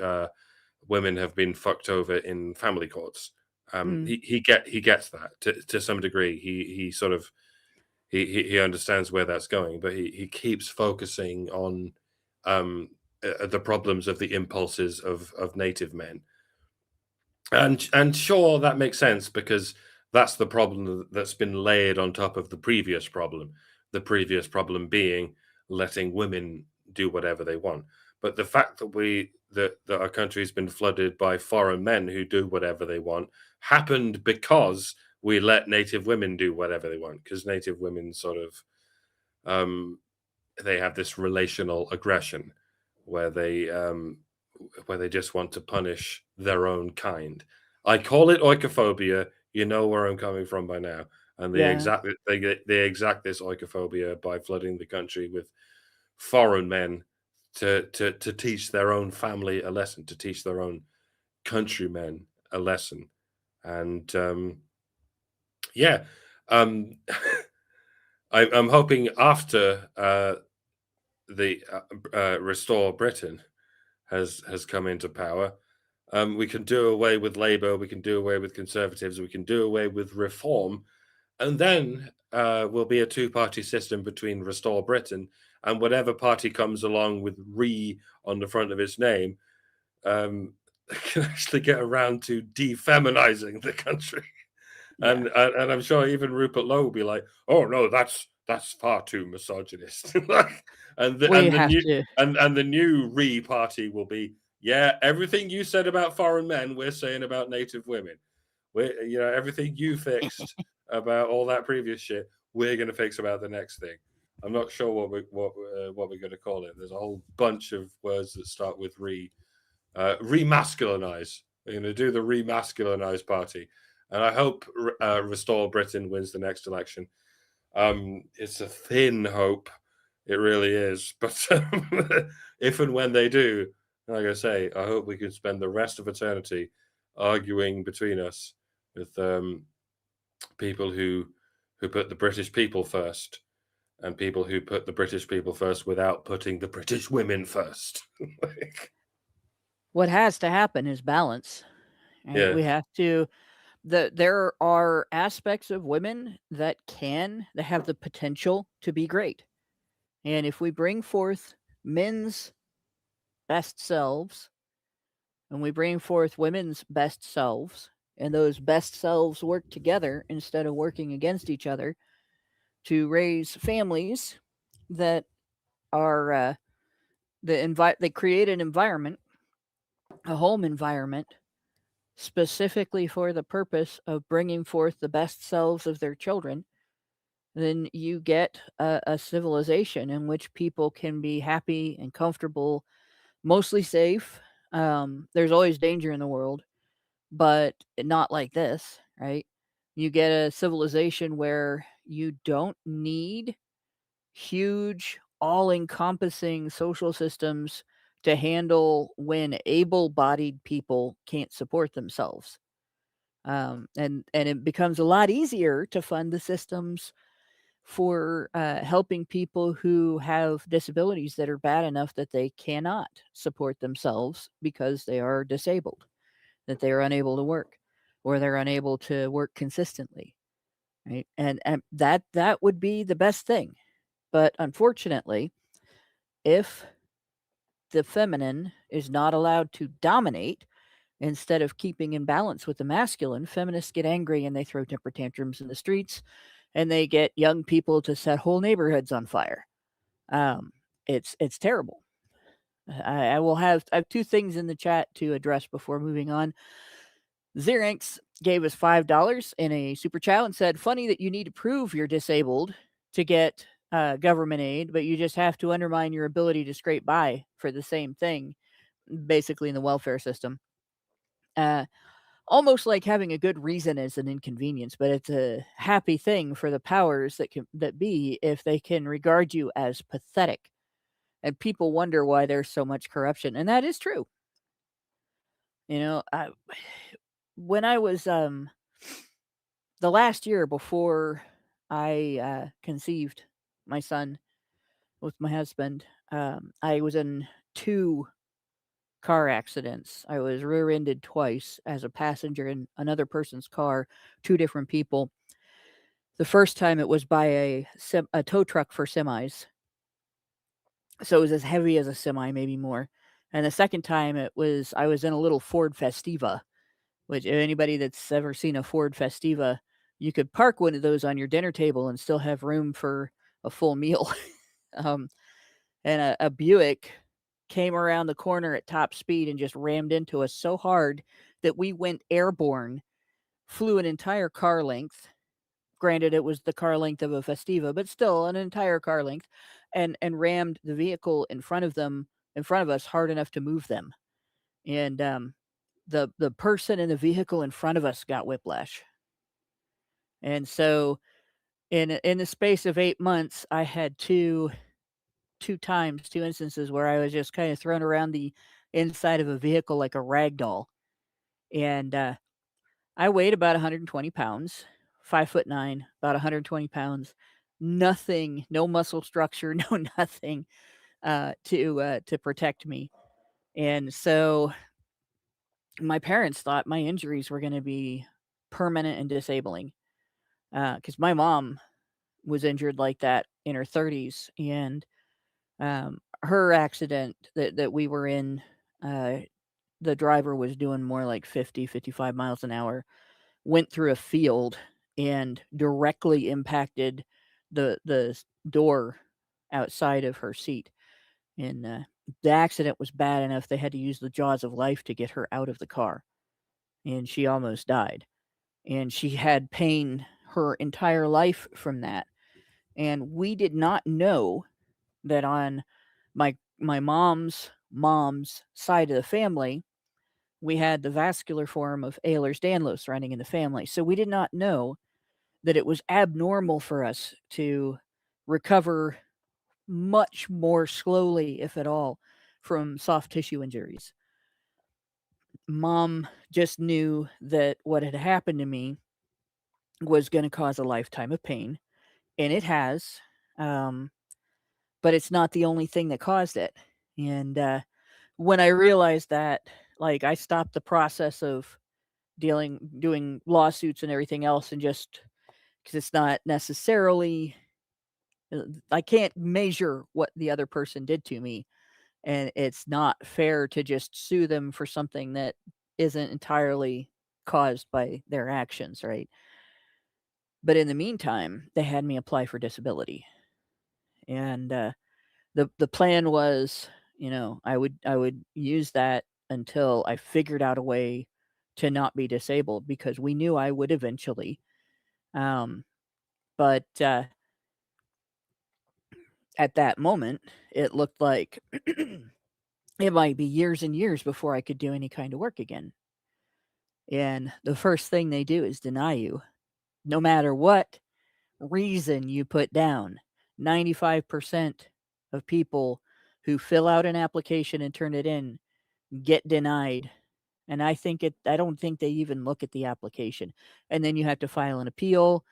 women have been fucked over in family courts. He gets that to some degree. He sort of he understands where that's going, but he keeps focusing on the problems of the impulses of native men. And sure, that makes sense because that's the problem that's been layered on top of the previous problem. The previous problem being letting women do whatever they want. But the fact that our country has been flooded by foreign men who do whatever they want happened because we let native women do whatever they want. Because native women sort of they have this relational aggression where they just want to punish their own kind. I call it oikophobia. You know where I'm coming from by now. And they exact this oikophobia by flooding the country with foreign men to teach their own family a lesson, to teach their own countrymen a lesson. And yeah, I'm hoping after the Restore Britain has come into power, we can do away with Labour, we can do away with Conservatives, we can do away with Reform, and then will be a two-party system between Restore Britain and whatever party comes along with "re" on the front of its name can actually get around to defeminizing the country. Yeah. And I'm sure even Rupert Lowe will be like, "Oh no, that's far too misogynist." and the new re party will be Yeah, everything you said about foreign men, we're saying about native women. Everything you fixed about all that previous shit, we're going to fix about the next thing. I'm not sure what we're going to call it. There's a whole bunch of words that start with remasculinize. We're going to do the remasculinize party, and I hope Restore Britain wins the next election. It's a thin hope, it really is. But if and when they do, like I say, I hope we can spend the rest of eternity arguing between us with people who put the British people first, and people who put the British people first without putting the British women first. What has to happen is balance. Right? Yeah. We have to. There are aspects of women that have the potential to be great, and if we bring forth men's best selves, and we bring forth women's best selves, and those best selves work together instead of working against each other to raise families that are they create an environment, a home environment, specifically for the purpose of bringing forth the best selves of their children, then you get a civilization in which people can be happy and comfortable, mostly safe. There's always danger in the world, but not like this, right? You get a civilization where you don't need huge, all encompassing social systems to handle when able bodied people can't support themselves. And it becomes a lot easier to fund the systems for helping people who have disabilities that are bad enough that they cannot support themselves because they are disabled, that they are unable to work, or they're unable to work consistently, right? And that would be the best thing. But unfortunately, if the feminine is not allowed to dominate instead of keeping in balance with the masculine, feminists get angry and they throw temper tantrums in the streets, and they get young people to set whole neighborhoods on fire. It's terrible. I have two things in the chat to address before moving on. Xeranx gave us $5 in a super chat and said, "Funny that you need to prove you're disabled to get government aid, but you just have to undermine your ability to scrape by for the same thing, basically in the welfare system." Almost like having a good reason is an inconvenience, but it's a happy thing for the powers that be if they can regard you as pathetic. And people wonder why there's so much corruption, and that is true. When I was the last year before I conceived my son with my husband, I was in 2 car accidents. I was rear-ended twice as a passenger in another person's car, 2 different people. The first time it was by a tow truck for semis. So it was as heavy as a semi, maybe more. And the second time I was in a little Ford Festiva, which anybody that's ever seen a Ford Festiva, you could park one of those on your dinner table and still have room for a full meal. And a Buick came around the corner at top speed and just rammed into us so hard that we went airborne, flew an entire car length. Granted, it was the car length of a Festiva, but still an entire car length, and rammed the vehicle in front of us hard enough to move them. And the person in the vehicle in front of us got whiplash. And so in the space of 8 months, I had two instances where I was just kind of thrown around the inside of a vehicle like a rag doll. And I weighed about 120 pounds, 5'9", about 120 pounds, nothing, no muscle structure, no nothing to protect me. And so my parents thought my injuries were going to be permanent and disabling, because my mom was injured like that in her 30s, and her accident that we were in, the driver was doing more like 55 miles an hour, went through a field and directly impacted the door outside of her seat. And the accident was bad enough they had to use the jaws of life to get her out of the car, and she almost died. And she had pain her entire life from that. And we did not know that on my mom's side of the family, we had the vascular form of Ehlers-Danlos running in the family. So we did not know that it was abnormal for us to recover much more slowly, if at all, from soft tissue injuries. Mom just knew that what had happened to me was going to cause a lifetime of pain, and it has. But it's not the only thing that caused it. And when I realized that, like, I stopped the process of doing lawsuits and everything else, and just because it's not necessarily, I can't measure what the other person did to me, and it's not fair to just sue them for something that isn't entirely caused by their actions, right? But in the meantime, they had me apply for disability, and the plan was, I would use that until I figured out a way to not be disabled, because we knew I would eventually. But at that moment, it looked like it might be years and years before I could do any kind of work again. And the first thing they do is deny you, no matter what reason you put down. 95% of people who fill out an application and turn it in get denied. And I don't think they even look at the application. And then you have to file an appeal.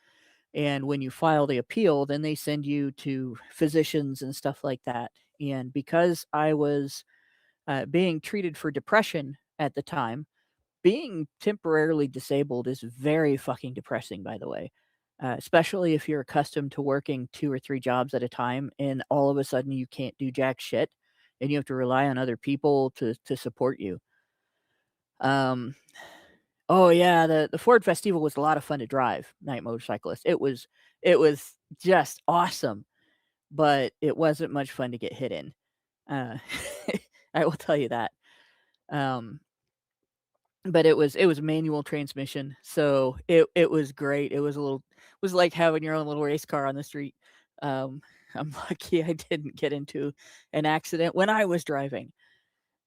And when you file the appeal, then they send you to physicians and stuff like that. And because I was being treated for depression at the time, being temporarily disabled is very fucking depressing, by the way. Especially if you're accustomed to working 2 or 3 jobs at a time, and all of a sudden you can't do jack shit, and you have to rely on other people to support you. Oh yeah, the Ford Festival was a lot of fun to drive, Night Motorcyclist. It was just awesome, but it wasn't much fun to get hit in. Uh, I will tell you that. Um, but it was manual transmission, so it was great. It was like having your own little race car on the street. Um, I'm lucky I didn't get into an accident when I was driving.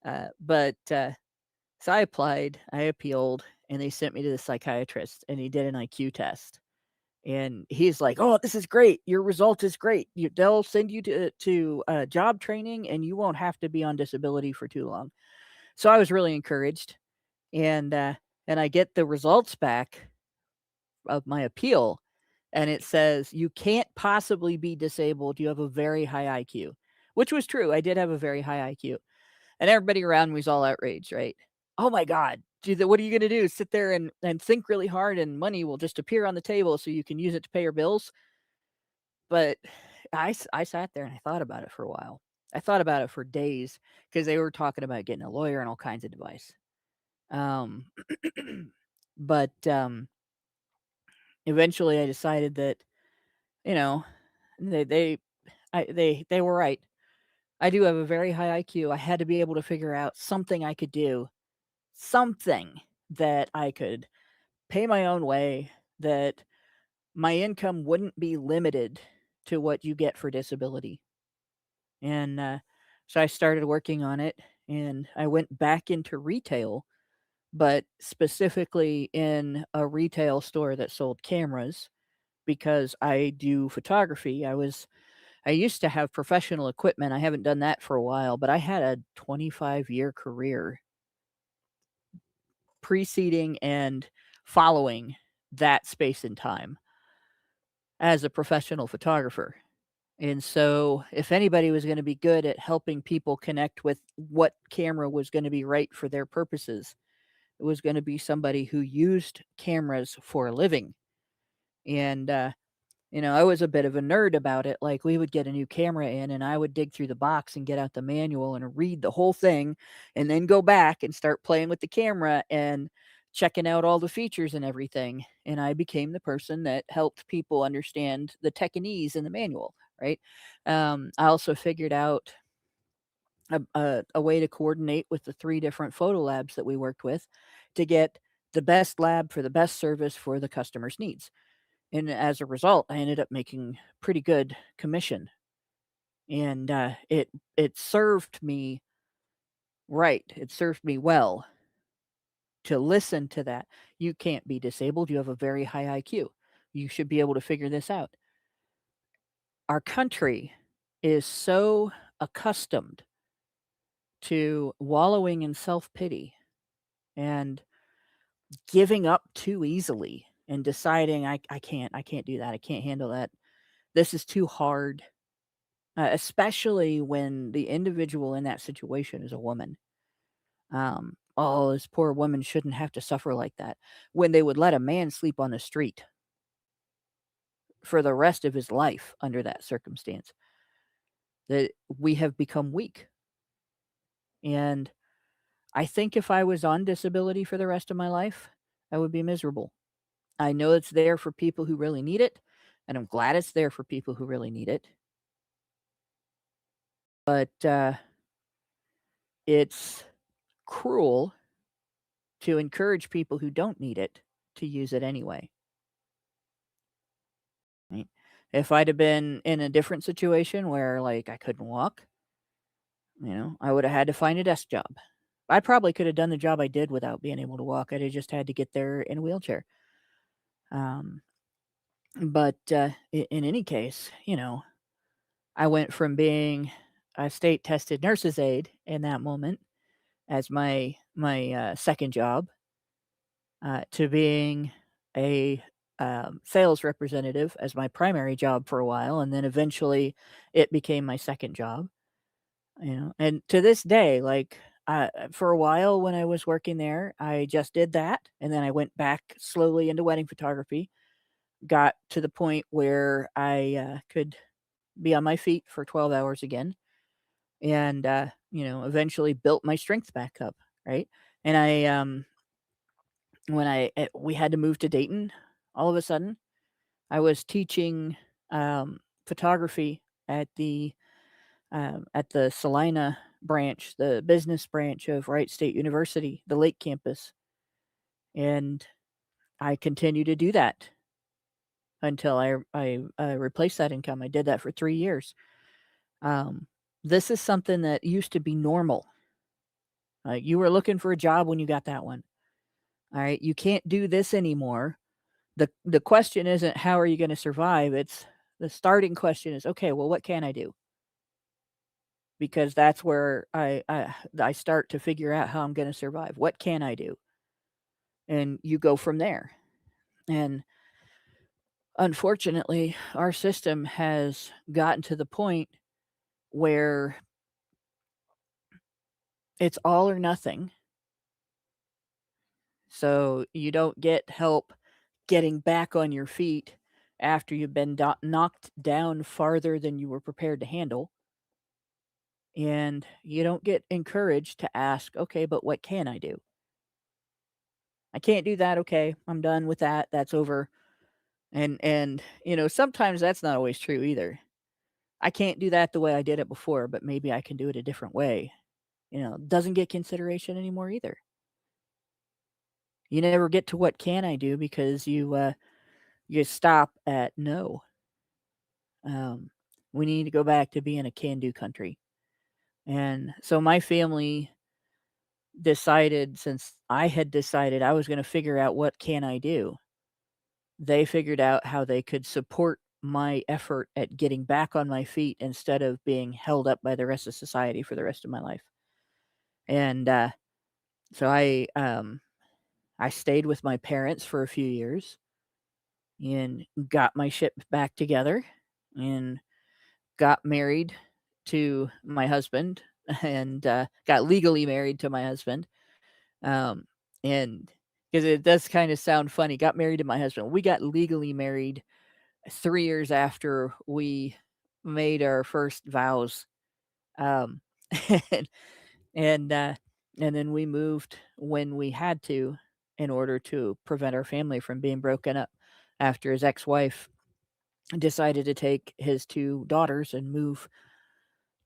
But so I applied, I appealed, and they sent me to the psychiatrist, and he did an IQ test. And he's like, "Oh, this is great. Your result is great. They'll send you to job training, and you won't have to be on disability for too long." So I was really encouraged, and I get the results back of my appeal, and it says you can't possibly be disabled. You have a very high IQ, which was true. I did have a very high IQ, and everybody around me was all outraged, right? Oh my God, dude, what are you going to do? Sit there and think really hard, and money will just appear on the table so you can use it to pay your bills? But I sat there and I thought about it for a while. I thought about it for days, because they were talking about getting a lawyer and all kinds of advice. Um, but eventually I decided that, you know, they were right. I do have a very high IQ. I had to be able to figure out something I could do, something that I could pay my own way, that my income wouldn't be limited to what you get for disability. And so I started working on it, and I went back into retail, but specifically in a retail store that sold cameras, because I do photography. I used to have professional equipment. I haven't done that for a while, but I had a 25-year career preceding and following that space and time as a professional photographer. And so, if anybody was going to be good at helping people connect with what camera was going to be right for their purposes, it was going to be somebody who used cameras for a living. And I was a bit of a nerd about it. Like, we would get a new camera in, and I would dig through the box and get out the manual and read the whole thing, and then go back and start playing with the camera and checking out all the features and everything. And I became the person that helped people understand the techniques in the manual, right? I also figured out a way to coordinate with the 3 different photo labs that we worked with to get the best lab for the best service for the customer's needs. And as a result, I ended up making pretty good commission. And it served me right. It served me well to listen to that. You can't be disabled. You have a very high IQ. You should be able to figure this out. Our country is so accustomed to wallowing in self-pity and giving up too easily and deciding I can't do that. I can't handle that. This is too hard. Especially when the individual in that situation is a woman. Oh, this poor woman shouldn't have to suffer like that. When they would let a man sleep on the street for the rest of his life under that circumstance, that we have become weak. And I think if I was on disability for the rest of my life, I would be miserable. I know it's there for people who really need it, and I'm glad it's there for people who really need it. But it's cruel to encourage people who don't need it to use it anyway. Right? If I'd have been in a different situation where, like, I couldn't walk, I would have had to find a desk job. I probably could have done the job I did without being able to walk. I'd have just had to get there in a wheelchair. But in any case, I went from being a state-tested nurse's aide in that moment as my second job to being a sales representative as my primary job for a while, and then eventually it became my second job. And to this day, like for a while when I was working there, I just did that, and then I went back slowly into wedding photography. Got to the point where I could be on my feet for 12 hours again, and eventually built my strength back up, right? And when we had to move to Dayton, all of a sudden, I was teaching photography at the Salina branch, the business branch of Wright State University, the Lake campus, and I continued to do that until I replaced that income. I did that for 3 years. This is something that used to be normal. You were looking for a job when you got that one. All right, you can't do this anymore. The question isn't how are you going to survive? It's the starting question is, okay, well, what can I do? Because that's where I start to figure out how I'm going to survive. What can I do? And you go from there. And unfortunately, our system has gotten to the point where it's all or nothing. So you don't get help getting back on your feet after you've been knocked down farther than you were prepared to handle. And you don't get encouraged to ask, okay, but what can I do? I can't do that. Okay, I'm done with that. That's over. And sometimes that's not always true either. I can't do that the way I did it before, but maybe I can do it a different way. Doesn't get consideration anymore either. You never get to what can I do because you stop at no. We need to go back to being a can-do country. And so my family decided, since I had decided I was going to figure out what can I do, they figured out how they could support my effort at getting back on my feet instead of being held up by the rest of society for the rest of my life. And so I stayed with my parents for a few years and got my shit back together and got married to my husband and got legally married to my husband. And because it does kind of sound funny, got married to my husband. We got legally married 3 years after we made our first vows. Um, and then we moved when we had to in order to prevent our family from being broken up after his ex-wife decided to take his 2 daughters and move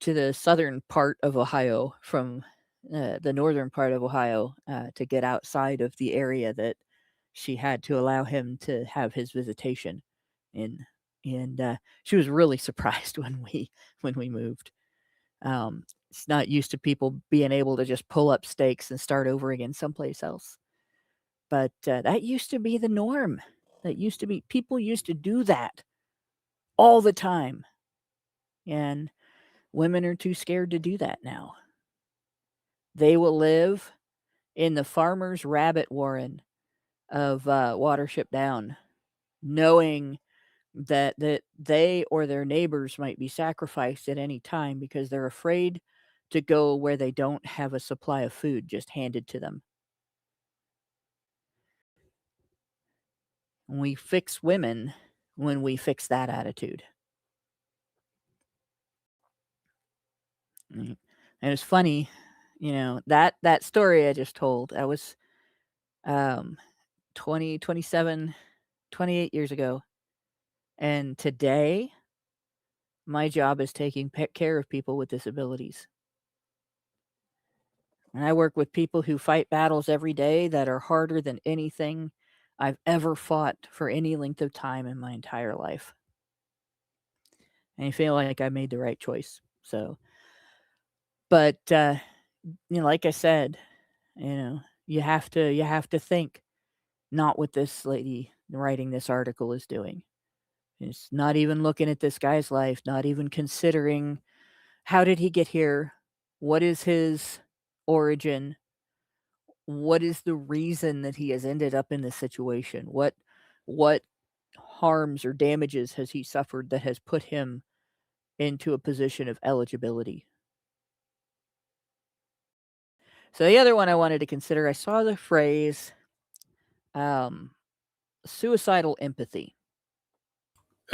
to the southern part of Ohio from the northern part of Ohio to get outside of the area that she had to allow him to have his visitation in. And she was really surprised when we moved. It's not used to people being able to just pull up stakes and start over again someplace else. But that used to be the norm. People used to do that all the time. And women are too scared to do that now. They will live in the farmer's rabbit warren of Watership Down, knowing that they or their neighbors might be sacrificed at any time because they're afraid to go where they don't have a supply of food just handed to them. We fix women when we fix that attitude. And it's funny, that story I just told, that was 27, 28 years ago. And today, my job is taking care of people with disabilities. And I work with people who fight battles every day that are harder than anything I've ever fought for any length of time in my entire life. And I feel like I made the right choice. So, but like I said, you have to think not what this lady writing this article is doing. It's not even looking at this guy's life, not even considering how did he get here? What is his origin? What is the reason that he has ended up in this situation? What harms or damages has he suffered that has put him into a position of eligibility? So the other one I wanted to consider, I saw the phrase suicidal empathy.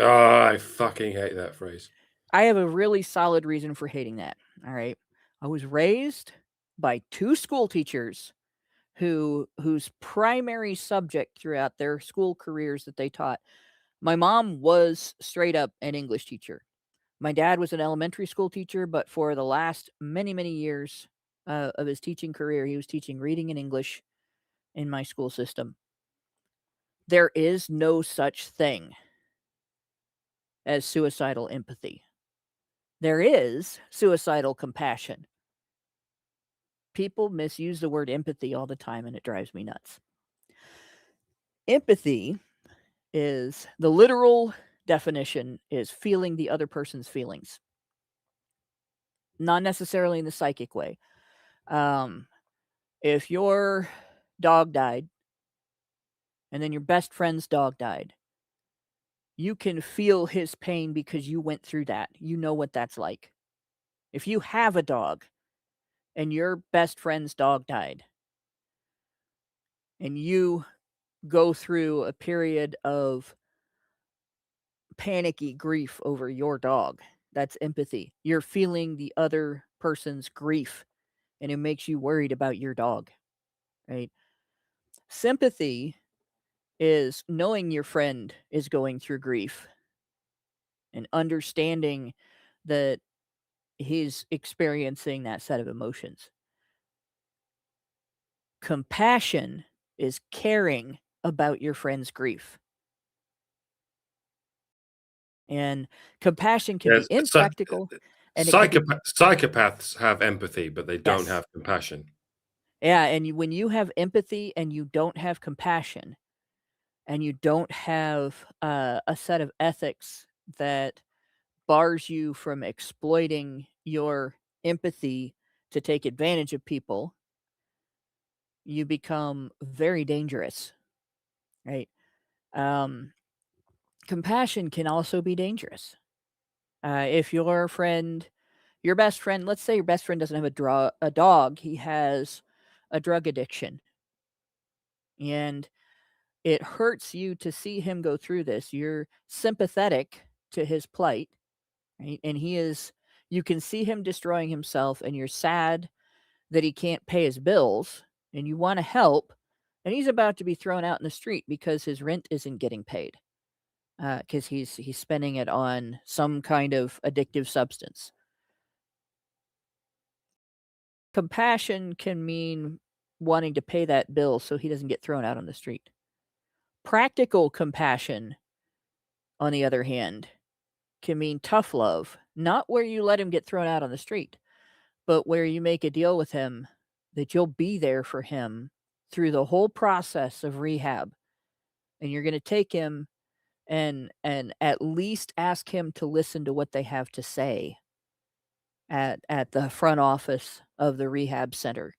Oh, I fucking hate that phrase. I have a really solid reason for hating that. All right. I was raised by two school teachers whose primary subject throughout their school careers that they taught. My mom was straight up an English teacher. My dad was an elementary school teacher, but for the last many, many years of his teaching career, he was teaching reading and English in my school system. There is no such thing as suicidal empathy. There is suicidal compassion. People misuse the word empathy all the time, and it drives me nuts. Empathy is, the literal definition is feeling the other person's feelings. Not necessarily in the psychic way. If your dog died, and then your best friend's dog died, you can feel his pain because you went through that. You know what that's like. If you have a dog, and your best friend's dog died, and you go through a period of panicky grief over your dog, that's empathy. You're feeling the other person's grief, and it makes you worried about your dog, right? Sympathy is knowing your friend is going through grief and understanding that he's experiencing that set of emotions. Compassion is caring about your friend's grief. And compassion can be impractical. And psychopaths have empathy, but they don't have compassion. Yeah, and when you have empathy and you don't have compassion, and you don't have a set of ethics that bars you from exploiting your empathy to take advantage of people, you become very dangerous, right? Compassion can also be dangerous. If your best friend, let's say your best friend doesn't have a dog, he has a drug addiction. And it hurts you to see him go through this. You're sympathetic to his plight, right? And you can see him destroying himself, and you're sad that he can't pay his bills, and you want to help, and he's about to be thrown out in the street because his rent isn't getting paid. Because he's spending it on some kind of addictive substance. Compassion can mean wanting to pay that bill so he doesn't get thrown out on the street. Practical compassion, on the other hand, can mean tough love, not where you let him get thrown out on the street, but where you make a deal with him that you'll be there for him through the whole process of rehab. And you're going to take him and at least ask him to listen to what they have to say at the front office of the rehab center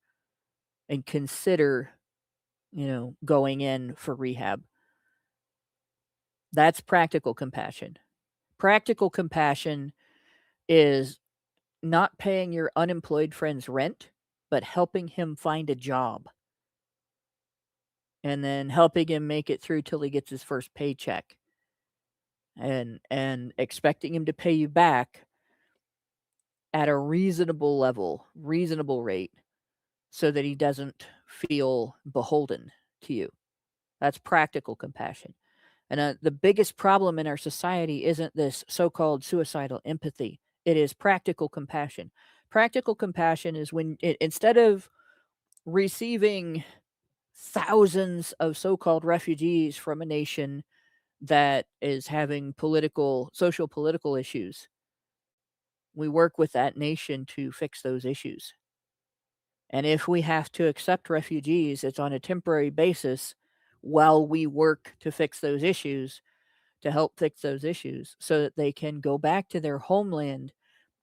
and consider, going in for rehab. That's practical compassion. Practical compassion is not paying your unemployed friend's rent, but helping him find a job. And then helping him make it through till he gets his first paycheck. And expecting him to pay you back at a reasonable level, reasonable rate, so that he doesn't feel beholden to you. That's practical compassion. And the biggest problem in our society isn't this so-called suicidal empathy. It is practical compassion. Practical compassion is when, instead of receiving thousands of so-called refugees from a nation that is having social political issues, we work with that nation to fix those issues. And if we have to accept refugees, it's on a temporary basis while we work to fix those issues, to help fix those issues so that they can go back to their homeland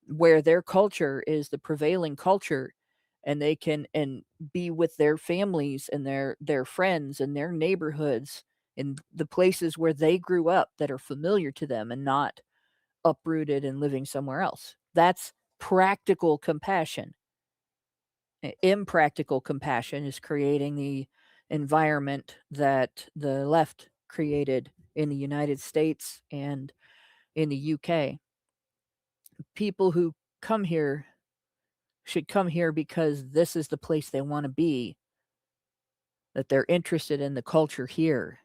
where their culture is the prevailing culture, and they can be with their families and their friends and their neighborhoods in the places where they grew up that are familiar to them and not uprooted and living somewhere else. That's practical compassion. Impractical compassion is creating the environment that the left created in the United States and in the UK. People who come here should come here because this is the place they want to be, that they're interested in the culture here,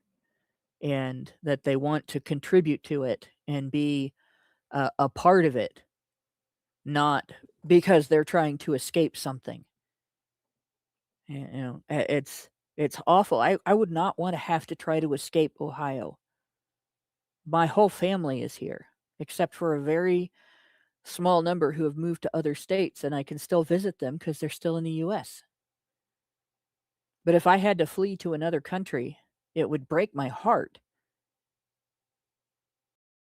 and that they want to contribute to it and be a part of it, not because they're trying to escape something. It's awful. I would not want to have to try to escape Ohio. My whole family is here, except for a very small number who have moved to other states, and I can still visit them because they're still in the U.S. But if I had to flee to another country, it would break my heart.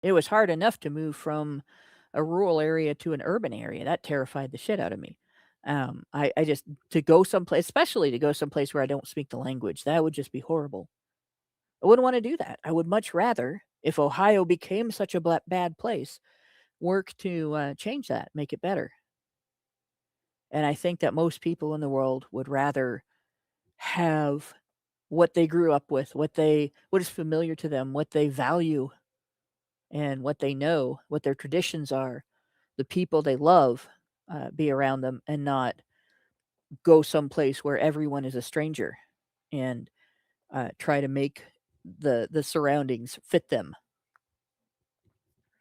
It was hard enough to move from a rural area to an urban area. That terrified the shit out of me. I just, to go someplace, especially to go someplace where I don't speak the language, that would just be horrible. I wouldn't want to do that. I would much rather, if Ohio became such a bad place, work to change that, make it better. And I think that most people in the world would rather have what they grew up with, what is familiar to them, what they value, and what they know, what their traditions are, the people they love, be around them, and not go someplace where everyone is a stranger and try to make the surroundings fit them.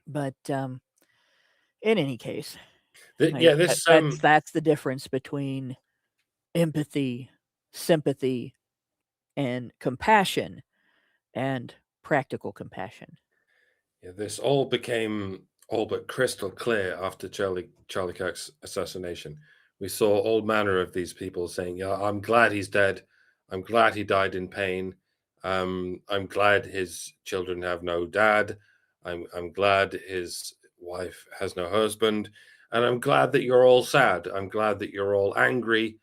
But in any case, that's the difference between empathy, sympathy, and compassion, and practical compassion. Yeah, this all became all but crystal clear after Charlie Kirk's assassination. We saw all manner of these people saying, "Yeah, I'm glad he's dead. I'm glad he died in pain. I'm glad his children have no dad. I'm glad his wife has no husband, and I'm glad that you're all sad. I'm glad that you're all angry,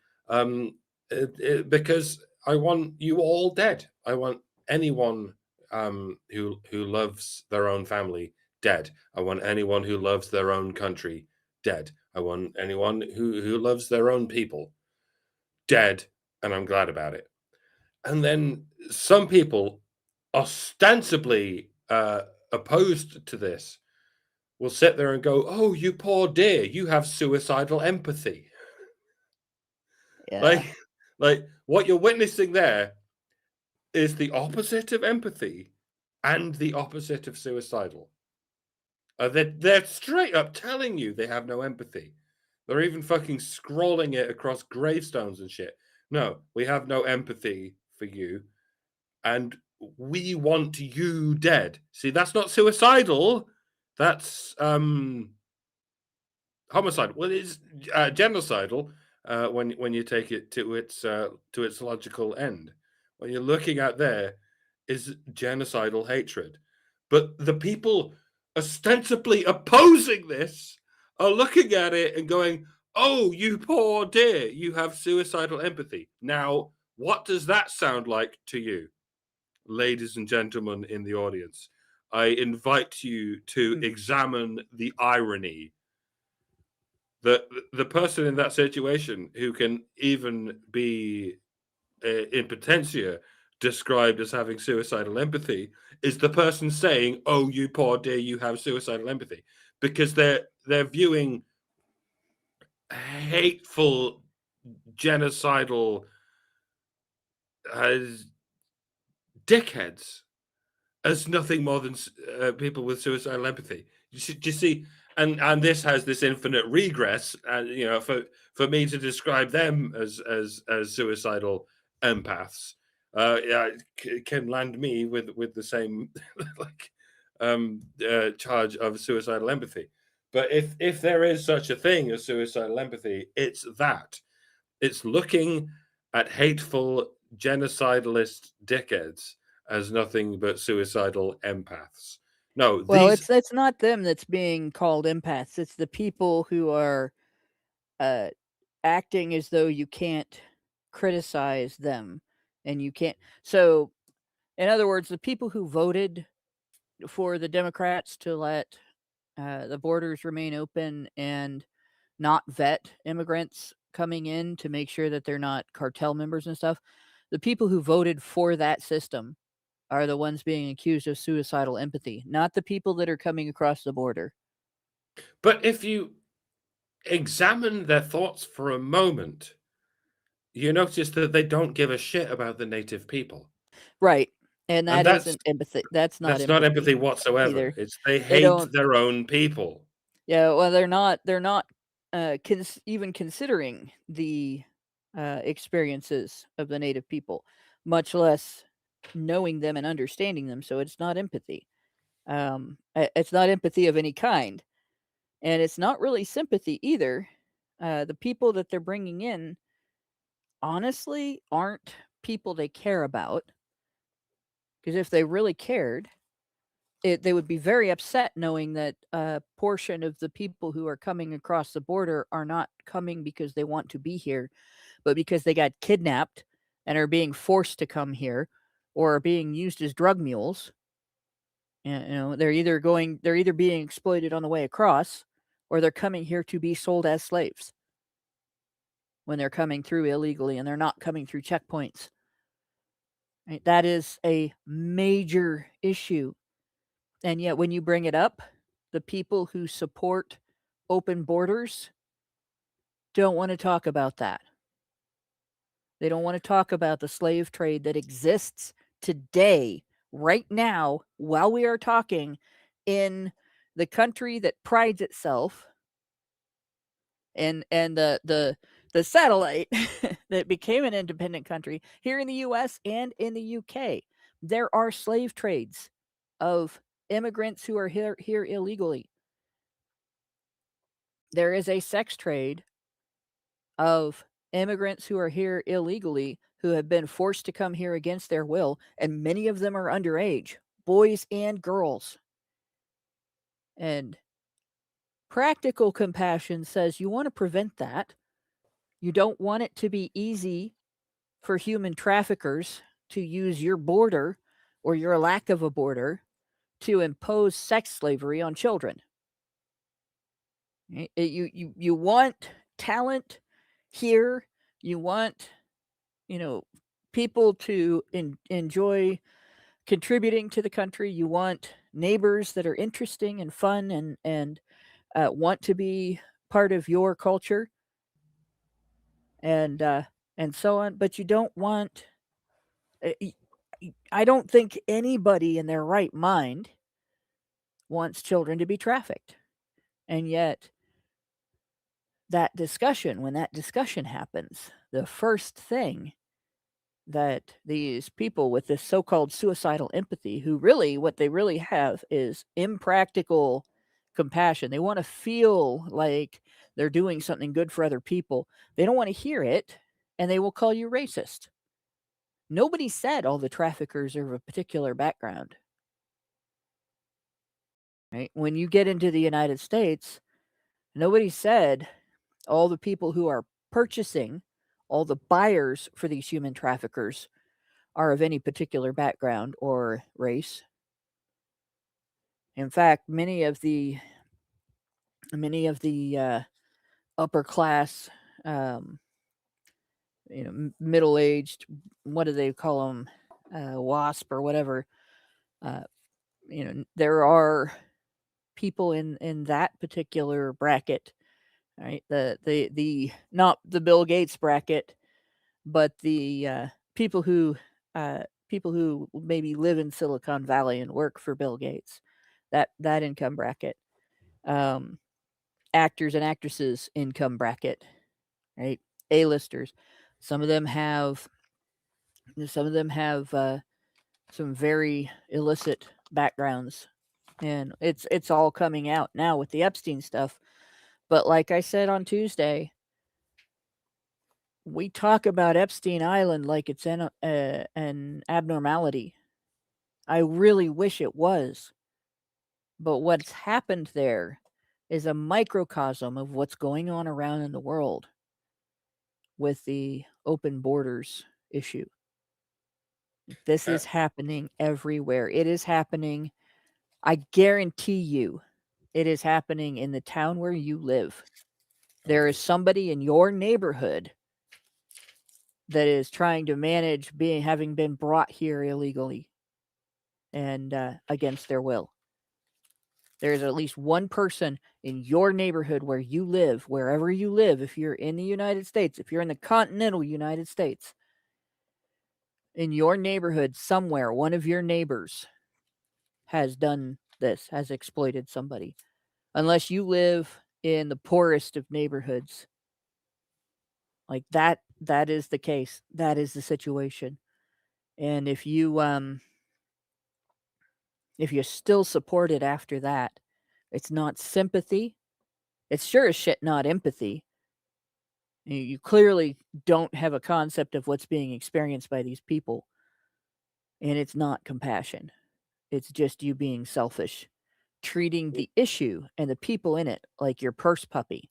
because I want you all dead. I want anyone who loves their own family dead. I want anyone who loves their own country dead. I want anyone who loves their own people dead, and I'm glad about it." And then some people, ostensibly opposed to this, will sit there and go, "Oh, you poor dear, you have suicidal empathy." Yeah. Like what you're witnessing there is the opposite of empathy and the opposite of suicidal. They're straight up telling you they have no empathy. They're even fucking scrolling it across gravestones and shit. No, we have no empathy for you, and we want you dead. See, that's not suicidal. That's homicide. Well, it's genocidal when you take it to its logical end. What you're looking at there is genocidal hatred. But the people ostensibly opposing this are looking at it and going, "Oh, you poor dear, you have suicidal empathy." Now, what does that sound like to you, ladies and gentlemen in the audience? I invite you to examine the irony that the person in that situation who can even be in potentia described as having suicidal empathy is the person saying, "Oh, you poor dear, you have suicidal empathy," because they're viewing hateful, genocidal dickheads as nothing more than people with suicidal empathy. Do you see? And this has this infinite regress, and for me to describe them as suicidal empaths, can land me with the same charge of suicidal empathy. But if there is such a thing as suicidal empathy, it's that. It's looking at hateful genocidalist dickheads as nothing but suicidal empaths. No, Well, these it's not them that's being called empaths. It's the people who are acting as though you can't criticize them, and you can't. So, in other words, the people who voted for the Democrats to let the borders remain open and not vet immigrants coming in to make sure that they're not cartel members and stuff, the people who voted for that system are the ones being accused of suicidal empathy, not the people that are coming across the border. But if you examine their thoughts for a moment, you notice that they don't give a shit about the native people. Right. And And that isn't empathy. That's not not empathy empathy whatsoever. either. It's they They hate don't. their own people. Yeah. Well, they're not even considering the experiences of the native people, much less knowing them and understanding them. So it's not empathy. It's not empathy of any kind, and it's not really sympathy either. The people that they're bringing in honestly aren't people they care about, because if they really cared, they would be very upset knowing that a portion of the people who are coming across the border are not coming because they want to be here, but because they got kidnapped and are being forced to come here, or are being used as drug mules. They're either being exploited on the way across, or they're coming here to be sold as slaves when they're coming through illegally and they're not coming through checkpoints. Right? That is a major issue. And yet, when you bring it up, the people who support open borders don't want to talk about that. They don't want to talk about the slave trade that exists today, right now, while we are talking, in the country that prides itself, and the satellite that became an independent country here in the US and in the UK. There are slave trades of immigrants who are here illegally. There is a sex trade of immigrants who are here illegally, who have been forced to come here against their will, and many of them are underage, boys and girls. And practical compassion says you want to prevent that. You don't want it to be easy for human traffickers to use your border or your lack of a border to impose sex slavery on children. You want talent here. You want, people to enjoy contributing to the country. You want neighbors that are interesting and fun and want to be part of your culture, and so on. But you don't want. I don't think anybody in their right mind wants children to be trafficked, and yet that discussion, when that discussion happens, the first thing that these people with this so-called suicidal empathy, who really, what they really have is impractical compassion. They want to feel like they're doing something good for other people. They don't want to hear it, and they will call you racist. Nobody said all the traffickers are of a particular background. Right? When you get into the United States, nobody said all the people who are purchasing, all the buyers for these human traffickers are of any particular background or race. In fact, many of the upper class, middle-aged, what do they call them, WASP or whatever, there are people in that particular bracket, right? The not the Bill Gates bracket, but the people who maybe live in Silicon Valley and work for Bill Gates, that income bracket, actors and actresses income bracket, right? A-listers. Some of them have some very illicit backgrounds, and it's all coming out now with the Epstein stuff. But like I said on Tuesday, we talk about Epstein Island like it's an abnormality. I really wish it was. But what's happened there is a microcosm of what's going on around in the world with the open borders issue. This is happening everywhere. It is happening. I guarantee you, it is happening in the town where you live. There is somebody in your neighborhood that is trying to manage having been brought here illegally and against their will. There's at least one person in your neighborhood where you live, wherever you live, if you're in the United States, if you're in the continental United States, in your neighborhood somewhere, one of your neighbors has done this, has exploited somebody. Unless you live in the poorest of neighborhoods. Like that is the case. That is the situation. And if you still support it after that, it's not sympathy. It's sure as shit not empathy. You clearly don't have a concept of what's being experienced by these people. And it's not compassion. It's just you being selfish, treating the issue and the people in it like your purse puppy.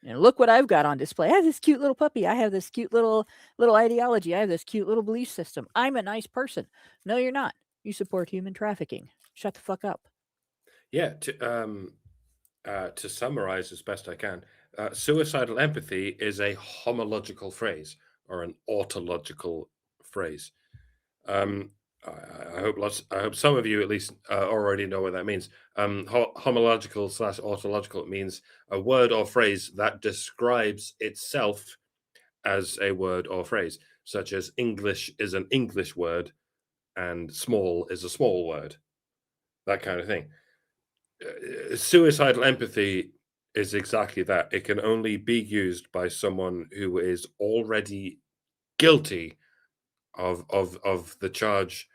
And look what I've got on display. I have this cute little puppy. I have this cute little ideology. I have this cute little belief system. I'm a nice person. No, you're not. You support human trafficking. Shut the fuck up. Yeah. To summarize as best I can, suicidal empathy is a homological phrase or an autological phrase. I hope some of you at least already know what that means. Homological / autological means a word or phrase that describes itself as a word or phrase, such as English is an English word and small is a small word, that kind of thing. Suicidal empathy is exactly that. It can only be used by someone who is already guilty of the charge,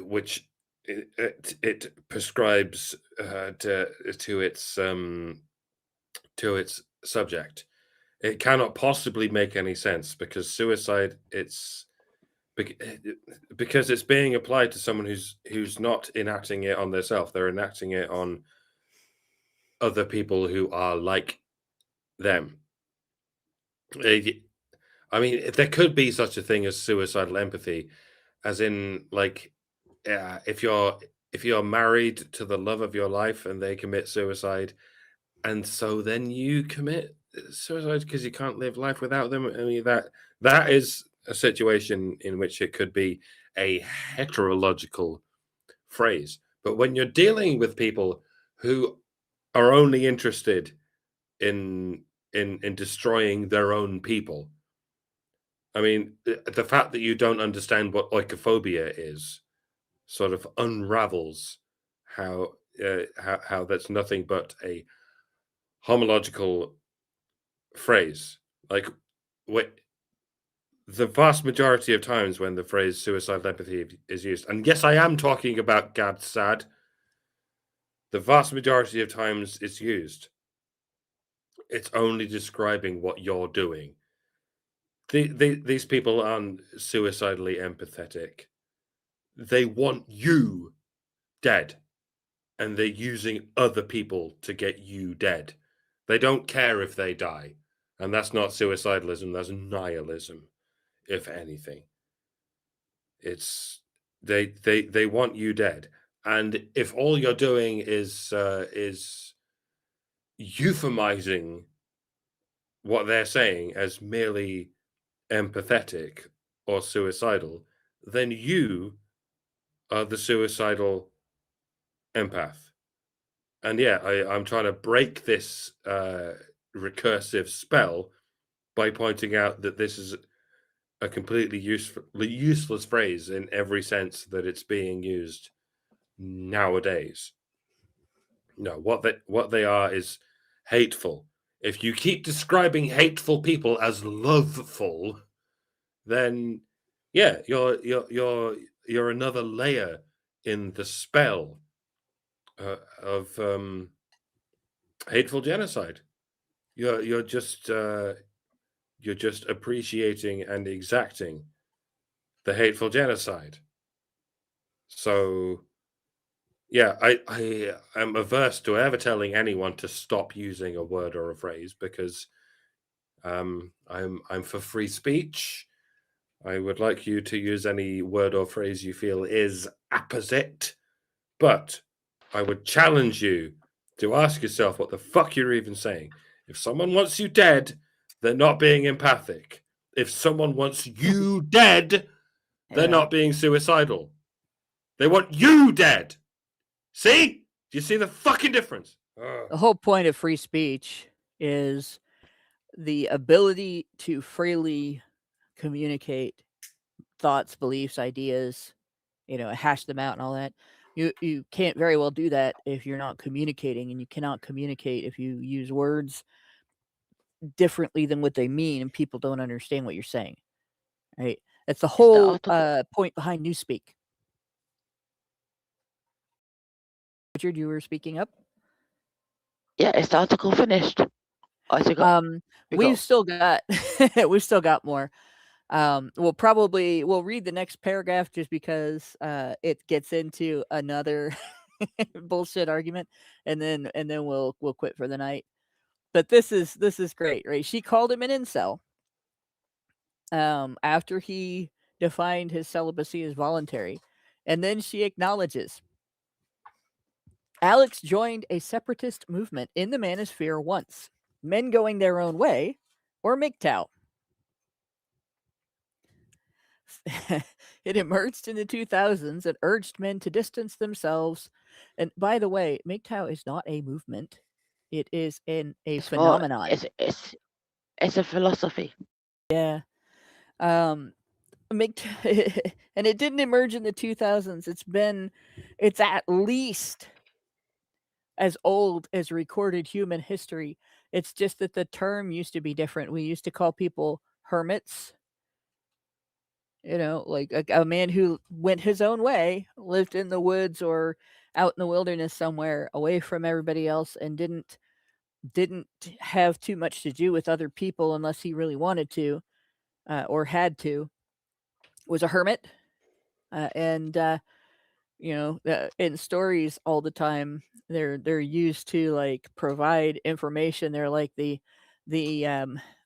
which it prescribes to its subject. It cannot possibly make any sense because suicide, because it's being applied to someone who's not enacting it on themselves. They're enacting it on other people who are like them. I mean, there could be such a thing as suicidal empathy, as in, like, if you're married to the love of your life and they commit suicide, and so then you commit suicide because you can't live life without them. I mean, that is a situation in which it could be a heterological phrase. But when you're dealing with people who are only interested in destroying their own people, I mean, the fact that you don't understand what oikophobia is sort of unravels how that's nothing but a homological phrase. Like, the vast majority of times when the phrase suicidal empathy is used, and yes, I am talking about Gad Sad, the vast majority of times it's used, it's only describing what you're doing. These people aren't suicidally empathetic. They want you dead, and they're using other people to get you dead. They don't care if they die, and that's not suicidalism, that's nihilism, if anything. It's they want you dead, and if all you're doing is euphemizing what they're saying as merely empathetic or suicidal, then you are the suicidal empath. And yeah, I'm trying to break this recursive spell by pointing out that this is a completely useless phrase in every sense that it's being used nowadays. No, what they are is hateful. If you keep describing hateful people as loveful, then yeah, you're another layer in the spell of hateful genocide. You're just appreciating and exacting the hateful genocide. So yeah, I am averse to ever telling anyone to stop using a word or a phrase, because I'm for free speech. I would like you to use any word or phrase you feel is apposite, but I would challenge you to ask yourself what the fuck you're even saying. If someone wants you dead, they're not being empathic. If someone wants you dead, they're not being suicidal. They want you dead. See? Do you see the fucking difference? The whole point of free speech is the ability to freely communicate thoughts, beliefs, ideas, hash them out and all that. You can't very well do that if you're not communicating, and you cannot communicate if you use words differently than what they mean and people don't understand what you're saying. Right? That's the whole point behind newspeak. Richard, you were speaking up? Yeah, is the article finished? We've still got we've still got more. We'll read the next paragraph just because it gets into another bullshit argument, and then we'll quit for the night. But this is great, right? She called him an incel after he defined his celibacy as voluntary, and then she acknowledges Alex joined a separatist movement in the manosphere once. Men going their own way, or MGTOW. It emerged in the 2000s and urged men to distance themselves. And by the way, MGTOW is not a movement. It is a phenomenon. It's a philosophy. Yeah. And it didn't emerge in the 2000s. It's at least as old as recorded human history. It's just that the term used to be different. We used to call people hermits. Like a man who went his own way, lived in the woods or out in the wilderness somewhere away from everybody else, and didn't have too much to do with other people unless he really wanted to or had to, was a hermit. In stories all the time, they're used to like provide information. They're like the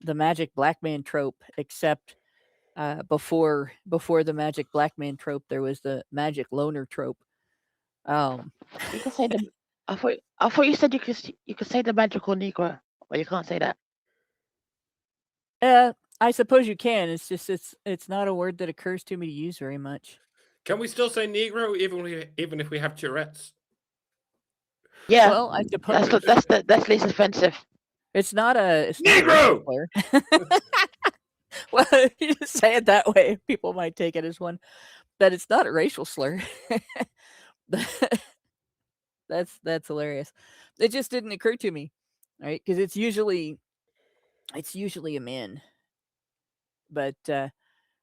magic black man trope, except before the magic black man trope, there was the magic loner trope. You can say the. I thought you said you could say the magical Negro, but you can't say that. I suppose you can. It's just it's not a word that occurs to me to use very much. Can we still say Negro even if we have Tourette's? Yeah. Well, I suppose that's least offensive. It's not a Negro. Well, if you just say it that way, people might take it as one, but it's not a racial slur. That's hilarious. It just didn't occur to me. right? Because it's usually a man. But at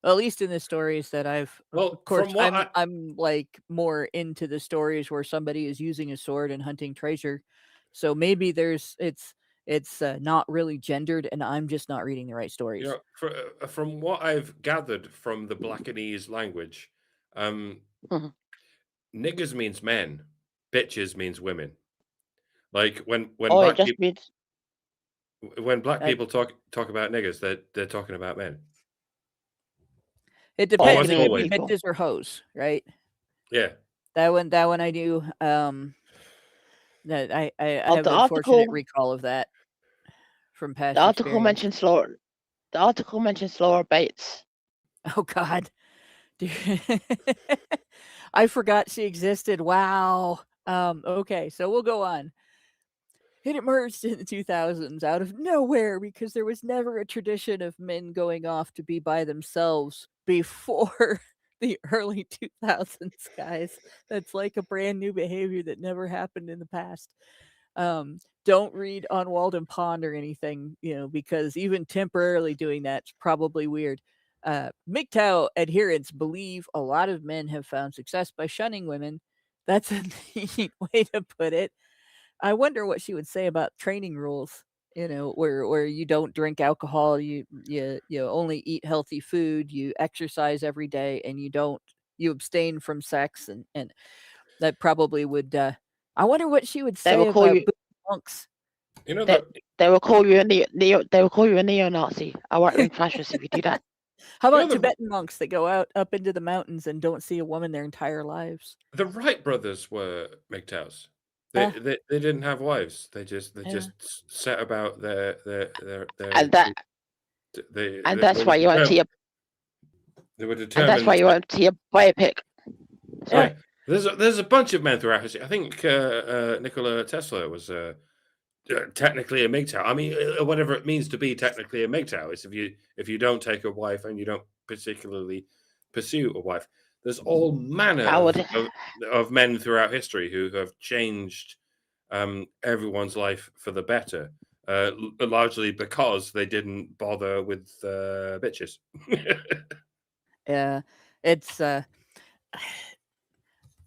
least in the stories that I've, Well, of course, from what I'm like more into the stories where somebody is using a sword and hunting treasure. So maybe it's not really gendered, and I'm just not reading the right stories. from what I've gathered from the Blackanese language, Mhm. niggers means men, bitches means women. Like when Oh, it black just people means That talk about niggers, they're talking about men. it depends. Almost It Blackney could be always. people. bitches or hoes, right? Yeah. That one I do. That I Oh, have unfortunate recall of that from the past article experience. mentions Laura. The article mentions Laura Bates. Oh God. Dude. I forgot she existed. Wow. Okay, so we'll go on. It emerged in the 2000s out of nowhere because there was never a tradition of men going off to be by themselves before the early 2000s, guys. That's like a brand new behavior that never happened in the past. Don't read on Walden Pond or anything, because even temporarily doing that's probably weird. MGTOW adherents believe a lot of men have found success by shunning women. That's a neat way to put it. I wonder what she would say about training rules. Where you don't drink alcohol, you only eat healthy food, you exercise every day, and you abstain from sex, and that probably would. I wonder what she would They will say call about you. monks. You know They, that they will call you a neo. They will call you a neo-Nazi, a right-wing fascist if you do that. How you about know the Tibetan monks that go out up into the mountains and don't see a woman their entire lives? the Wright brothers were MGTOWs. Ah, They didn't have wives. They yeah. just set about their And that and they that's were why you won't see a they were and that's why determined. you won't see a biopic. Yeah. Sorry. There's a bunch of men throughout history. I think Nikola Tesla was technically a MGTOW. I mean, whatever it means to be technically a MGTOW is if you don't take a wife and you don't particularly pursue a wife. There's all manner Howard. of men throughout history who have changed everyone's life for the better, largely because they didn't bother with bitches. Yeah. It's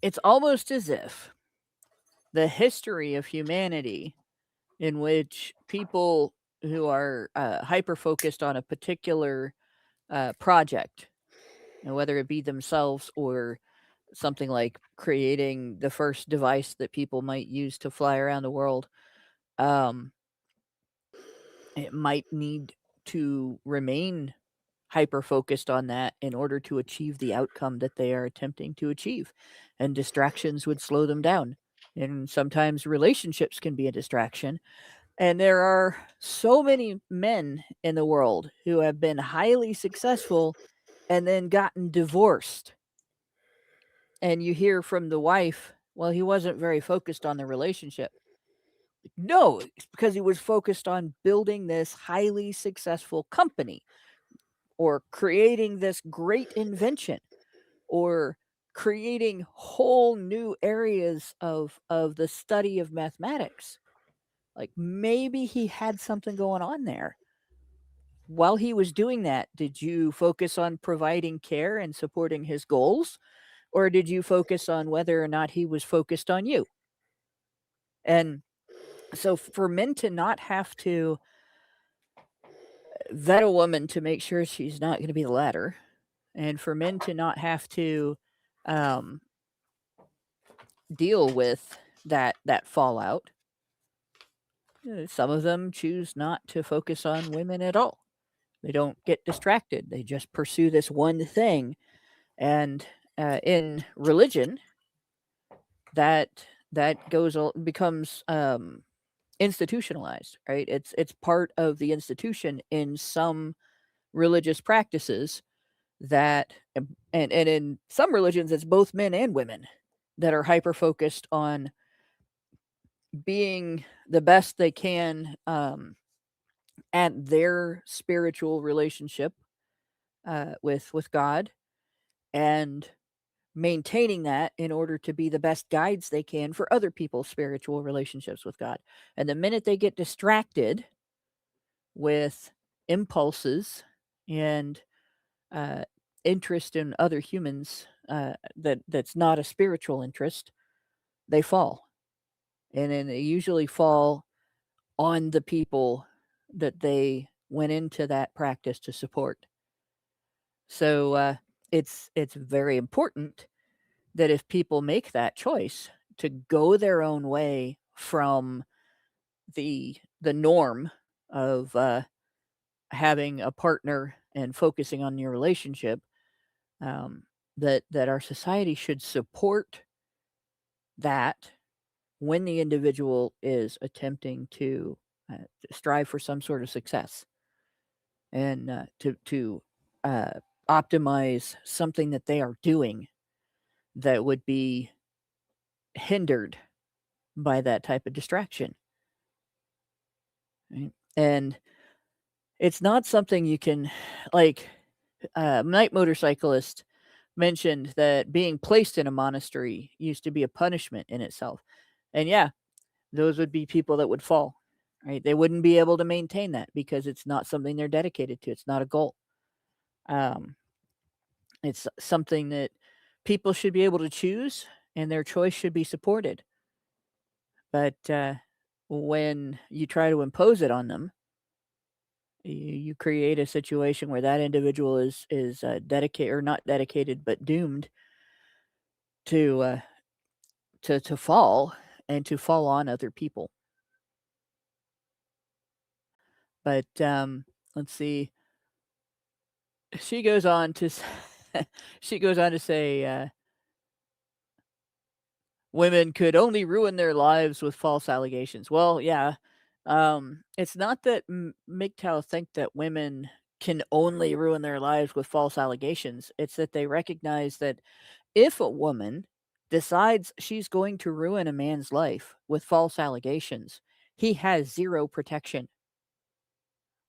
it's almost as if the history of humanity in which people who are hyper focused on a particular project, and whether it be themselves or something like creating the first device that people might use to fly around the world, um, it might need to remain hyper focused on that in order to achieve the outcome that they are attempting to achieve. And distractions would slow them down. And sometimes relationships can be a distraction. And there are so many men in the world who have been highly successful and then gotten divorced. And you hear from the wife, well, he wasn't very focused on the relationship. No, it's because he was focused on building this highly successful company or creating this great invention or creating whole new areas of the study of mathematics. Like maybe he had something going on there. While he was doing that, did you focus on providing care and supporting his goals? Or did you focus on whether or not he was focused on you? And so for men to not have to vet a woman to make sure she's not going to be the latter, and for men to not have to um, deal with that fallout, some of them choose not to focus on women at all. They don't get distracted. They just pursue this one thing. And in religion, that becomes institutionalized, right? It's part of the institution in some religious practices that, and in some religions, it's both men and women that are hyper focused on being the best they can at their spiritual relationship with God, and maintaining that in order to be the best guides they can for other people's spiritual relationships with God. And the minute they get distracted with impulses and interest in other humans that's not a spiritual interest, they fall. And then they usually fall on the people that they went into that practice to support. So it's very important that if people make that choice to go their own way from the norm of having a partner and focusing on your relationship, that our society should support that when the individual is attempting to strive for some sort of success and to optimize something that they are doing that would be hindered by that type of distraction. Right? And it's not something you can, like, Night Motorcyclist mentioned that being placed in a monastery used to be a punishment in itself. And yeah, those would be people that would fall, right? They wouldn't be able to maintain that because it's not something they're dedicated to. It's not a goal. It's something that people should be able to choose, and their choice should be supported. But when you try to impose it on them, you create a situation where that individual is dedicated, or not dedicated, but doomed to fall, and to fall on other people. But let's see. She goes on to say women could only ruin their lives with false allegations. Well, yeah. It's not that MGTOW think that women can only ruin their lives with false allegations. It's that they recognize that if a woman decides she's going to ruin a man's life with false allegations, he has zero protection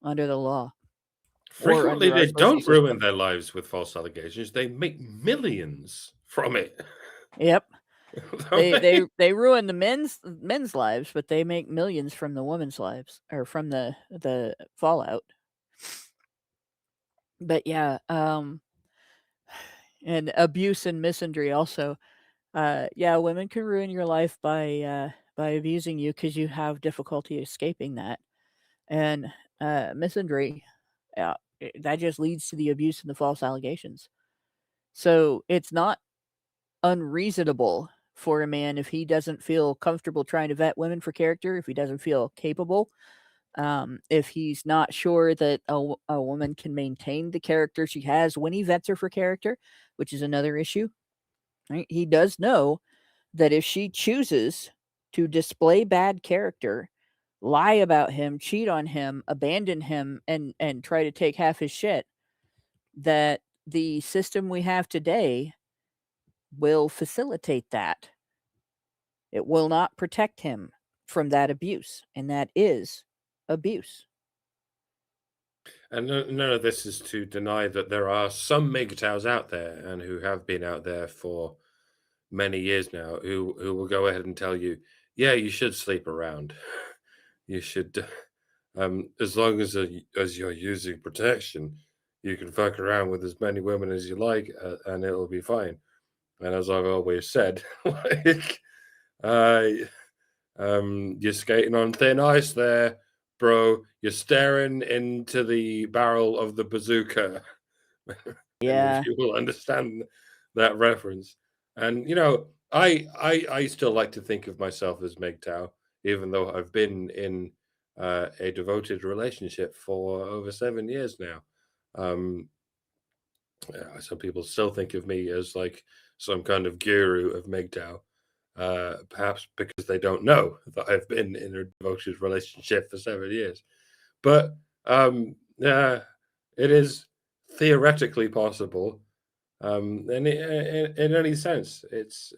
under the law. Frequently, they don't ruin their lives with false allegations. They make millions from it. Yep. They ruin the men's lives, but they make millions from the women's lives, or from the fallout. But yeah, and abuse and misandry also. Yeah, women can ruin your life by abusing you because you have difficulty escaping that. And misandry, yeah, that just leads to the abuse and the false allegations. So it's not unreasonable for a man, if he doesn't feel comfortable trying to vet women for character, if he doesn't feel capable, if he's not sure that a woman can maintain the character she has when he vets her for character, which is another issue. Right? He does know that if she chooses to display bad character, lie about him, cheat on him, abandon him, and try to take half his shit, that the system we have today will facilitate that. It will not protect him from that abuse, and that is abuse. And none of this is to deny that there are some MGTOWs out there, and who have been out there for many years now, who will go ahead and tell you, yeah, you should sleep around. You should, as long as you're using protection, you can fuck around with as many women as you like, and it'll be fine. And as I've always said, like, you're skating on thin ice there, bro. You're staring into the barrel of the bazooka. Yeah. If you will understand that reference. And you know, I still like to think of myself as MGTOW, even though I've been in a devoted relationship for over 7 years now. Some people still think of me as like some kind of guru of MGTOW, perhaps because they don't know that I've been in a devoted relationship for 7 years. But it is theoretically possible. In any sense, it's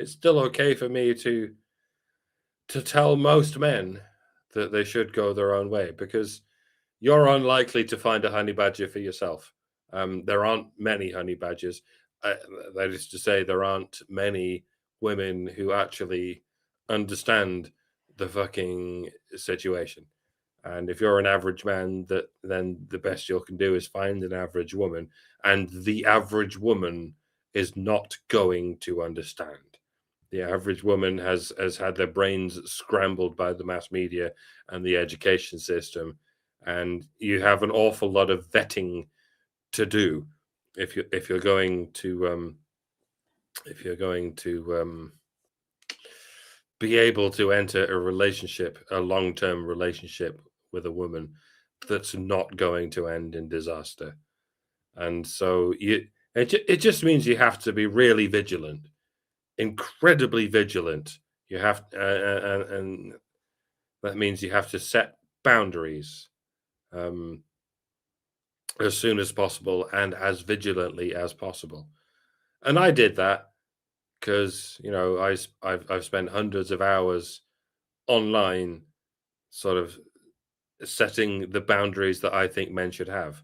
still okay for me to tell most men that they should go their own way, because you're unlikely to find a honey badger for yourself. There aren't many honey badgers. that is to say, there aren't many women who actually understand the fucking situation. And if you're an average man, then the best you can do is find an average woman, and the average woman is not going to understand. The average woman has had their brains scrambled by the mass media and the education system, and you have an awful lot of vetting to do if you're going to be able to enter a long-term relationship with a woman that's not going to end in disaster. And so it just means you have to be really vigilant, incredibly vigilant. You have and that means you have to set boundaries as soon as possible and as vigilantly as possible. And I did that because, you know, I've spent hundreds of hours online sort of setting the boundaries that I think men should have.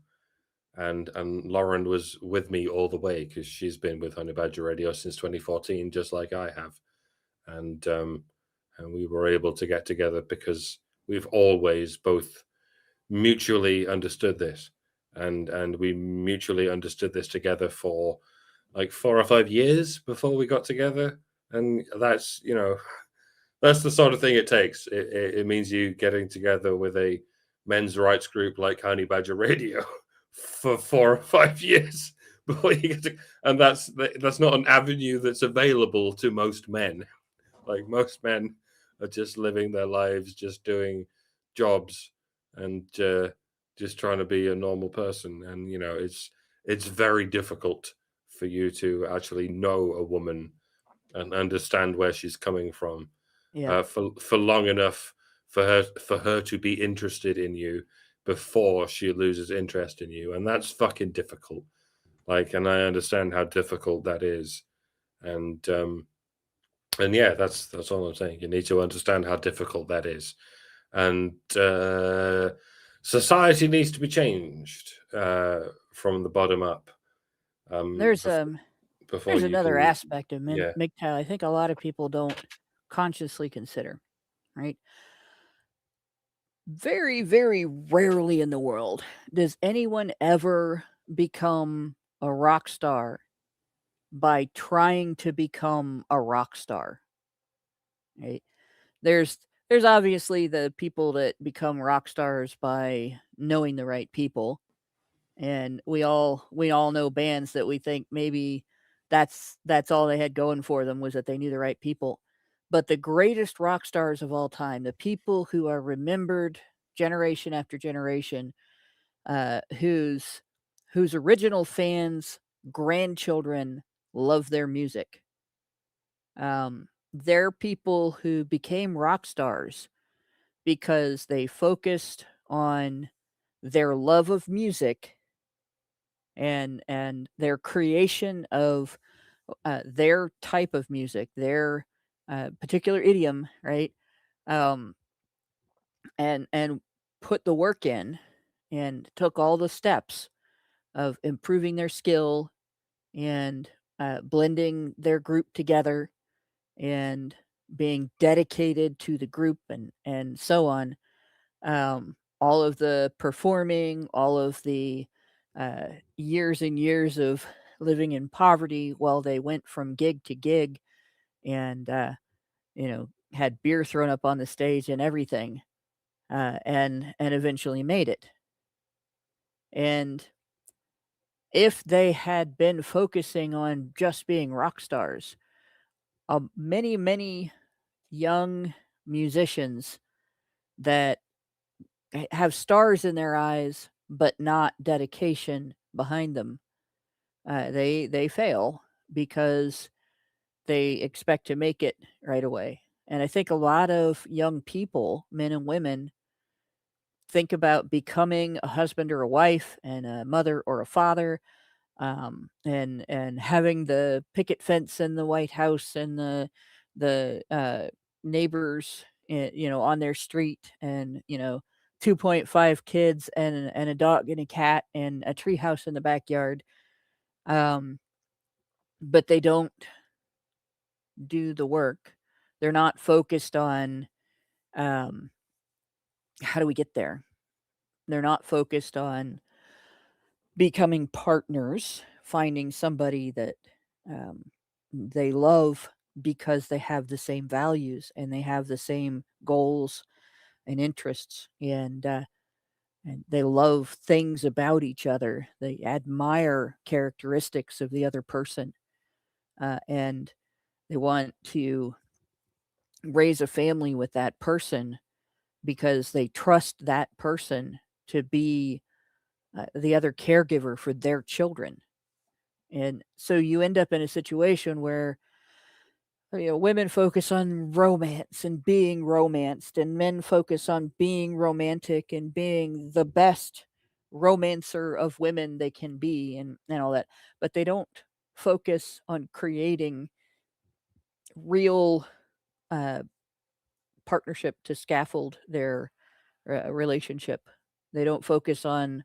And Lauren was with me all the way because she's been with Honey Badger Radio since 2014, just like I have. And we were able to get together because we've always both mutually understood this. And we mutually understood this together for like 4 or 5 years before we got together. And that's, you know, that's the sort of thing it takes. It means you getting together with a men's rights group like Honey Badger Radio for 4 or 5 years before you get to, and that's not an avenue that's available to most men. Like, most men are just living their lives, just doing jobs, and just trying to be a normal person. And, you know, it's very difficult for you to actually know a woman and understand where she's coming from. Yeah. For long enough for her to be interested in you before she loses interest in you. And that's fucking difficult. Like, and I understand how difficult that is. And yeah, that's all I'm saying. You need to understand how difficult that is. And society needs to be changed from the bottom up. There's another aspect of yeah. MGTOW I think a lot of people don't consciously consider, right? Very, very rarely in the world does anyone ever become a rock star by trying to become a rock star, right? There's obviously the people that become rock stars by knowing the right people, and we all know bands that we think maybe that's all they had going for them was that they knew the right people. But the greatest rock stars of all time, the people who are remembered generation after generation, whose original fans, grandchildren love their music. They're people who became rock stars because they focused on their love of music and their creation of their type of music, their particular idiom, right? And put the work in and took all the steps of improving their skill and blending their group together and being dedicated to the group and so on. All of the performing, all of the years and years of living in poverty while they went from gig to gig and, had beer thrown up on the stage and everything, and eventually made it. And if they had been focusing on just being rock stars, many, many young musicians that have stars in their eyes but not dedication behind them, they fail because they expect to make it right away. And I think a lot of young people, men and women, think about becoming a husband or a wife and a mother or a father, and having the picket fence in the White House and the neighbors, on their street, and 2.5 kids and a dog and a cat and a tree house in the backyard. Um, but they don't do the work. They're not focused on how do we get there. They're not focused on becoming partners, finding somebody that they love because they have the same values and they have the same goals and interests, and they love things about each other. They admire characteristics of the other person, and they want to raise a family with that person because they trust that person to be the other caregiver for their children. And so you end up in a situation where women focus on romance and being romanced, and men focus on being romantic and being the best romancer of women they can be, and all that. But they don't focus on creating real partnership to scaffold their relationship. They don't focus on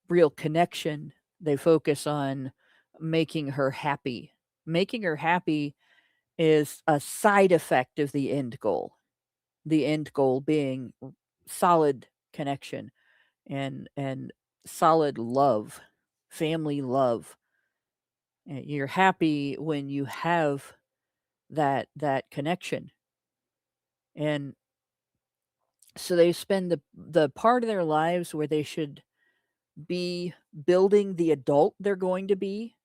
real connection. They focus on making her happy. Making her happy is a side effect of the end goal. The end goal being solid connection and solid love, family love. You're happy when you have that connection. And so they spend the part of their lives where they should be building the adult they're going to be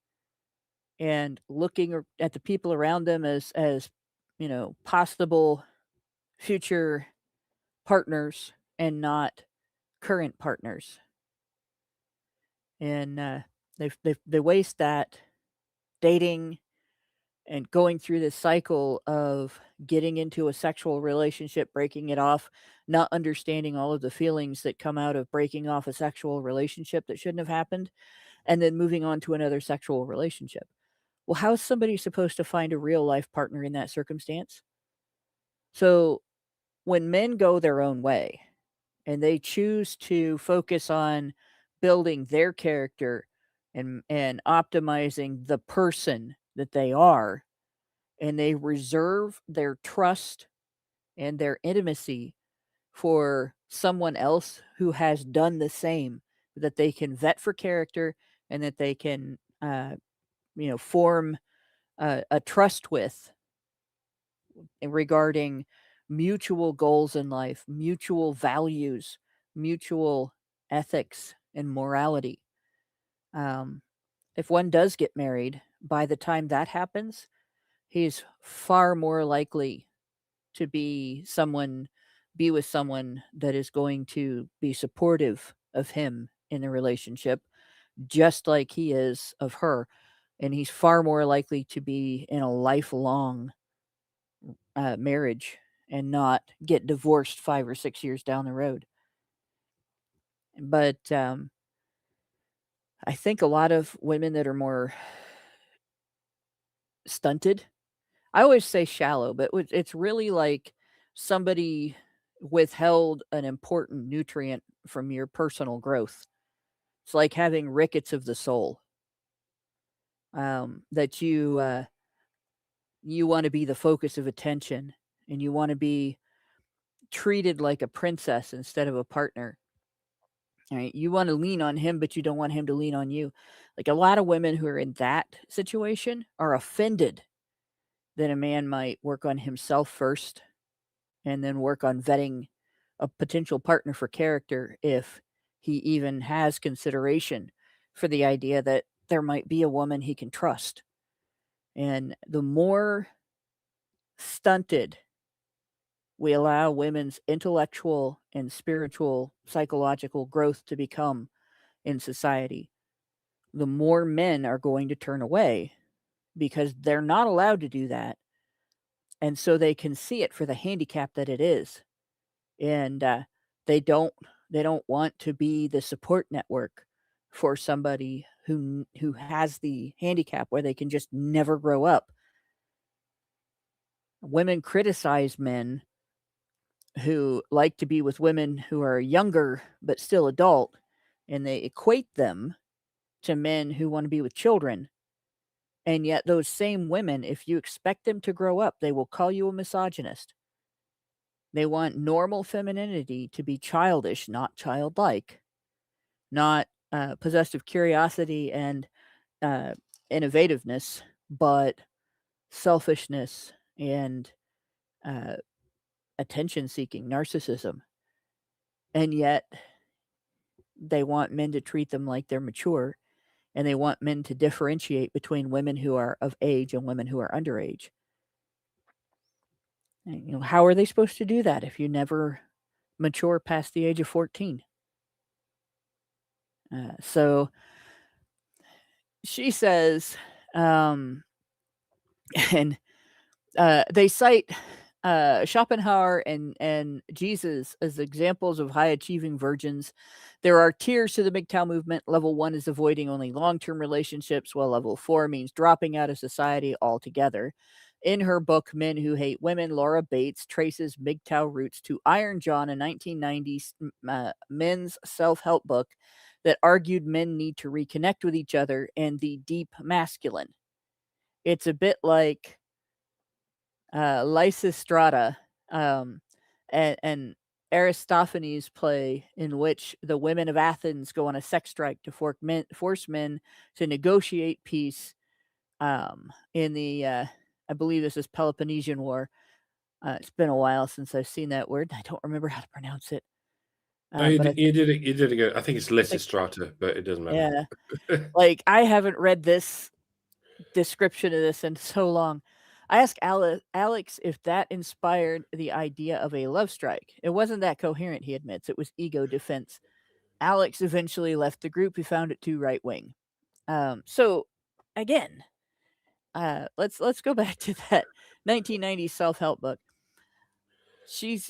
and looking at the people around them as possible future partners and not current partners. And they waste that dating and going through this cycle of getting into a sexual relationship, breaking it off, not understanding all of the feelings that come out of breaking off a sexual relationship that shouldn't have happened, and then moving on to another sexual relationship. Well, how is somebody supposed to find a real life partner in that circumstance? So when men go their own way and they choose to focus on building their character and optimizing the person that they are, and they reserve their trust and their intimacy for someone else who has done the same, that they can vet for character and that they can form a trust with regarding mutual goals in life, mutual values, mutual ethics and morality. If one does get married, by the time that happens, he's far more likely to be with someone that is going to be supportive of him in a relationship, just like he is of her. And he's far more likely to be in a lifelong marriage and not get divorced 5 or 6 years down the road. But I think a lot of women that are more stunted, I always say shallow, but it's really like somebody withheld an important nutrient from your personal growth. It's like having rickets of the soul. That you want to be the focus of attention, and you want to be treated like a princess instead of a partner. All right, you want to lean on him, but you don't want him to lean on you. Like a lot of women who are in that situation are offended that a man might work on himself first and then work on vetting a potential partner for character if he even has consideration for the idea that there might be a woman he can trust. And the more stunted we allow women's intellectual and spiritual, psychological growth to become in society, the more men are going to turn away because they're not allowed to do that. And so they can see it for the handicap that it is. And they don't want to be the support network for somebody who has the handicap where they can just never grow up. Women criticize men who like to be with women who are younger but still adult, and they equate them to men who want to be with children. And yet those same women, if you expect them to grow up, they will call you a misogynist. They want normal femininity to be childish, not childlike, not possessed of curiosity and innovativeness, but selfishness and uh, attention-seeking narcissism. And yet they want men to treat them like they're mature, and they want men to differentiate between women who are of age and women who are underage. And, how are they supposed to do that if you never mature past the age of 14? So she says, and they cite Schopenhauer and Jesus as examples of high-achieving virgins. There are tiers to the MGTOW movement. Level 1 is avoiding only long-term relationships, while level 4 means dropping out of society altogether. In her book, Men Who Hate Women, Laura Bates traces MGTOW roots to Iron John, a 1990s men's self-help book that argued men need to reconnect with each other and the deep masculine. It's a bit like Lysistrata and Aristophanes' play, in which the women of Athens go on a sex strike to force men to negotiate peace in the, I believe this is Peloponnesian War. It's been a while since I've seen that word. I don't remember how to pronounce it. No, you But did it. You did it good. I think it's Lysistrata, but it doesn't matter. yeah, like I haven't read this description of this in so long. I asked Alex if that inspired the idea of a love strike. It wasn't that coherent, he admits. It was ego defense. Alex eventually left the group. He found it too right wing. So again, let's go back to that 1990s self-help book. She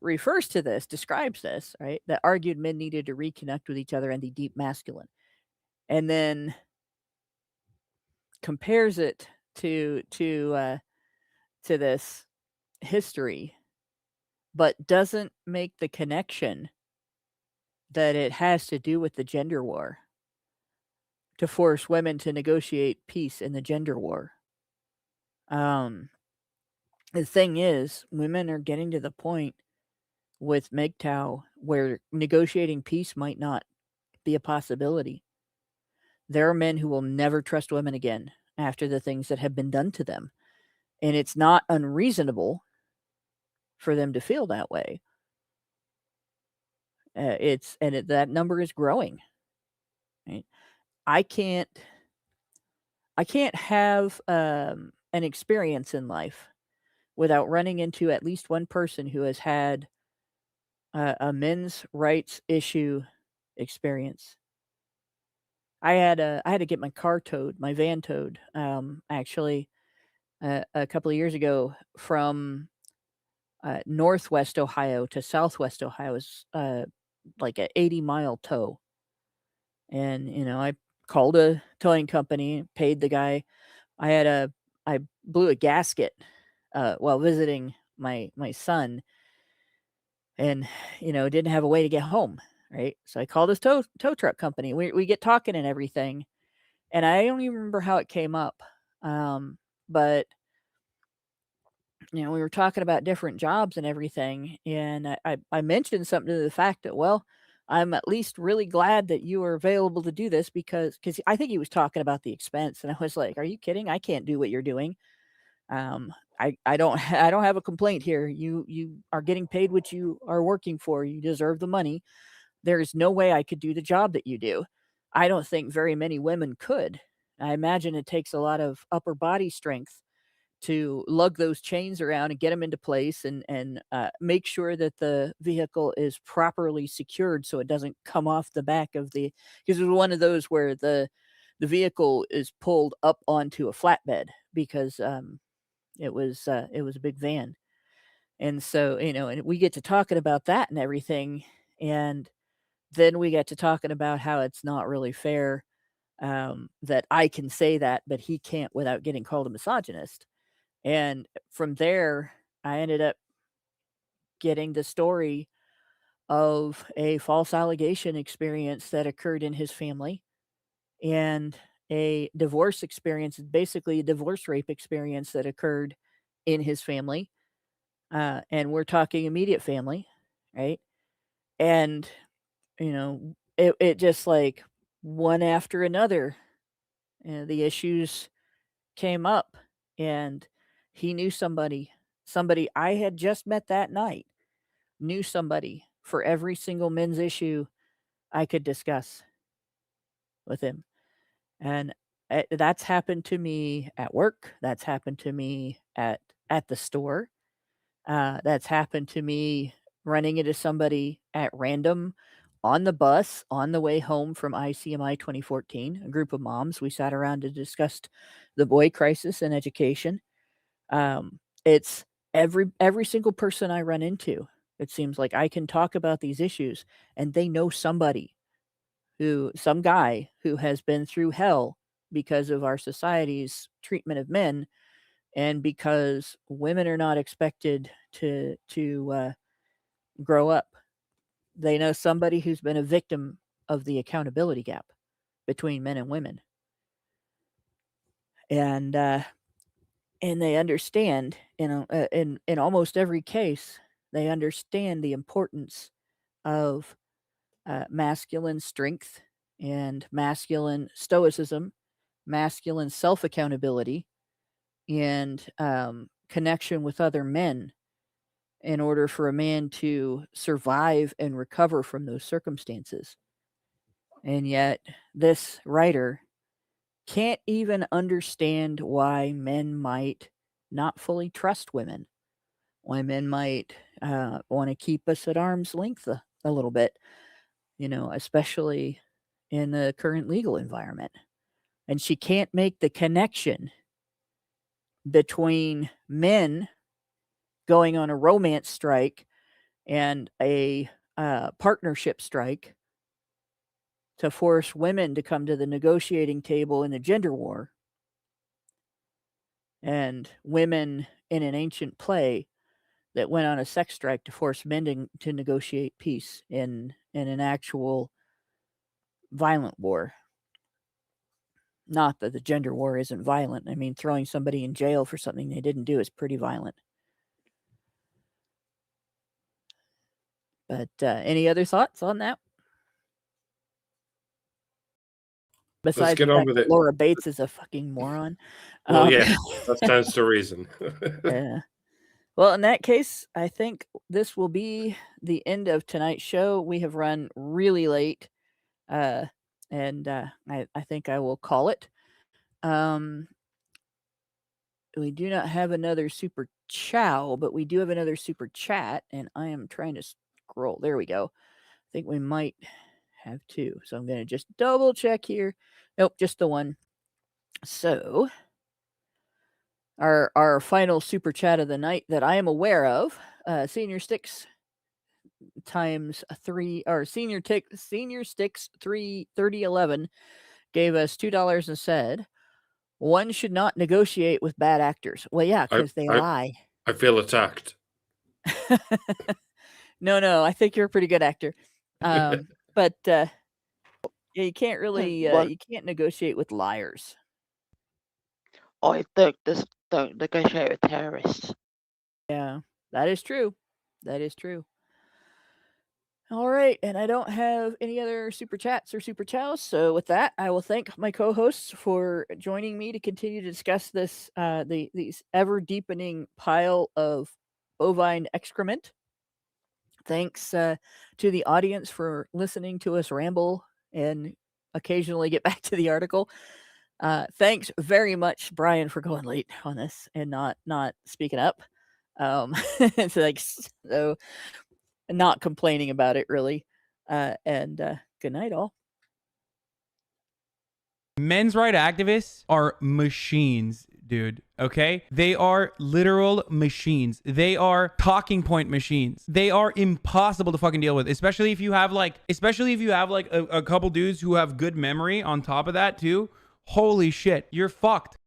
refers to this, describes this, right? That argued men needed to reconnect with each other and the deep masculine, and then compares it to this history, but doesn't make the connection that it has to do with the gender war to force women to negotiate peace in the gender war. The thing is, women are getting to the point with MGTOW where negotiating peace might not be a possibility. There are men who will never trust women again after the things that have been done to them. And it's not unreasonable for them to feel that way. That number is growing. Right? I can't have an experience in life without running into at least one person who has had a men's rights issue experience. I had to get my car towed, my van towed, actually, a couple of years ago from northwest Ohio to southwest Ohio. Is like an 80-mile tow. And, I called a towing company, paid the guy. I blew a gasket while visiting my son, and, didn't have a way to get home, right? So I called this tow truck company. We get talking and everything, and I don't even remember how it came up. But we were talking about different jobs and everything, and I mentioned something to the fact that, well, I'm at least really glad that you are available to do this because I think he was talking about the expense, and I was like, "Are you kidding? I can't do what you're doing. I don't have a complaint here. You are getting paid what you are working for. You deserve the money. There is no way I could do the job that you do. I don't think very many women could. I imagine it takes a lot of upper body strength to lug those chains around and get them into place and make sure that the vehicle is properly secured so it doesn't come off the back of the, because it was one of those where the vehicle is pulled up onto a flatbed because it was a big van. And so, and we get to talking about that and everything. And then we get to talking about how it's not really fair that I can say that, but he can't without getting called a misogynist. And from there, I ended up getting the story of a false allegation experience that occurred in his family. And a divorce experience, basically a divorce rape experience that occurred in his family. And we're talking immediate family, right? And, it just like one after another, the issues came up, and he knew somebody I had just met that night, knew somebody for every single men's issue I could discuss with him. And that's happened to me at work. That's happened to me at the store. That's happened to me running into somebody at random on the bus on the way home from ICMI 2014. A group of moms, we sat around and discussed the boy crisis in education. It's every single person I run into. It seems like I can talk about these issues, and they know somebody, some guy who has been through hell because of our society's treatment of men, and because women are not expected to grow up. They know somebody who's been a victim of the accountability gap between men and women, and they understand, in almost every case, they understand the importance of masculine strength and masculine stoicism, masculine self-accountability, and connection with other men in order for a man to survive and recover from those circumstances. And yet, this writer can't even understand why men might not fully trust women, why men might want to keep us at arm's length a little bit, especially in the current legal environment. And she can't make the connection between men going on a romance strike and a partnership strike to force women to come to the negotiating table in the gender war, and women in an ancient play that went on a sex strike to force men to negotiate peace in an actual violent war. Not that the gender war isn't violent. I mean, throwing somebody in jail for something they didn't do is pretty violent. But any other thoughts on that? Let's Besides get the on fact with that it. Laura Bates is a fucking moron. Well, yeah, that stands to reason. Yeah. Well, in that case, I think this will be the end of tonight's show. We have run really late, and I think I will call it. We do not have another super chow, but we do have another super chat, and I am trying to scroll. There we go. I think we might have two, so I'm going to just double check here. Nope, just the one. So our final super chat of the night that I am aware of, Senior Sticks times 3, or Senior Sticks 33011 gave us $2 and said, "One should not negotiate with bad actors." Well, yeah, because they lie. I feel attacked. No, I think you're a pretty good actor. But yeah, you can't really you can't negotiate with liars. Oh, don't negotiate with terrorists. Yeah, that is true. That is true. All right, and I don't have any other super chats or super chows. So with that, I will thank my co-hosts for joining me to continue to discuss this these ever deepening pile of bovine excrement. Thanks to the audience for listening to us ramble and occasionally get back to the article. Thanks very much, Brian, for going late on this and not speaking up. It's like, so not complaining about it really. And good night, all. Men's right activists are machines, dude. Okay? They are literal machines. They are talking point machines. They are impossible to fucking deal with, especially if you have like a couple dudes who have good memory on top of that too. Holy shit, you're fucked.